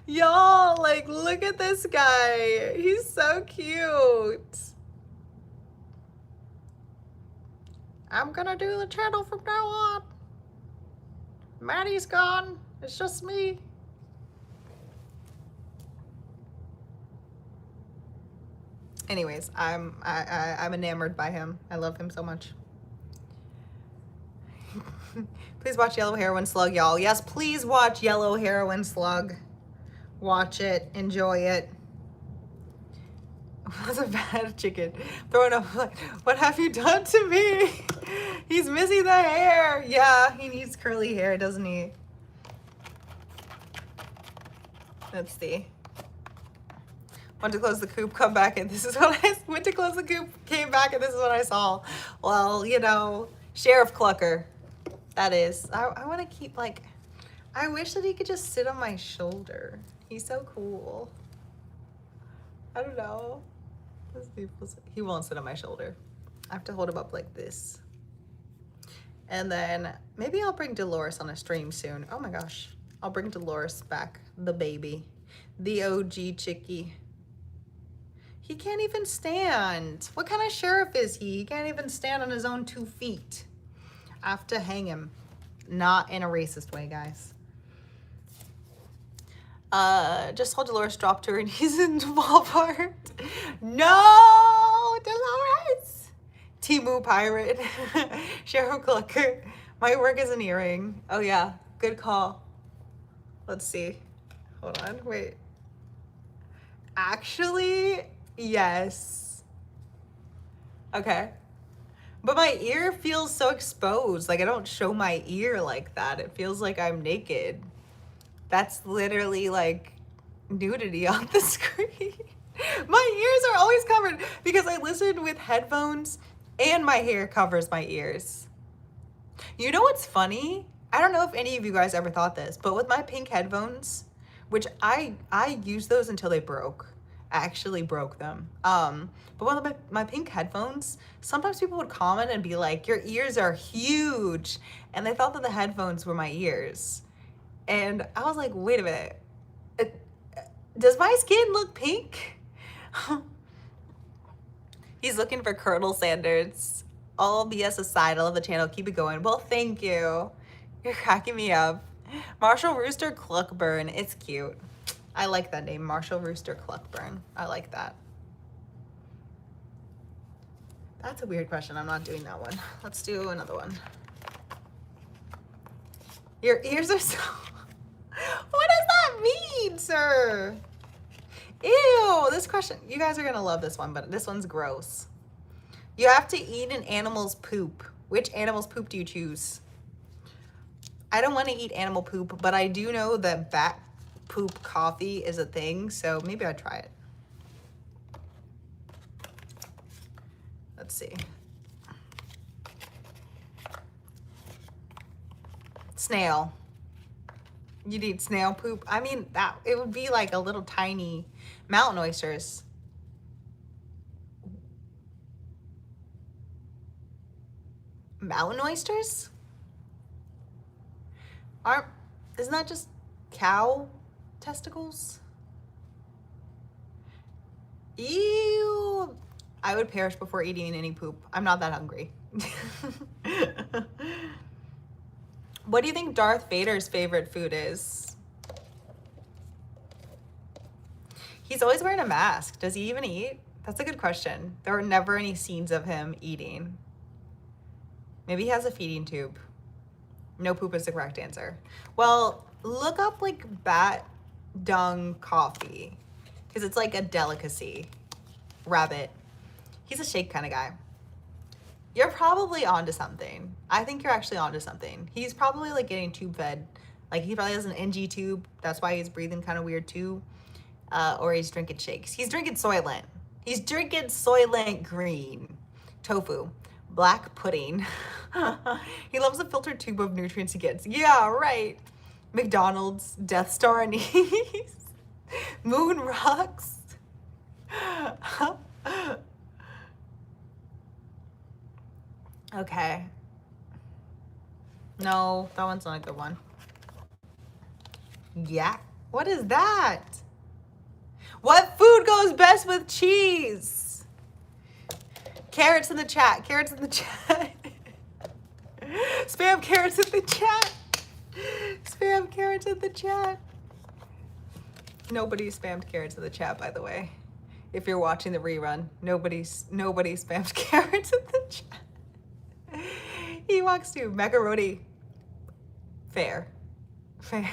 Y'all, like, look at this guy. He's so cute. I'm gonna do the channel from now on. Maddy's gone. It's just me. Anyways, I'm enamored by him. I love him so much. Please watch Yellow Heroin Slug, y'all. Yes, please watch Yellow Heroin Slug. Watch it. Enjoy it. That's a bad chicken. Throwing up like, what have you done to me? He's missing the hair. Yeah, he needs curly hair, doesn't he? Let's see. Went to close the coop, come back, and this is what I went to close the coop, came back, and this is what I saw. Well, you know, Sheriff Clucker. That is. I want to keep, like, I wish that he could just sit on my shoulder. He's so cool. I don't know. He won't sit on my shoulder. I have to hold him up like this. And then maybe I'll bring Dolores on a stream soon. Oh my gosh. I'll bring Dolores back. The baby. The OG chickie. He can't even stand. What kind of sheriff is he? He can't even stand on his own 2 feet. I have to hang him. Not in a racist way, guys. Just told Dolores dropped her and he's in Walmart. No, Dolores. Timu Pirate. Sheriff Clucker. My work is an earring. Oh yeah, good call. Let's see. Hold on, wait. Actually, yes. Okay. But my ear feels so exposed. Like I don't show my ear like that. It feels like I'm naked. That's literally like nudity on the screen. My ears are always covered because I listen with headphones and my hair covers my ears. You know what's funny? I don't know if any of you guys ever thought this, but with my pink headphones, which I used those until they broke. I actually broke them. But with my pink headphones, sometimes people would comment and be like, your ears are huge. And they thought that the headphones were my ears. And I was like, wait a minute. Does my skin look pink? He's looking for Colonel Sanders. All BS aside, I love the channel. Keep it going. Well, thank you. You're cracking me up. Marshall Rooster Cluckburn. It's cute. I like that name, Marshall Rooster Cluckburn. I like that. That's a weird question. I'm not doing that one. Let's do another one. Your ears are so... What does that mean, sir? Ew, this question. You guys are going to love this one, but this one's gross. You have to eat an animal's poop. Which animal's poop do you choose? I don't want to eat animal poop, but I do know that bat poop coffee is a thing, so maybe I'd try it. Let's see. Snail. You'd eat snail poop? I mean, that it would be like a little tiny mountain oysters. Mountain oysters? Isn't that just cow testicles? Ew. I would perish before eating any poop. I'm not that hungry. What do you think Darth Vader's favorite food is? He's always wearing a mask. Does he even eat? That's a good question. There were never any scenes of him eating. Maybe he has a feeding tube. No poop is the correct answer. Well, look up like bat dung coffee, because it's like a delicacy. Rabbit. He's a shake kind of guy. You're probably onto something. I think you're actually onto something. He's probably like getting tube fed. Like he probably has an NG tube. That's why he's breathing kind of weird too. Or he's drinking shakes. He's drinking Soylent. He's drinking Soylent Green. Tofu. Black pudding. He loves the filtered tube of nutrients he gets. Yeah, right. McDonald's. Death Star anise. Moon rocks. Okay. No, that one's not a good one. Yeah. What is that? What food goes best with cheese? Carrots in the chat. Carrots in the chat. Spam carrots in the chat. Spam carrots in the chat. Nobody spammed carrots in the chat, by the way. If you're watching the rerun, nobody spammed carrots in the chat. He walks to macaroni. Fair. Fair.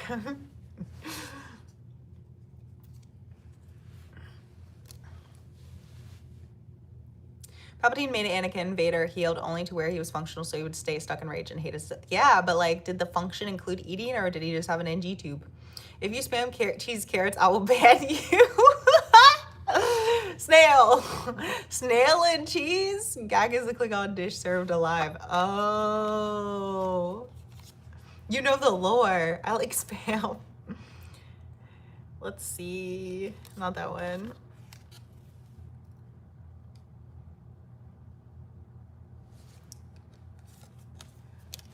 Palpatine made Anakin Vader healed only to where he was functional, so he would stay stuck in rage and hate his Sith. Yeah, but like, did the function include eating, or did he just have an NG tube? If you spam cheese carrots, I will ban you. Snail. Snail and cheese? Gag is a Klingon dish served alive. Oh. You know the lore. I like spam. Let's see. Not that one.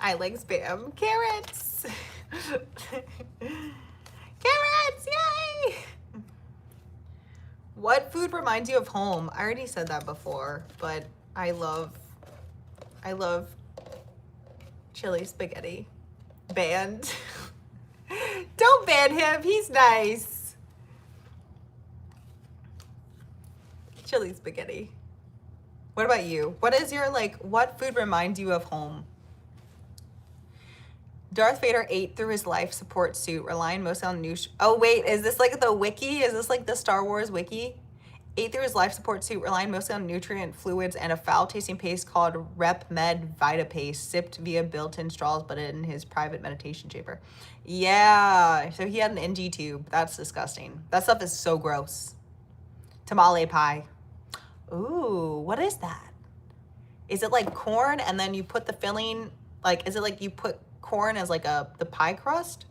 I like spam. Carrots! Carrots! Yay! What food reminds you of home? I already said that before, but I love chili spaghetti. Banned. Don't ban him. He's nice. Chili spaghetti. What about you? What is your, like, what food reminds you of home? Darth Vader ate through his life support suit, relying mostly on oh wait, is this like the wiki? Is this like the Star Wars wiki? Ate through his life support suit, relying mostly on nutrient fluids and a foul-tasting paste called Rep Med Vita Paste, sipped via built-in straws, but in his private meditation chamber. Yeah, so he had an NG tube. That's disgusting. That stuff is so gross. Tamale pie. Ooh, what is that? Is it like corn and then you put the filling, like, is it like you put corn as like the pie crust,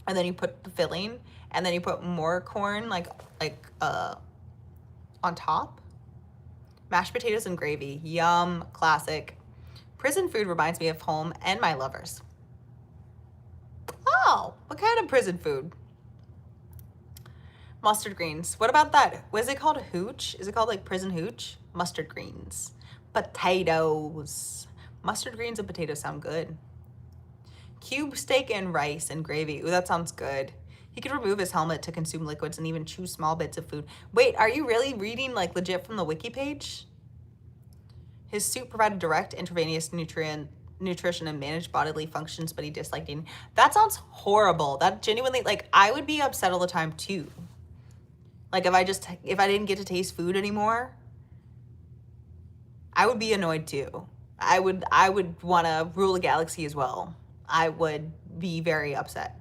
and then you put the filling, and then you put more corn like on top? Mashed potatoes and gravy. Yum. Classic. Prison food reminds me of home and my lovers. Oh, what kind of prison food? Mustard greens. What about that? What is it called? Hooch? Is it called like prison hooch? Mustard greens. Potatoes. Mustard greens and potatoes sound good. Cube steak and rice and gravy. Ooh, that sounds good. He could remove his helmet to consume liquids and even chew small bits of food. Wait, are you really reading like legit from the wiki page? His suit provided direct intravenous nutrition and managed bodily functions, but he disliked eating. That sounds horrible. That genuinely, like, I would be upset all the time too. Like if I didn't get to taste food anymore, I would be annoyed too. I would want to rule a galaxy as well. I would be very upset.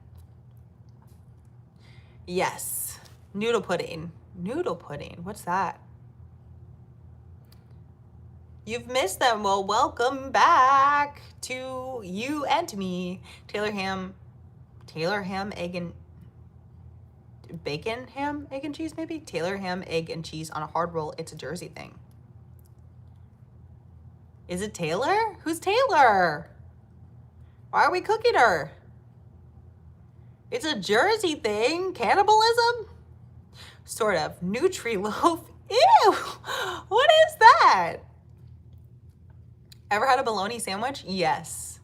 Yes. Noodle pudding. Noodle pudding. What's that? You've missed them. Well, welcome back to you and to me. Taylor ham, egg and bacon, ham, egg and cheese maybe? Taylor ham, egg and cheese on a hard roll. It's a Jersey thing. Is it Taylor? Who's Taylor? Why are we cooking her? It's a Jersey thing. Cannibalism? Sort of. Nutri-loaf. Ew! What is that? Ever had a bologna sandwich? Yes.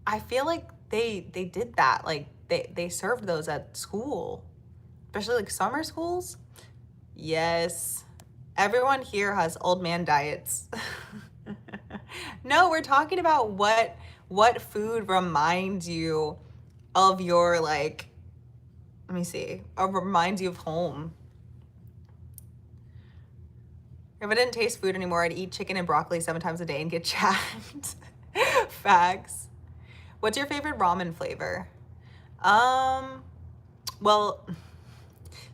I feel like they did that. Like they served those at school, especially like summer schools. Yes. Everyone here has old man diets. No, we're talking about what food reminds you of your like, let me see, reminds you of home. If I didn't taste food anymore, I'd eat chicken and broccoli 7 times a day and get jacked. Facts. What's your favorite ramen flavor? Um, well,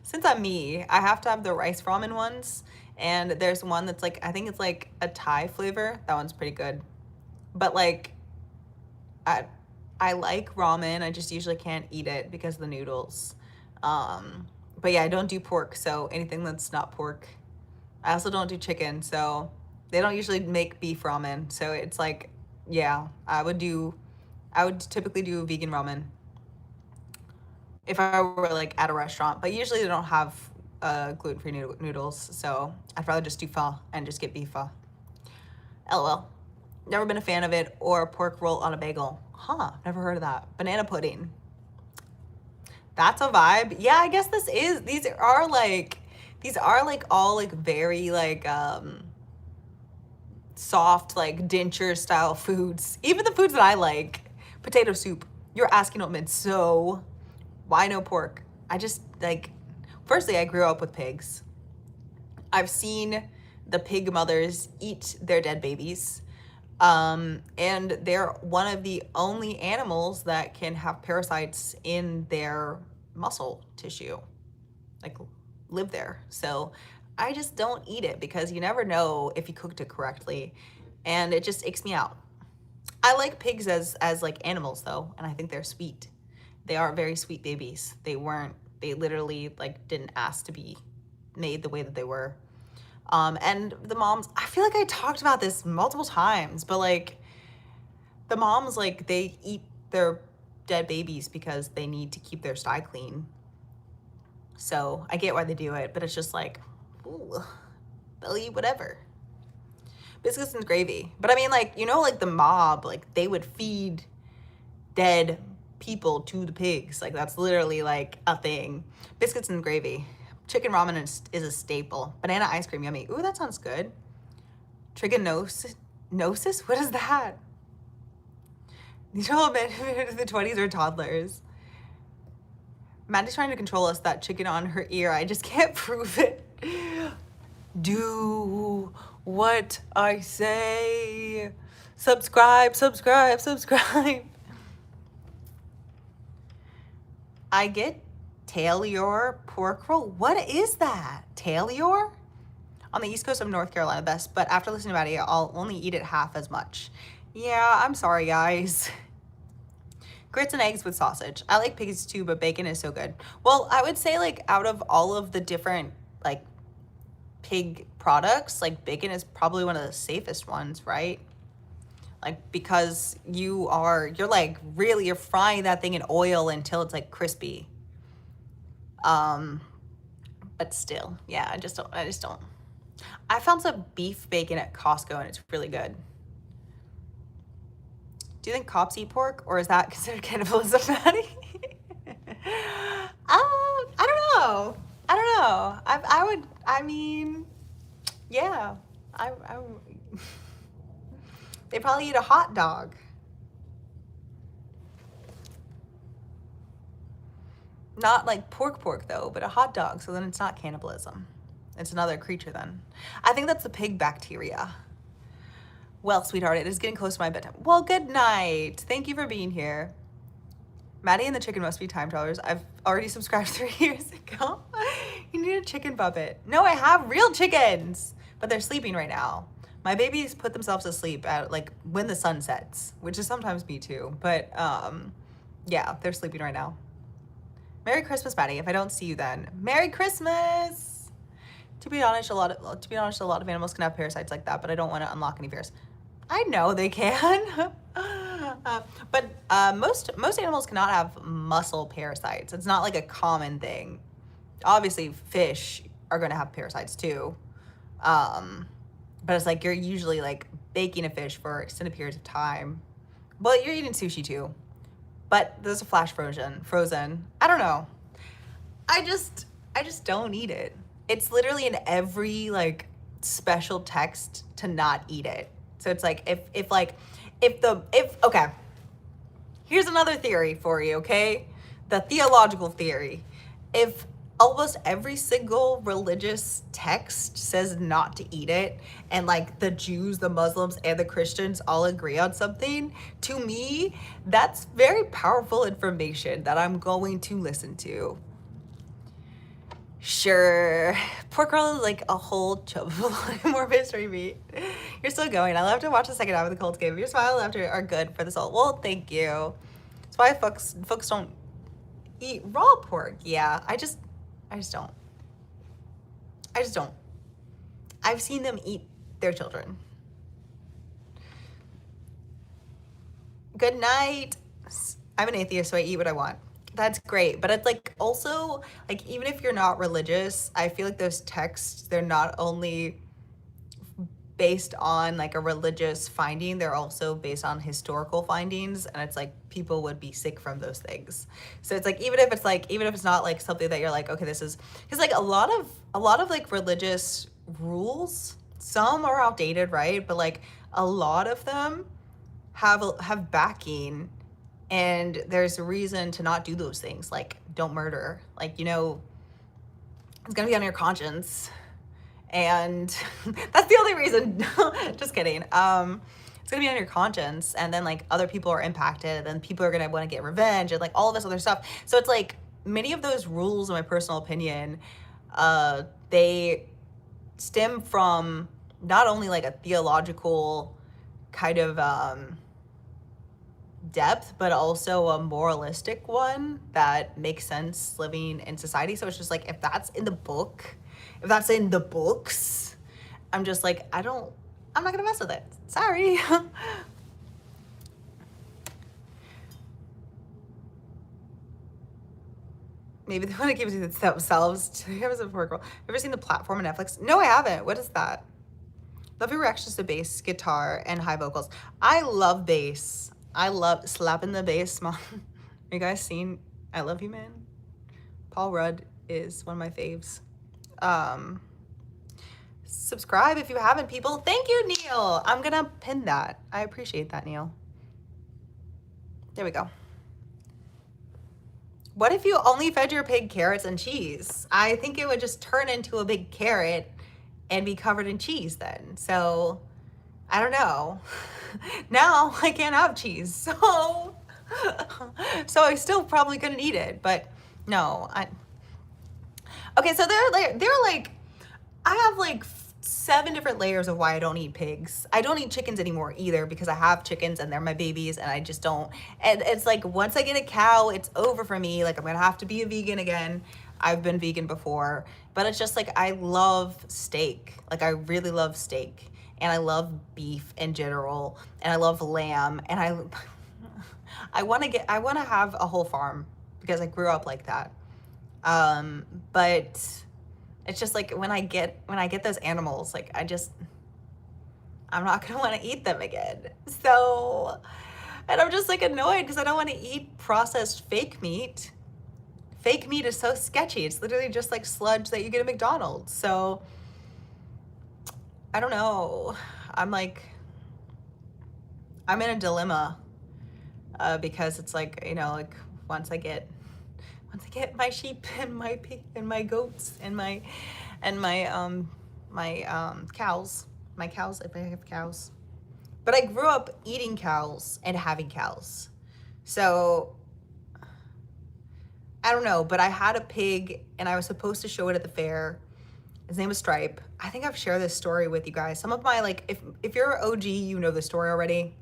since I'm me, I have to have the rice ramen ones. And there's one that's like, I think it's like a Thai flavor. That one's pretty good. But like, I, I like ramen. I just usually can't eat it because of the noodles. But yeah, I don't do pork. So anything that's not pork. I also don't do chicken. So they don't usually make beef ramen. So it's like, yeah, I would typically do vegan ramen if I were like at a restaurant, but usually they don't have gluten-free noodles, so I'd rather just do pho and just get beef pho. LOL. Never been a fan of it. Or pork roll on a bagel. Huh, never heard of that. Banana pudding. That's a vibe. Yeah, I guess these are like all like very like soft like denture style foods. Even the foods that I like. Potato soup. You're asking Oatman, so why no pork? I just like, firstly, I grew up with pigs. I've seen the pig mothers eat their dead babies. And they're one of the only animals that can have parasites in their muscle tissue, like live there. So I just don't eat it because you never know if you cooked it correctly, and it just icks me out. I like pigs as like animals though, and I think they're sweet. They are very sweet babies. They literally like didn't ask to be made the way that they were. And the moms, I feel like I talked about this multiple times, but like the moms, like they eat their dead babies because they need to keep their sty clean. So I get why they do it, but it's just like, ooh, they'll eat whatever. Biscuits and gravy. But I mean, like, you know, like the mob, like they would feed dead people to the pigs. Like that's literally like a thing. Biscuits and gravy. Chicken ramen is a staple. Banana ice cream, yummy. Ooh, that sounds good. Trichinosis? What is that? These are all men in the 20s or toddlers. Maddy's trying to control us. That chicken on her ear. I just can't prove it. Do what I say. Subscribe. I get Taylor pork roll. What is that? Taylor? On the East Coast of North Carolina, best, but after listening to Maddy, I'll only eat it half as much. Yeah, I'm sorry, guys. Grits and eggs with sausage. I like pigs too, but bacon is so good. Well, I would say like out of all of the different like pig products, like bacon is probably one of the safest ones, right? Like because you're frying that thing in oil until it's like crispy. But still, yeah, I just don't. I found some beef bacon at Costco and it's really good. Do you think cops eat pork, or is that considered cannibalism, Maddy? I don't know. I mean, yeah. They probably eat a hot dog. Not like pork though, but a hot dog, so then it's not cannibalism. It's another creature then. I think that's the pig bacteria. Well, sweetheart, it is getting close to my bedtime. Well, good night. Thank you for being here. Maddy and the chicken must be time travelers. I've already subscribed 3 years ago. You need a chicken puppet. No, I have real chickens, but they're sleeping right now. My babies put themselves to sleep at like when the sun sets, which is sometimes me too. But yeah, they're sleeping right now. Merry Christmas, Maddy. If I don't see you then, Merry Christmas. To be honest, a lot of animals can have parasites like that, but I don't want to unlock any fears. I know they can. But most animals cannot have muscle parasites. It's not like a common thing. Obviously, fish are going to have parasites too. But it's like you're usually like baking a fish for extended periods of time, But you're eating sushi too. But there's a flash frozen. I don't know. I just don't eat it. It's literally in every like special text to not eat it. So it's like if okay. Here's another theory for you, okay? The theological theory. If almost every single religious text says not to eat it, and like the Jews, the Muslims, and the Christians all agree on something, to me, that's very powerful information that I'm going to listen to. Sure, pork roll is like a whole chub more mystery meat. You're still going. I love to watch the second half of the Colts game. Your smile and laughter are good for the soul. Well, thank you. That's why folks don't eat raw pork. Yeah, I just don't. I just don't. I've seen them eat their children. Good night. I'm an atheist, so I eat what I want. That's great. But it's like also, like, even if you're not religious, I feel like those texts, they're not only based on like a religious finding, they're also based on historical findings, and it's like people would be sick from those things. So it's like even if it's not like something that you're like, okay, this is, because like a lot of like religious rules, some are outdated, right? But like a lot of them have backing, and there's a reason to not do those things, like don't murder, like, you know, it's gonna be on your conscience. And that's the only reason. Just kidding. It's gonna be on your conscience, and then like other people are impacted, and then people are gonna want to get revenge and like all of this other stuff. So it's like many of those rules, in my personal opinion, they stem from not only like a theological kind of depth, but also a moralistic one that makes sense living in society. So it's just like, if that's in the book, if that's in the books, I'm just like, I'm not gonna mess with it. Sorry. Maybe they want to give it to themselves. To have a pork roll. Ever seen The Platform on Netflix? No, I haven't. What is that? Love your reactions to bass, guitar, and high vocals. I love bass. I love slapping the bass, mom. You guys seen I Love You, Man? Paul Rudd is one of my faves. Subscribe if you haven't, people. Thank you, Neil. I'm gonna pin that. I appreciate that, Neil. There we go. What if you only fed your pig carrots and cheese? I think it would just turn into a big carrot and be covered in cheese then. So I don't know. Now I can't have cheese, so I still probably couldn't eat it. But no, okay. So they're like, I have like 7 different layers of why I don't eat pigs. I don't eat chickens anymore either, because I have chickens and they're my babies, and I just don't. And it's like, once I get a cow, it's over for me. Like, I'm gonna have to be a vegan again. I've been vegan before, but it's just like, I love steak. Like, I really love steak, and I love beef in general, and I love lamb, and I want to have a whole farm because I grew up like that. But it's just like, when I get those animals, like, I'm not gonna want to eat them again. So, and I'm just like annoyed because I don't want to eat processed fake meat. Fake meat is so sketchy. It's literally just like sludge that you get at McDonald's. So I don't know. I'm in a dilemma, because it's like, you know, like once I get my sheep and my pig and my goats and my cows, if I have cows. But I grew up eating cows and having cows. So I don't know, but I had a pig and I was supposed to show it at the fair. His name was Stripe. I think I've shared this story with you guys. Some of my, like, if you're an OG, you know the story already.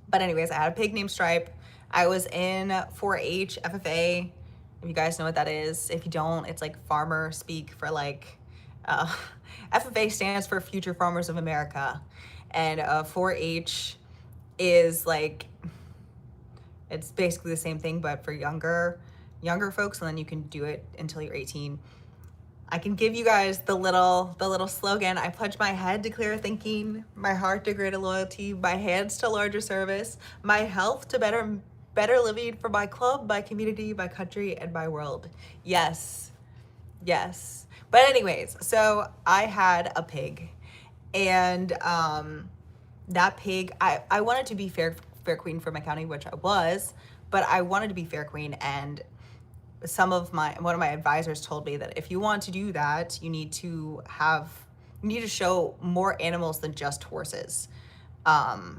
But anyways, I had a pig named Stripe. I was in 4-H FFA, if you guys know what that is. If you don't, it's like farmer speak for like, FFA stands for Future Farmers of America. And 4-H is like, it's basically the same thing, but for younger folks, and then you can do it until you're 18. I can give you guys the little slogan. I pledge my head to clearer thinking, my heart to greater loyalty, my hands to larger service, my health to better living for my club, my community, my country, and my world. Yes. Yes. But anyways, so I had a pig, and that pig, I wanted to be fair queen for my county, which I was, but I wanted to be fair queen, and one of my advisors told me that if you want to do that, you need to show more animals than just horses,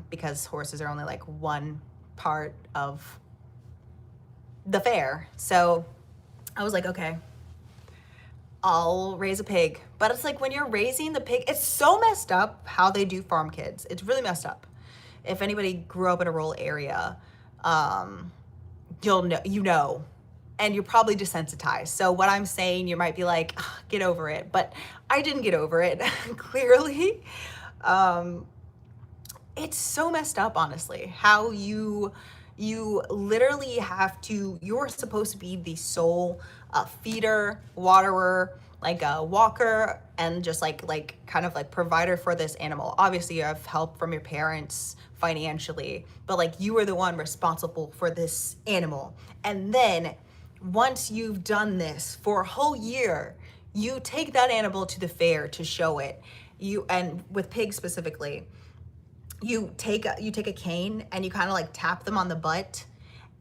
because horses are only like one part of the fair. So I was like, okay, I'll raise a pig. But it's like when you're raising the pig, it's so messed up how they do farm kids. It's really messed up. If anybody grew up in a rural area, you know, and you're probably desensitized. So what I'm saying, you might be like, get over it. But I didn't get over it, clearly. It's so messed up, honestly, how you literally you're supposed to be the sole feeder, waterer, like a walker, and just like kind of like provider for this animal. Obviously you have help from your parents financially, but like you are the one responsible for this animal. And then once you've done this for a whole year, you take that animal to the fair to show it. And with pigs specifically, you take a cane and you kind of like tap them on the butt,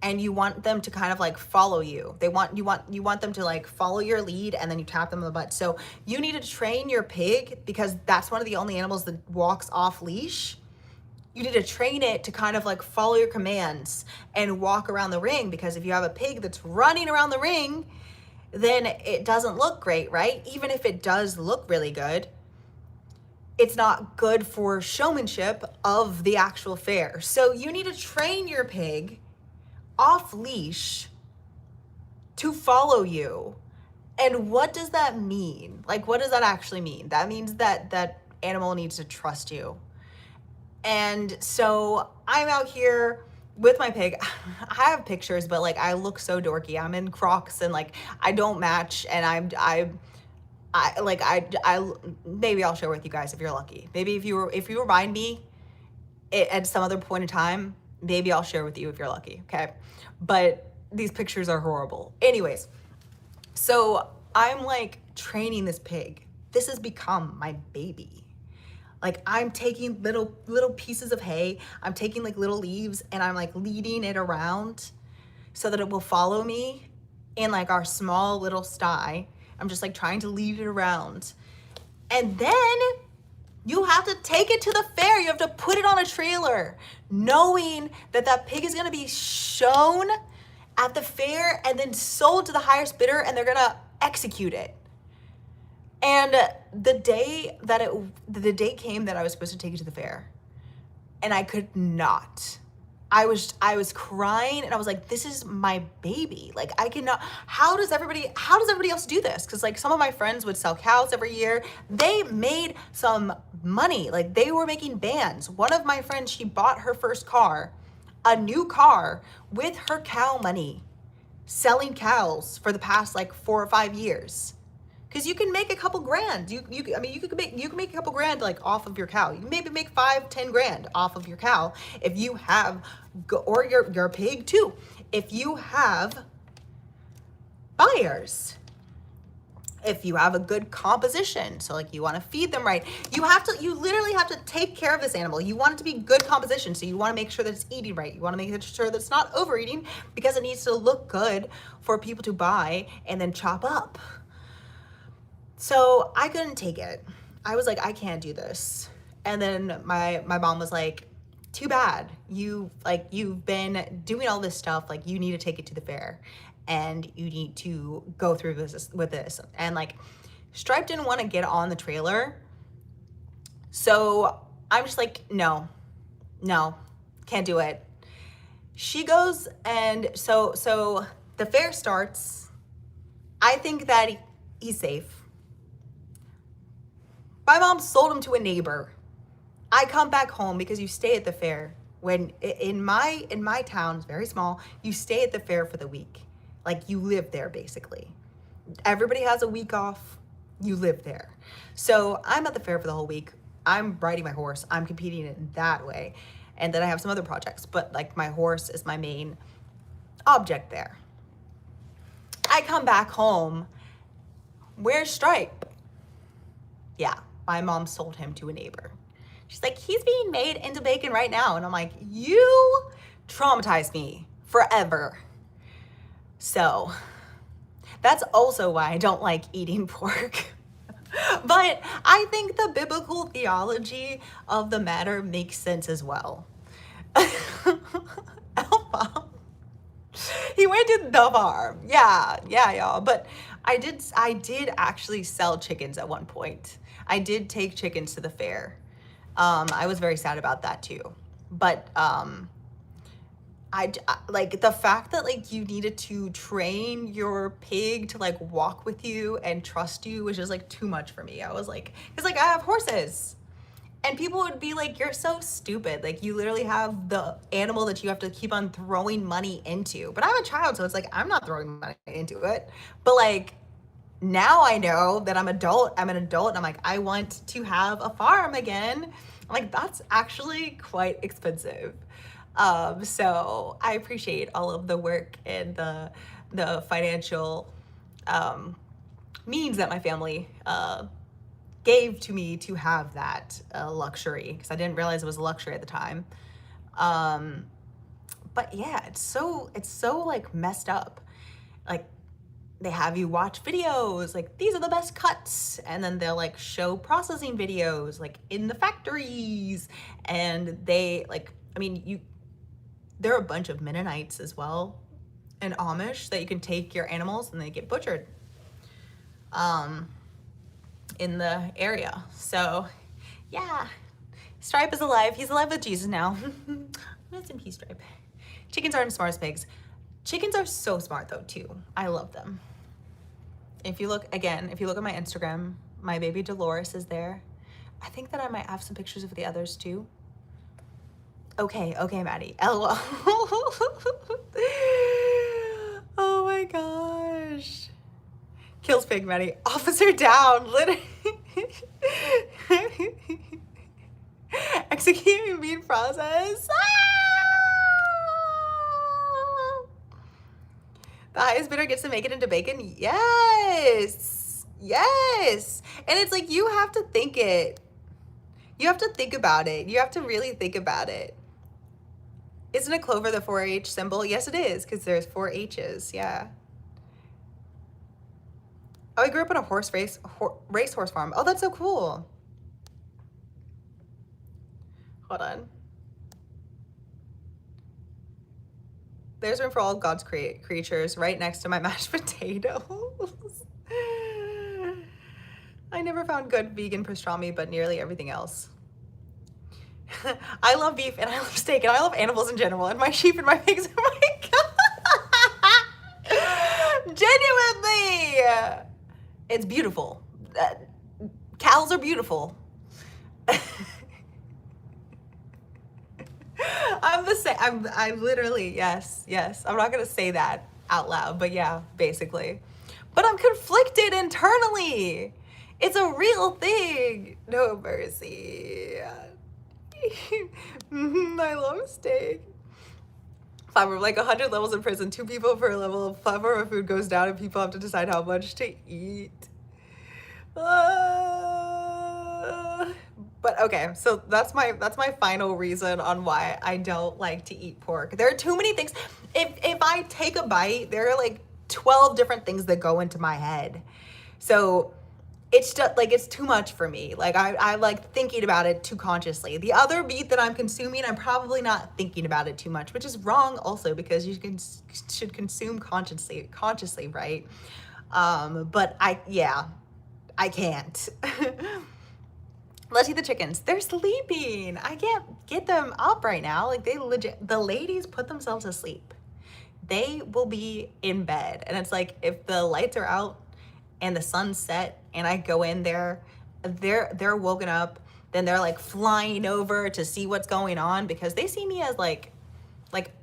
and you want them to kind of like follow you. You want them to like follow your lead, and then you tap them on the butt. So you need to train your pig, because that's one of the only animals that walks off leash. You need to train it to kind of like follow your commands and walk around the ring, because if you have a pig that's running around the ring, then it doesn't look great, right? Even if it does look really good, it's not good for showmanship of the actual fair. So you need to train your pig off leash to follow you. And what does that mean? Like, what does that actually mean? That means that that animal needs to trust you. And so I'm out here with my pig. I have pictures, but like I look so dorky. I'm in Crocs and like I don't match, and I maybe I'll share with you guys if you're lucky. Maybe if you remind me at some other point in time, maybe I'll share with you if you're lucky, okay? But these pictures are horrible. Anyways, so I'm like training this pig. This has become my baby. Like I'm taking little pieces of hay, I'm taking like little leaves, and I'm like leading it around so that it will follow me in like our small little sty. I'm just like trying to lead it around. And then you have to take it to the fair. You have to put it on a trailer, knowing that that pig is gonna be shown at the fair and then sold to the highest bidder, and they're gonna execute it. And the day came that I was supposed to take it to the fair, and I could not. I was crying, and I was like, this is my baby. Like I cannot, how does everybody else do this? Cause like some of my friends would sell cows every year. They made some money. Like they were making bands. One of my friends, she bought her first car, a new car, with her cow money, selling cows for the past like 4 or 5 years. Cause you can make a couple grand. You can make a couple grand like off of your cow. You can maybe make 5-10 grand off of your cow if you have, or your pig too, if you have buyers. If you have a good composition, so like you want to feed them right, you literally have to take care of this animal. You want it to be good composition, so you want to make sure that it's eating right. You want to make sure that it's not overeating, because it needs to look good for people to buy and then chop up. So I couldn't take it. I was like, I can't do this. And then my mom was like, too bad. You've been doing all this stuff. Like you need to take it to the fair, and you need to go through this with this. And like Stripe didn't want to get on the trailer. So I'm just like, no, can't do it. She goes, and so the fair starts. I think that he's safe. My mom sold him to a neighbor. I come back home, because you stay at the fair. When in my town, it's very small, you stay at the fair for the week. Like you live there basically. Everybody has a week off. you live there. So I'm at the fair for the whole week. I'm riding my horse. I'm competing in that way. And then I have some other projects, but like my horse is my main object there. I come back home. Where's Stripe? Yeah, my mom sold him to a neighbor. She's like, he's being made into bacon right now. And I'm like, you traumatized me forever. So that's also why I don't like eating pork. But I think the biblical theology of the matter makes sense as well. Alpha. He went to the farm. Yeah, y'all. But I did actually sell chickens at one point. I did take chickens to the fair. I was very sad about that too. But I like the fact that like you needed to train your pig to like walk with you and trust you was just like too much for me. I was like, because like I have horses. And people would be like, you're so stupid. Like, you literally have the animal that you have to keep on throwing money into. But I'm a child, so it's like, I'm not throwing money into it. But like, now I know that I'm an adult, and I'm like, I want to have a farm again. I'm like, that's actually quite expensive. So I appreciate all of the work and the financial means that my family gave to me to have that luxury, because I didn't realize it was a luxury at the time. But yeah, it's so like messed up. Like they have you watch videos like these are the best cuts, and then they'll like show processing videos like in the factories, and they like, I mean, there are a bunch of Mennonites as well and Amish that you can take your animals and they get butchered in the area. So yeah, Stripe is alive. He's alive with Jesus now. Rest in peace, Stripe. Chickens aren't as smart as pigs. Chickens are so smart though too. I love them. If you look at my Instagram, my baby Dolores is there. I think that I might have some pictures of the others too. Okay, Maddie. LOL. Oh my gosh. Kills pig, Maddy. Officer down, literally. Executing mean process. The highest bidder gets to make it into bacon. Yes. And it's like, you have to think it. You have to think about it. You have to really think about it. Isn't a clover the 4-H symbol? Yes, it is, because there's 4 H's. Yeah. Oh, I grew up on a racehorse farm. Oh, that's so cool. Hold on. There's room for all God's creatures right next to my mashed potatoes. I never found good vegan pastrami, but nearly everything else. I love beef and I love steak and I love animals in general, and my sheep and my pigs. Oh my God. Genuinely. It's beautiful. Cows are beautiful. I'm the same. I'm literally, yes. I'm not gonna say that out loud, but yeah, basically. But I'm conflicted internally. It's a real thing. No mercy. I love steak. 5 or like 100 levels in prison, 2 people per level. 5 or food goes down and people have to decide how much to eat. But okay, so that's my final reason on why I don't like to eat pork. There are too many things. If I take a bite, there are like 12 different things that go into my head. So it's just like, it's too much for me. Like I like thinking about it too consciously. The other meat that I'm consuming, I'm probably not thinking about it too much, which is wrong also, because you should consume consciously, right? But I can't. Let's eat the chickens. They're sleeping. I can't get them up right now. Like the ladies put themselves to sleep. They will be in bed. And it's like, if the lights are out and the sun's set and I go in there, they're woken up, then they're like flying over to see what's going on, because they see me as like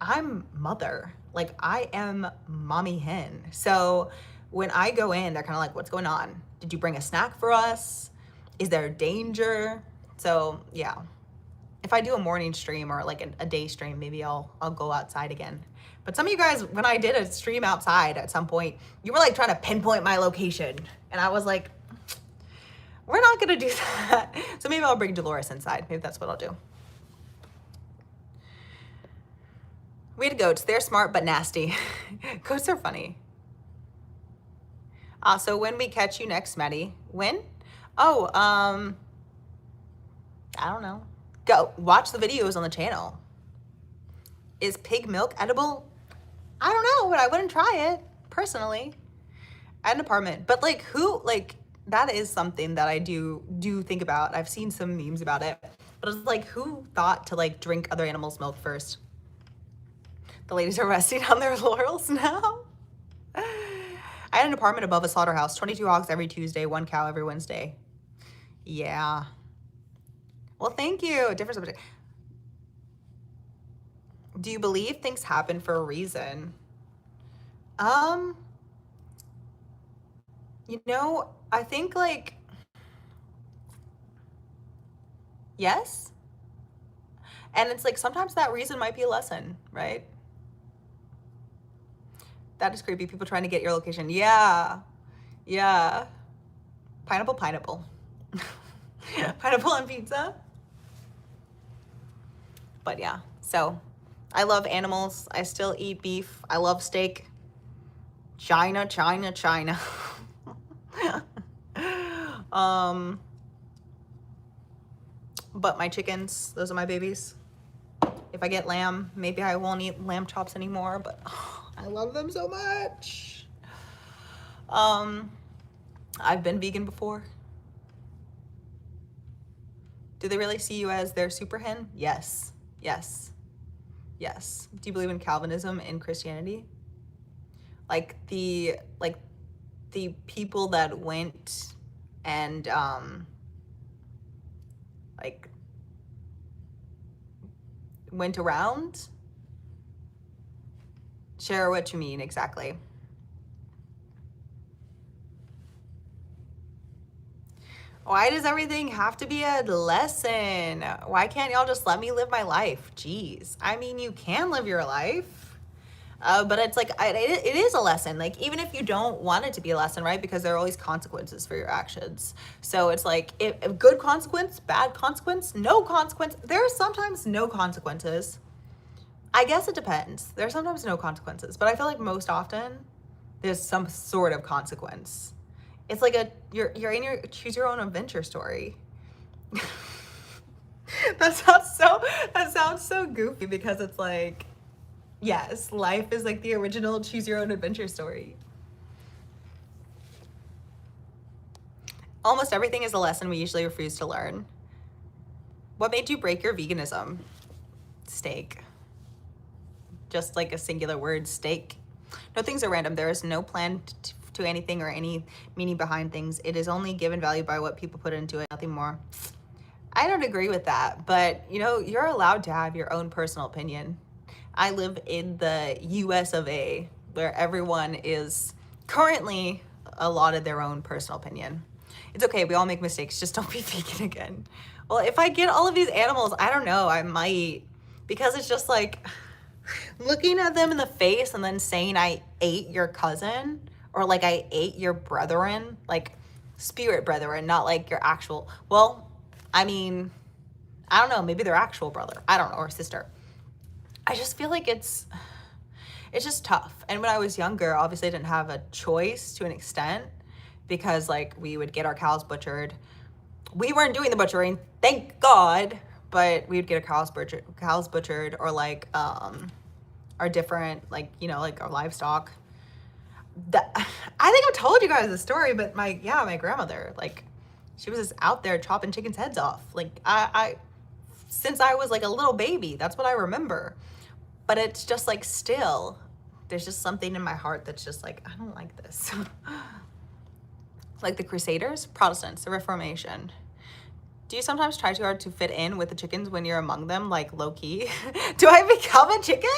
I'm mother. Like I am mommy hen. So when I go in, they're kind of like, what's going on? Did you bring a snack for us? Is there danger? So yeah, if I do a morning stream or like a day stream, maybe I'll go outside again. But some of you guys, when I did a stream outside at some point, you were like trying to pinpoint my location. And I was like, we're not gonna do that. So maybe I'll bring Dolores inside. Maybe that's what I'll do. We had goats. They're smart but nasty. Goats are funny. So when we catch you next, Maddy? When? Oh, I don't know. Go watch the videos on the channel. Is pig milk edible? I don't know, but I wouldn't try it personally. At an apartment, but like who, like that is something that I do think about. I've seen some memes about it, but it's like who thought to like drink other animals' milk first? The ladies are resting on their laurels now. I had an apartment above a slaughterhouse, 22 hogs every Tuesday, 1 cow every Wednesday. Yeah. Well, thank you. Different subject. Do you believe things happen for a reason? You know, I think like, yes. And it's like, sometimes that reason might be a lesson, right? That is creepy. People trying to get your location. Yeah. Yeah. Pineapple. Pineapple on pizza. But yeah, so I love animals. I still eat beef. I love steak. China. But my chickens, those are my babies. If I get lamb, maybe I won't eat lamb chops anymore, but I love them so much. I've been vegan before. Do they really see you as their super hen? Yes. Yes. Yes. Do you believe in Calvinism and Christianity? Like the people that went and like went around? Share what you mean exactly. Why does everything have to be a lesson? Why can't y'all just let me live my life? Jeez. I mean, you can live your life, but it's like, it is a lesson. Like, even if you don't want it to be a lesson, right? Because there are always consequences for your actions. So it's like, if good consequence, bad consequence, no consequence. There are sometimes no consequences. I guess it depends. There are sometimes no consequences, but I feel like most often there's some sort of consequence. It's like you're in your choose your own adventure story. That sounds so goofy because it's like, yes, life is like the original choose your own adventure story. Almost everything is a lesson we usually refuse to learn. What made you break your veganism? Steak. Just like a singular word, steak. No, things are random. There is no plan to anything or any meaning behind things. It is only given value by what people put into it, nothing more. I don't agree with that, but you know, you're allowed to have your own personal opinion. I live in the US of A, where everyone is currently allotted their own personal opinion. It's okay, we all make mistakes, just don't be vegan again. Well, if I get all of these animals, I don't know, I might, because it's just like, looking at them in the face and then saying I ate your cousin, or like I ate your brethren, like spirit brethren, not like your actual, well, I mean, I don't know, maybe their actual brother, I don't know, or sister. I just feel like it's just tough. And when I was younger, obviously I didn't have a choice to an extent, because like we would get our cows butchered. We weren't doing the butchering, thank God, but we would get our cows butchered, or like our different, like, you know, like our livestock. I think I've told you guys the story, but my grandmother, like, she was just out there chopping chickens' heads off. Like, I since I was like a little baby, that's what I remember. But it's just like, still, there's just something in my heart that's just like, I don't like this. Like the Crusaders, Protestants, the Reformation. Do you sometimes try too hard to fit in with the chickens when you're among them, like low key? Do I become a chicken?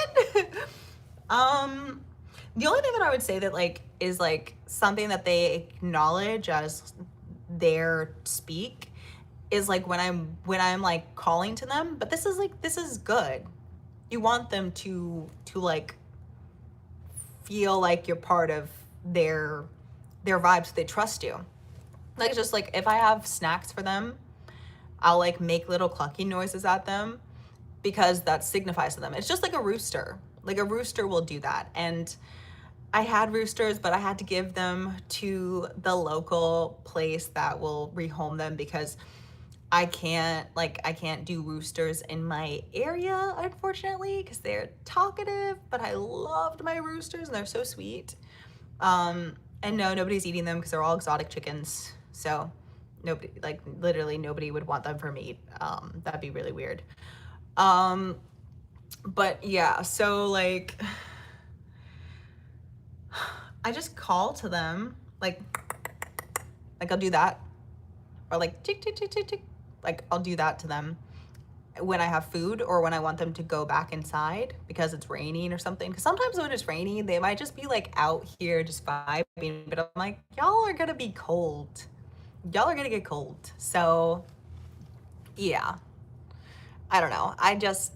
The only thing that I would say that like is like something that they acknowledge as their speak is like when I'm like calling to them, but this is good. You want them to like feel like you're part of their vibes, so they trust you. Like just like if I have snacks for them, I'll like make little clucking noises at them because that signifies to them. It's just like a rooster. Like a rooster will do that. And I had roosters, but I had to give them to the local place that will rehome them because I can't do roosters in my area, unfortunately, because they're talkative, but I loved my roosters and they're so sweet. And no, nobody's eating them because they're all exotic chickens. So nobody, like literally nobody would want them for meat. That'd be really weird. But yeah, so like I just call to them like I'll do that, or like tick tick tick tick tick, like I'll do that to them when I have food or when I want them to go back inside because it's raining or something. Because sometimes when it's raining, they might just be like out here just vibing, but I'm like, y'all are gonna be cold. Y'all are gonna get cold. So yeah, I don't know.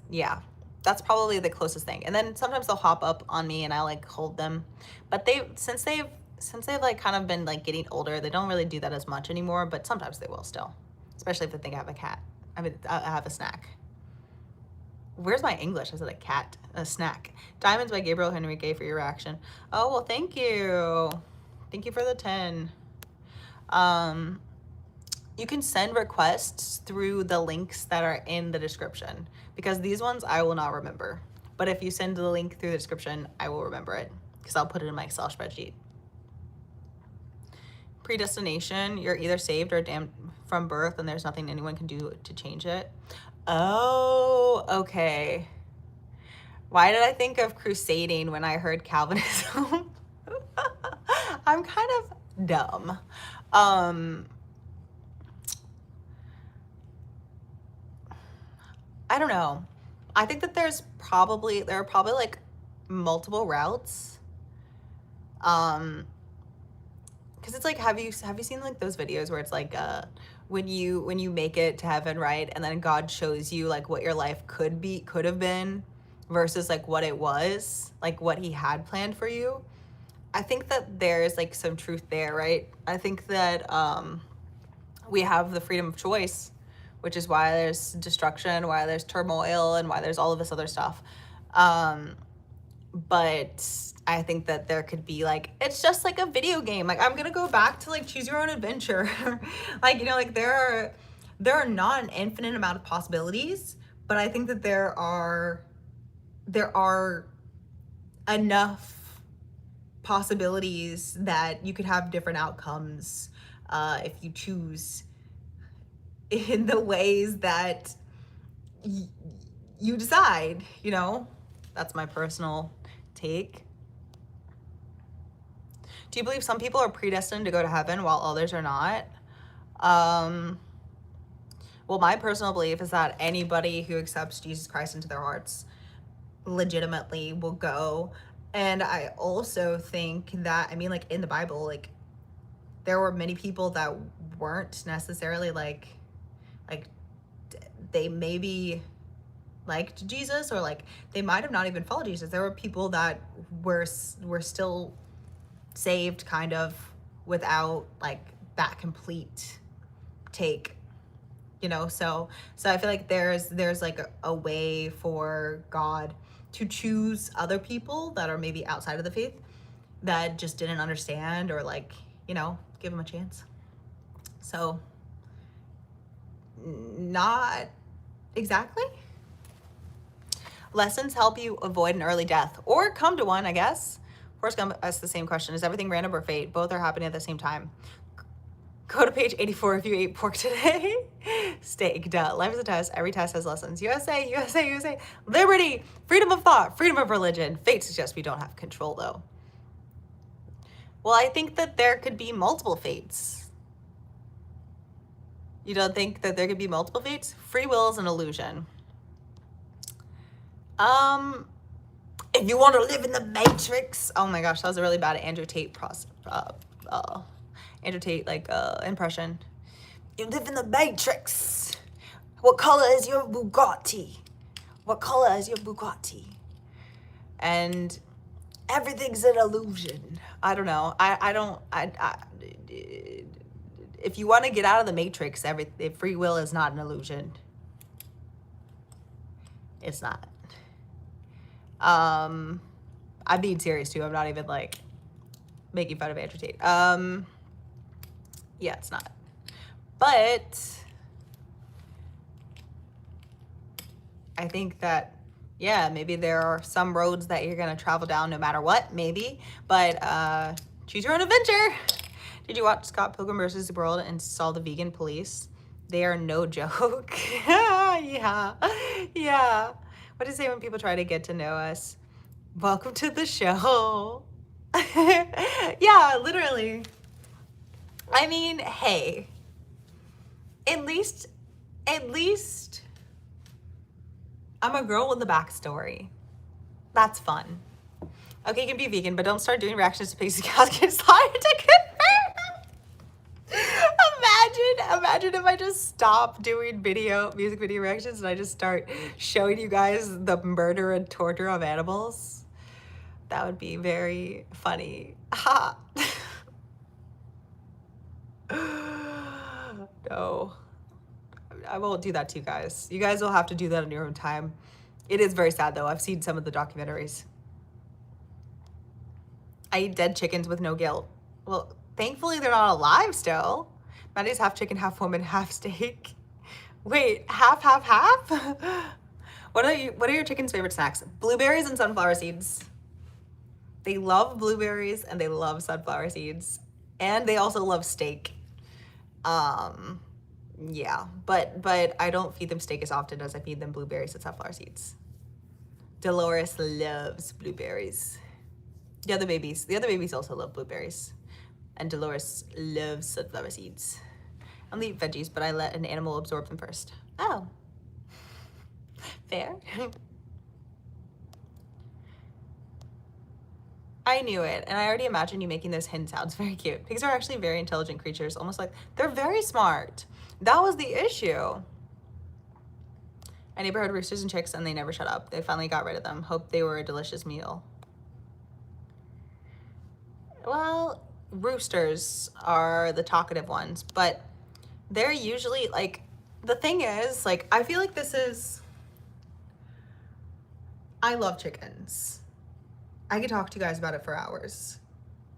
Yeah, that's probably the closest thing. And then sometimes they'll hop up on me and I like hold them. But since they've like kind of been like getting older, they don't really do that as much anymore, but sometimes they will still. Especially if they think I have a cat. I mean, I have a snack. Where's my English? I said a cat, a snack. Diamonds by Gabriel Henrique for your reaction. Oh, well, thank you. Thank you for the 10. You can send requests through the links that are in the description because these ones I will not remember. But if you send the link through the description, I will remember it because I'll put it in my Excel spreadsheet. Predestination, you're either saved or damned from birth and there's nothing anyone can do to change it. Oh, okay. Why did I think of crusading when I heard Calvinism? I'm kind of dumb. I don't know. I think that there are probably like multiple routes. Because it's like, have you seen like those videos where it's like when you make it to heaven, right, and then God shows you like what your life could have been versus like what it was, like what he had planned for you. I think that there's like some truth there, right? I think that we have the freedom of choice, which is why there's destruction, why there's turmoil, and why there's all of this other stuff. But I think that there could be like, it's just like a video game. Like I'm gonna go back to like choose your own adventure. Like, you know, like there are not an infinite amount of possibilities, but I think that there are enough possibilities that you could have different outcomes if you choose in the ways that you decide, you know? That's my personal take. Do you believe some people are predestined to go to heaven while others are not? Well, my personal belief is that anybody who accepts Jesus Christ into their hearts legitimately will go. And I also think that, I mean, like in the Bible, like there were many people that weren't necessarily like they maybe liked Jesus, or like they might have not even followed Jesus. There were people that were still saved kind of without like that complete take, you know? So I feel like there's like a way for God to choose other people that are maybe outside of the faith that just didn't understand, or like, you know, give them a chance. So not exactly. Lessons help you avoid an early death or come to one, I guess. Forrest Gump asks the same question. Is everything random or fate? Both are happening at the same time. Go to page 84 if you ate pork today. Steak, duh. Life is a test. Every test has lessons. USA, USA, USA. Liberty, freedom of thought, freedom of religion. Fate suggests we don't have control, though. Well, I think that there could be multiple fates. You don't think that there could be multiple fates? Free will is an illusion. If you want to live in the Matrix. Oh my gosh, that was a really bad Andrew Tate impression. You live in the Matrix. What color is your Bugatti? What color is your Bugatti? And everything's an illusion. I don't know. If you want to get out of the Matrix, free will is not an illusion. It's not. I'm being serious too. I'm not even like making fun of Andrew Tate. Yeah, it's not. But I think that, yeah, maybe there are some roads that you're gonna travel down no matter what, maybe. But choose your own adventure. Did you watch Scott Pilgrim vs. the World and saw the vegan police? They are no joke. Yeah. What do you say when people try to get to know us? Welcome to the show. Yeah, literally. I mean, hey, at least I'm a girl with a backstory. That's fun. Okay, you can be vegan, but don't start doing reactions to pigs and cows get slaughtered to convert. Imagine if I just stop doing music video reactions and I just start showing you guys the murder and torture of animals. That would be very funny. Ha. No, I won't do that to you guys. You guys will have to do that on your own time. It is very sad though. I've seen some of the documentaries. I eat dead chickens with no guilt. Well, thankfully they're not alive still. Maddy's half chicken, half woman, half steak. Wait, half? What are your chicken's favorite snacks? Blueberries and sunflower seeds. They love blueberries and they love sunflower seeds. And they also love steak. Yeah, but I don't feed them steak as often as I feed them blueberries and sunflower seeds. Dolores loves blueberries. The other babies also love blueberries. And Dolores loves sunflower seeds. I only eat veggies, but I let an animal absorb them first. Oh. Fair. I knew it, and I already imagined you making those hen sounds. Very cute. Pigs are actually very intelligent creatures, almost like they're very smart. That was the issue. My neighbor had roosters and chicks, and they never shut up. They finally got rid of them. Hope they were a delicious meal. Well, roosters are the talkative ones, but they're usually like, the thing is, like, I feel like I love chickens. I could talk to you guys about it for hours.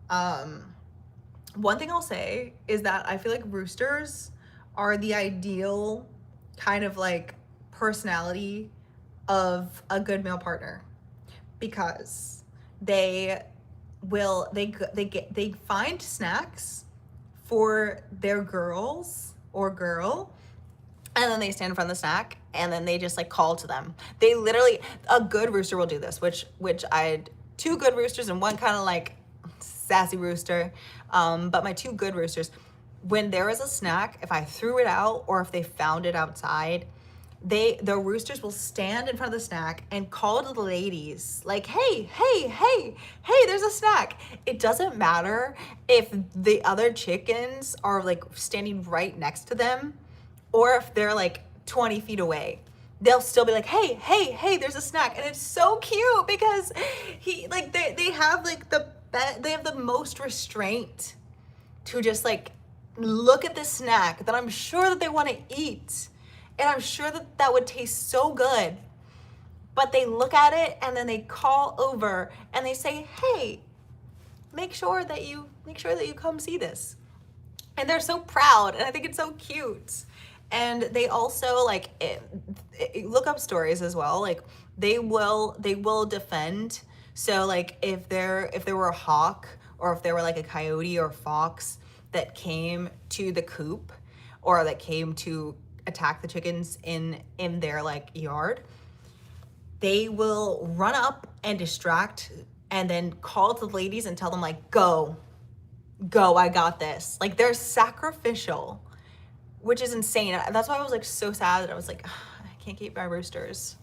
One thing I'll say is that I feel like roosters are the ideal kind of like personality of a good male partner, because they find snacks for their girls or girl, and then they stand in front of the snack and then they just like call to them. They literally, a good rooster will do this, which I had 2 good roosters and one kind of like sassy rooster. But my 2 good roosters, when there is a snack, if I threw it out or if they found it outside, the roosters will stand in front of the snack and call to the ladies like, hey, there's a snack. It doesn't matter if the other chickens are like standing right next to them or if they're like 20 feet away. They'll still be like, hey, there's a snack. And it's so cute because they have like they have the most restraint to just like look at this snack that I'm sure that they want to eat. And I'm sure that that would taste so good. But they look at it and then they call over and they say, hey, make sure that you come see this. And they're so proud, and I think it's so cute. And they also like look up stories as well. Like they will defend. So like if there were a hawk or if there were like a coyote or fox that came to the coop or that came to attack the chickens in their like yard, they will run up and distract and then call to the ladies and tell them like, go, I got this. Like they're sacrificial, which is insane. That's why I was like so sad that I was like, I can't keep my roosters.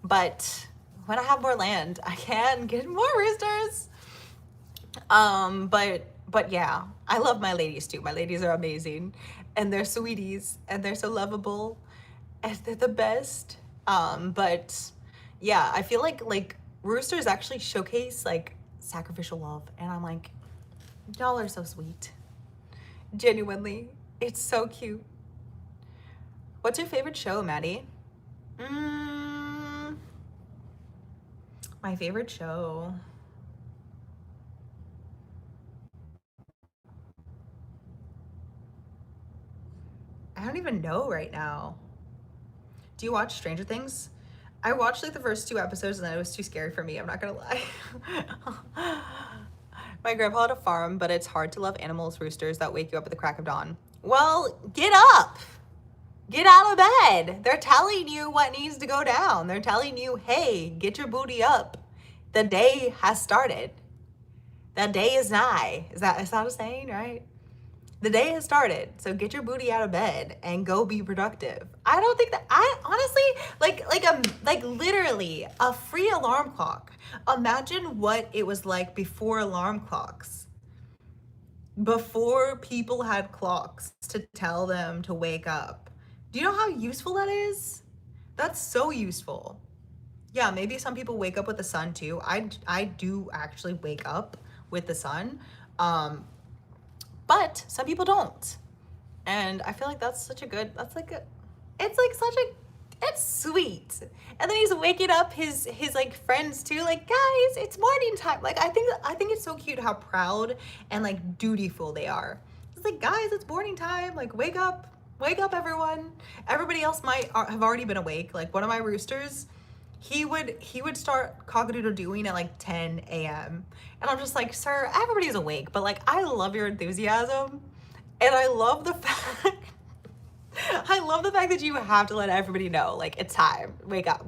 But when I have more land, I can get more roosters. But yeah, I love my ladies too. My ladies are amazing, and they're sweeties, and they're so lovable, and they're the best. But yeah, I feel like roosters actually showcase like sacrificial love, and I'm like, y'all are so sweet. Genuinely, it's so cute. What's your favorite show, Maddie? Mm, my favorite show. I don't even know right now. Do you watch Stranger Things? I watched like the first 2 episodes and then it was too scary for me. I'm not gonna lie. My grandpa had a farm, but it's hard to love animals, roosters that wake you up at the crack of dawn. Well, get up. Get out of bed. They're telling you what needs to go down. They're telling you, hey, get your booty up. The day has started. The day is nigh. Is that a saying, right? The day has started, so get your booty out of bed and go be productive. I don't think that I honestly like literally a free alarm clock. Imagine what it was like before alarm clocks. Before people had clocks to tell them to wake up. Do you know how useful that is? That's so useful. Yeah, maybe some people wake up with the sun too. I do actually wake up with the sun. But some people don't. And I feel like that's such a good, that's like a, it's like such a, it's sweet. And then he's waking up his like friends too, like, guys, it's morning time. Like I think it's so cute how proud and like dutiful they are. It's like, guys, it's morning time. Like wake up everyone. Everybody else might have already been awake. Like one of my roosters, he would start cock-a-doodle-dooing at like 10 a.m. And I'm just like, sir, everybody's awake, but like I love your enthusiasm. And I love the fact I love the fact that you have to let everybody know, like, it's time, wake up.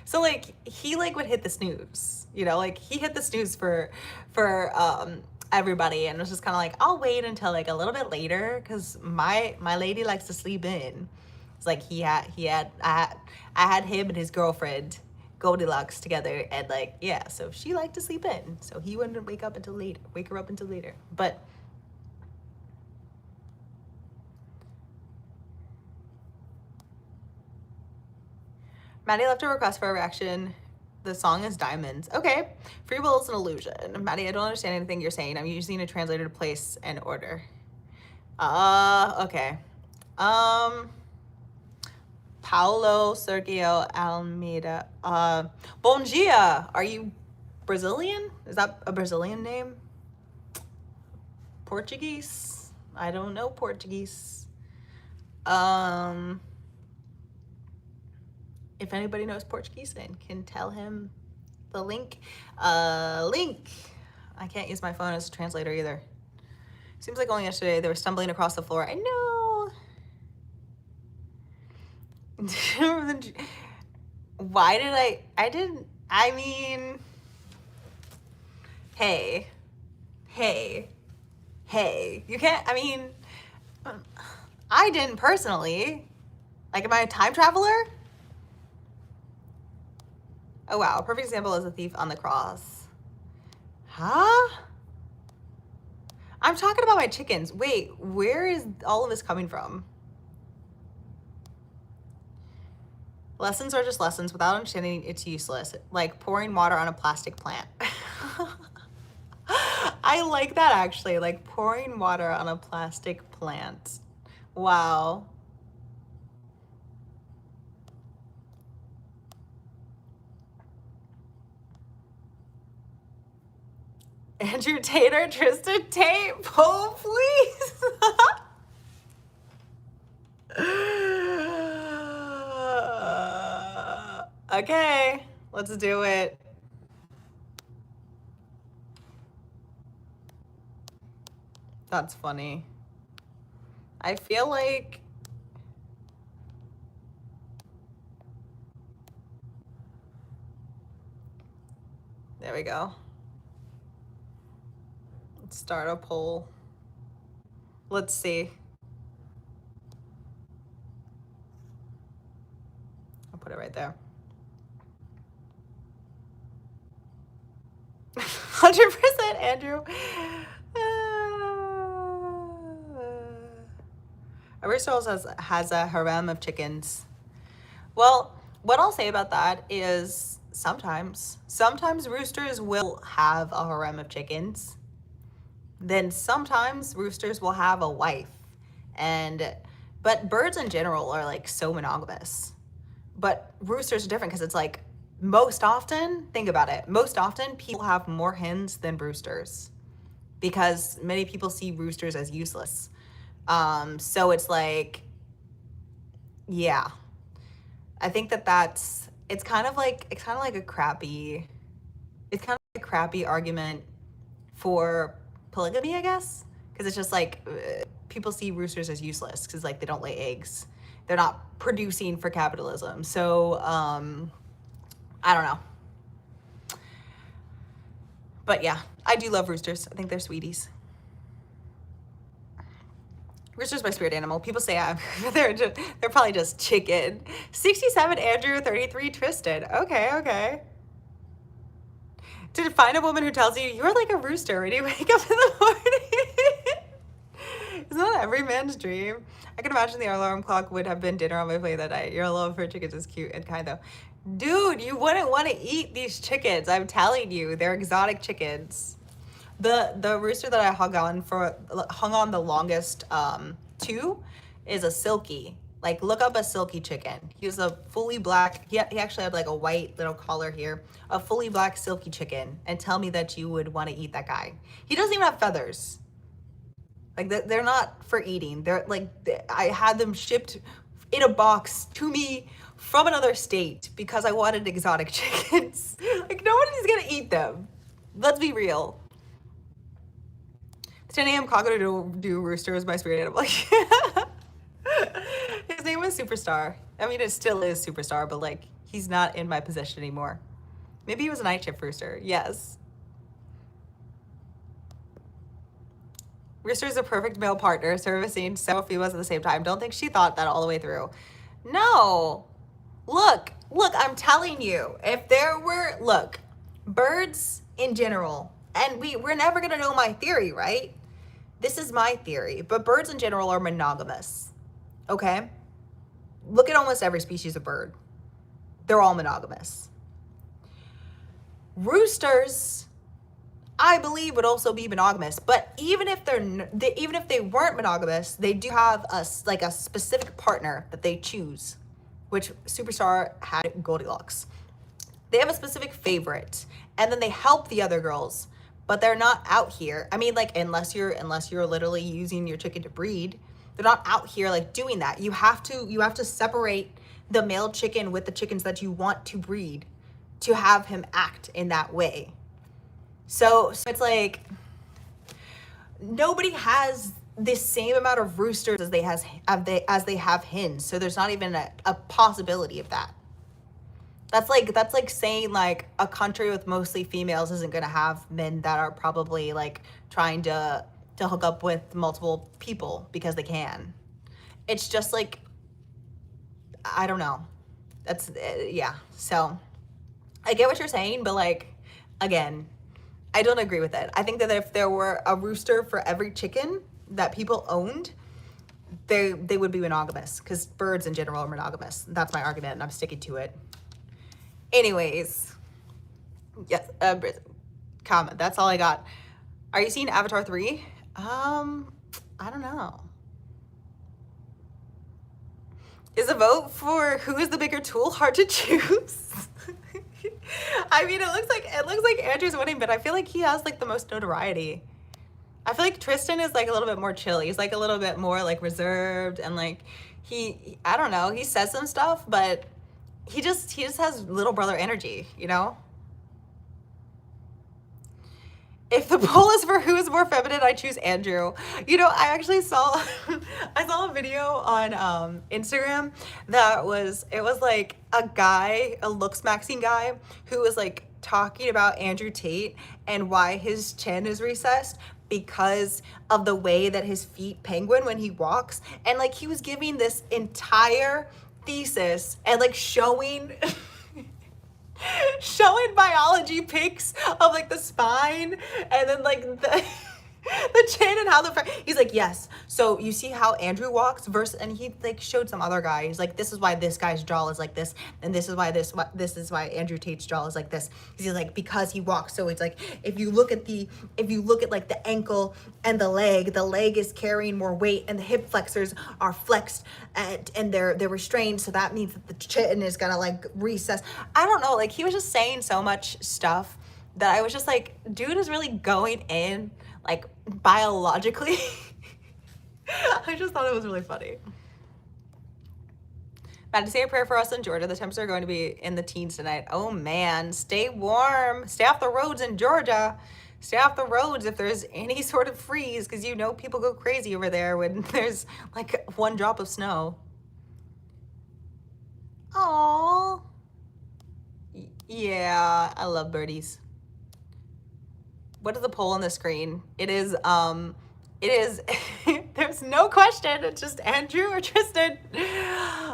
So like he like would hit the snooze, you know, like he hit the snooze for everybody, and was just kind of like, I'll wait until like a little bit later because my lady likes to sleep in. It's like I had him and his girlfriend Goldilocks together, and like yeah, so she liked to sleep in, so he wouldn't wake her up until later. But Maddie left a request for a reaction. The song is Diamonds. Okay. Free will is an illusion. Maddie, I don't understand anything you're saying. I'm using a translator to place an order. Okay. Paulo Sergio Almeida. Bom dia. Are you Brazilian? Is that a Brazilian name? Portuguese? I don't know Portuguese. If anybody knows Portuguese and can tell him the link. Link. I can't use my phone as a translator either. Seems like only yesterday they were stumbling across the floor. I know. Why did I mean, hey, you can't, I mean, I didn't personally. Like, am I a time traveler? Oh wow, a perfect example is a thief on the cross. Huh? I'm talking about my chickens. Wait, where is all of this coming from? Lessons are just lessons. Without understanding, it's useless. Like pouring water on a plastic plant. I like that actually, like pouring water on a plastic plant. Wow. Andrew Tate or Tristan Tate, oh please. Okay, let's do it. That's funny. I feel like there we go. Let's start a poll. Let's see. I'll put it right there. 100% Andrew. A rooster also has a harem of chickens. Well, what I'll say about that is sometimes roosters will have a harem of chickens. Then sometimes roosters will have a wife. But birds in general are like so monogamous. But roosters are different because it's like most often, think about it, most often people have more hens than roosters because many people see roosters as useless. So it's like, yeah, I think it's kind of like a crappy argument for polygamy, I guess, because it's just like people see roosters as useless because like they don't lay eggs, they're not producing for capitalism. So I don't know, but yeah, I do love roosters. I think they're sweeties. Rooster's my spirit animal. People say they're probably just chicken. 67 Andrew, 33 Tristan. Okay. To find a woman who tells you you're like a rooster when you wake up in the morning. It's not every man's dream. I can imagine the alarm clock would have been dinner on my plate that night. Your love for chickens is cute and kind though. Dude, you wouldn't want to eat these chickens. I'm telling you, they're exotic chickens. The rooster that I hung on the longest to is a silky. Like, look up a silky chicken. He was a fully black, he actually had like a white little collar here, a fully black silky chicken, and tell me that you would want to eat that guy. He doesn't even have feathers. Like, they're not for eating. They're like, I had them shipped in a box to me from another state because I wanted exotic chickens. Like, nobody's gonna eat them. Let's be real. 10 a.m. cockatoo rooster was my spirit animal. His name was Superstar. I mean, it still is Superstar, but like, he's not in my possession anymore. Maybe he was a night shift rooster. Yes. Rooster is a perfect male partner, servicing several females at the same time. Don't think she thought that all the way through. No. Look, I'm telling you, if there were, birds in general, and we're never gonna know my theory, right? This is my theory, but birds in general are monogamous, okay? Look at almost every species of bird. They're all monogamous. Roosters, I believe, would also be monogamous, but even if they weren't monogamous, they do have a specific partner that they choose, which Superstar had Goldilocks. They have a specific favorite, and then they help the other girls, but they're not out here. I mean, like, unless you're literally using your chicken to breed, they're not out here like doing that. You have to separate the male chicken with the chickens that you want to breed to have him act in that way. So it's like nobody has the same amount of roosters as they have hens. So there's not even a possibility of that. That's like saying like a country with mostly females isn't gonna have men that are probably like trying to hook up with multiple people because they can. It's just like, I don't know. That's yeah. So I get what you're saying, but like, again, I don't agree with it. I think that if there were a rooster for every chicken that people owned, they would be monogamous because birds in general are monogamous. That's my argument, and I'm sticking to it. Anyways, yes, comment. That's all I got. Are you seeing Avatar 3? I don't know. Is a vote for who is the bigger tool hard to choose? I mean, it looks like Andrew's winning, but I feel like he has like the most notoriety. I feel like Tristan is like a little bit more chill. He's like a little bit more like reserved, and like I don't know, he says some stuff, but he just has little brother energy, you know? If the poll is for who is more feminine, I choose Andrew. You know, I actually saw a video on Instagram that was like a guy, a looks maxing guy, who was like talking about Andrew Tate and why his chin is recessed because of the way that his feet penguin when he walks. And like he was giving this entire thesis and like showing showing biology pics of like the spine and then like the chin and how he's like, yes, so you see how Andrew walks versus, and he like showed some other guy, he's like, this is why this guy's jaw is like this, and this is why this is why Andrew Tate's jaw is like this. He's like, because he walks. So it's like, if you look at like the ankle and the leg is carrying more weight, and the hip flexors are flexed and they're restrained, so that means that the chin is gonna like recess. I don't know, like he was just saying so much stuff that I was just like, dude is really going in like biologically. I just thought it was really funny. Maddy, say a prayer for us in Georgia. The temps are going to be in the teens tonight. Oh man, stay warm. Stay off the roads in Georgia. Stay off the roads if there's any sort of freeze, because you know people go crazy over there when there's like 1 drop of snow. Aww. Yeah, I love birdies. What is the poll on the screen? It is, there's no question. It's just Andrew or Tristan.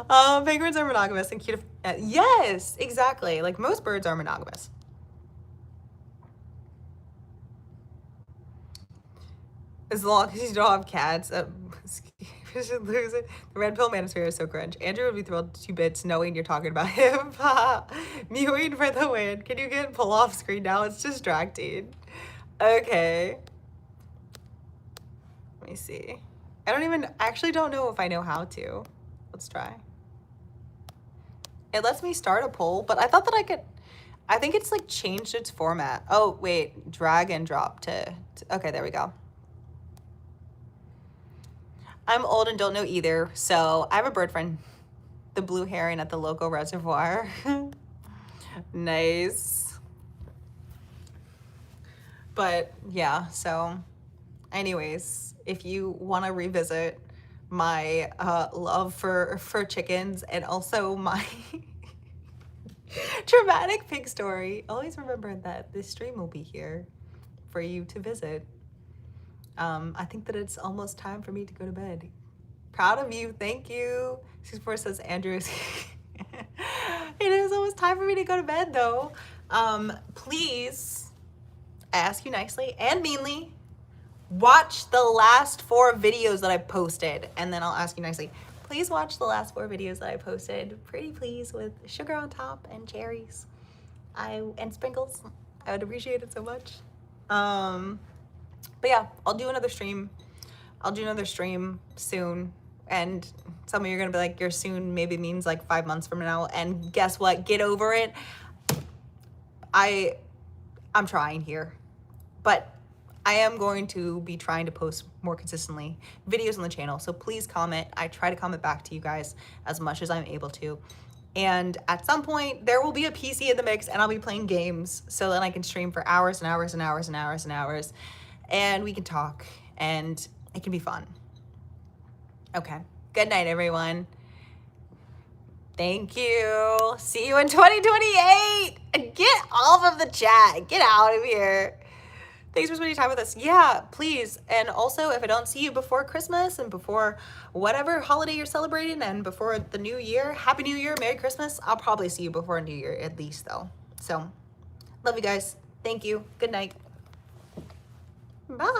Penguins are monogamous and cute. Yes, exactly. Like most birds are monogamous. As long as you don't have cats. The red pill manosphere is so cringe. Andrew would be thrilled to bits knowing you're talking about him. Mewing for the win. Can you get pull off screen now? It's distracting. Okay. Let me see. I actually don't know if I know how to. Let's try. It lets me start a poll, but I thought that I think it's like changed its format. Oh, wait, drag and drop to okay, there we go. I'm old and don't know either, so I have a bird friend, the blue heron at the local reservoir. Nice. But yeah, so anyways, if you want to revisit my love for chickens and also my traumatic pig story, always remember that this stream will be here for you to visit. I think that it's almost time for me to go to bed. Proud of you, thank you. 64 says Andrew. It is almost time for me to go to bed though. Please, I ask you nicely and meanly, watch the last 4 videos that I posted, and then I'll ask you nicely. Please watch the last 4 videos that I posted, pretty please, with sugar on top and cherries, and sprinkles. I would appreciate it so much. But yeah, I'll do another stream. I'll do another stream soon, and some of you are gonna be like, your soon maybe means like 5 months from now, and guess what? Get over it. I'm trying here, but I am going to be trying to post more consistently videos on the channel, so please comment. I try to comment back to you guys as much as I'm able to. And at some point, there will be a PC in the mix, and I'll be playing games so that I can stream for hours and hours and hours and hours and hours, and we can talk, and it can be fun. Okay, good night, everyone. Thank you. See you in 2028. Get off of the chat. Get out of here. Thanks for spending time with us. Yeah, please. And also, if I don't see you before Christmas and before whatever holiday you're celebrating and before the new year, Happy New Year, Merry Christmas. I'll probably see you before New Year at least though. So, love you guys. Thank you. Good night. Bye.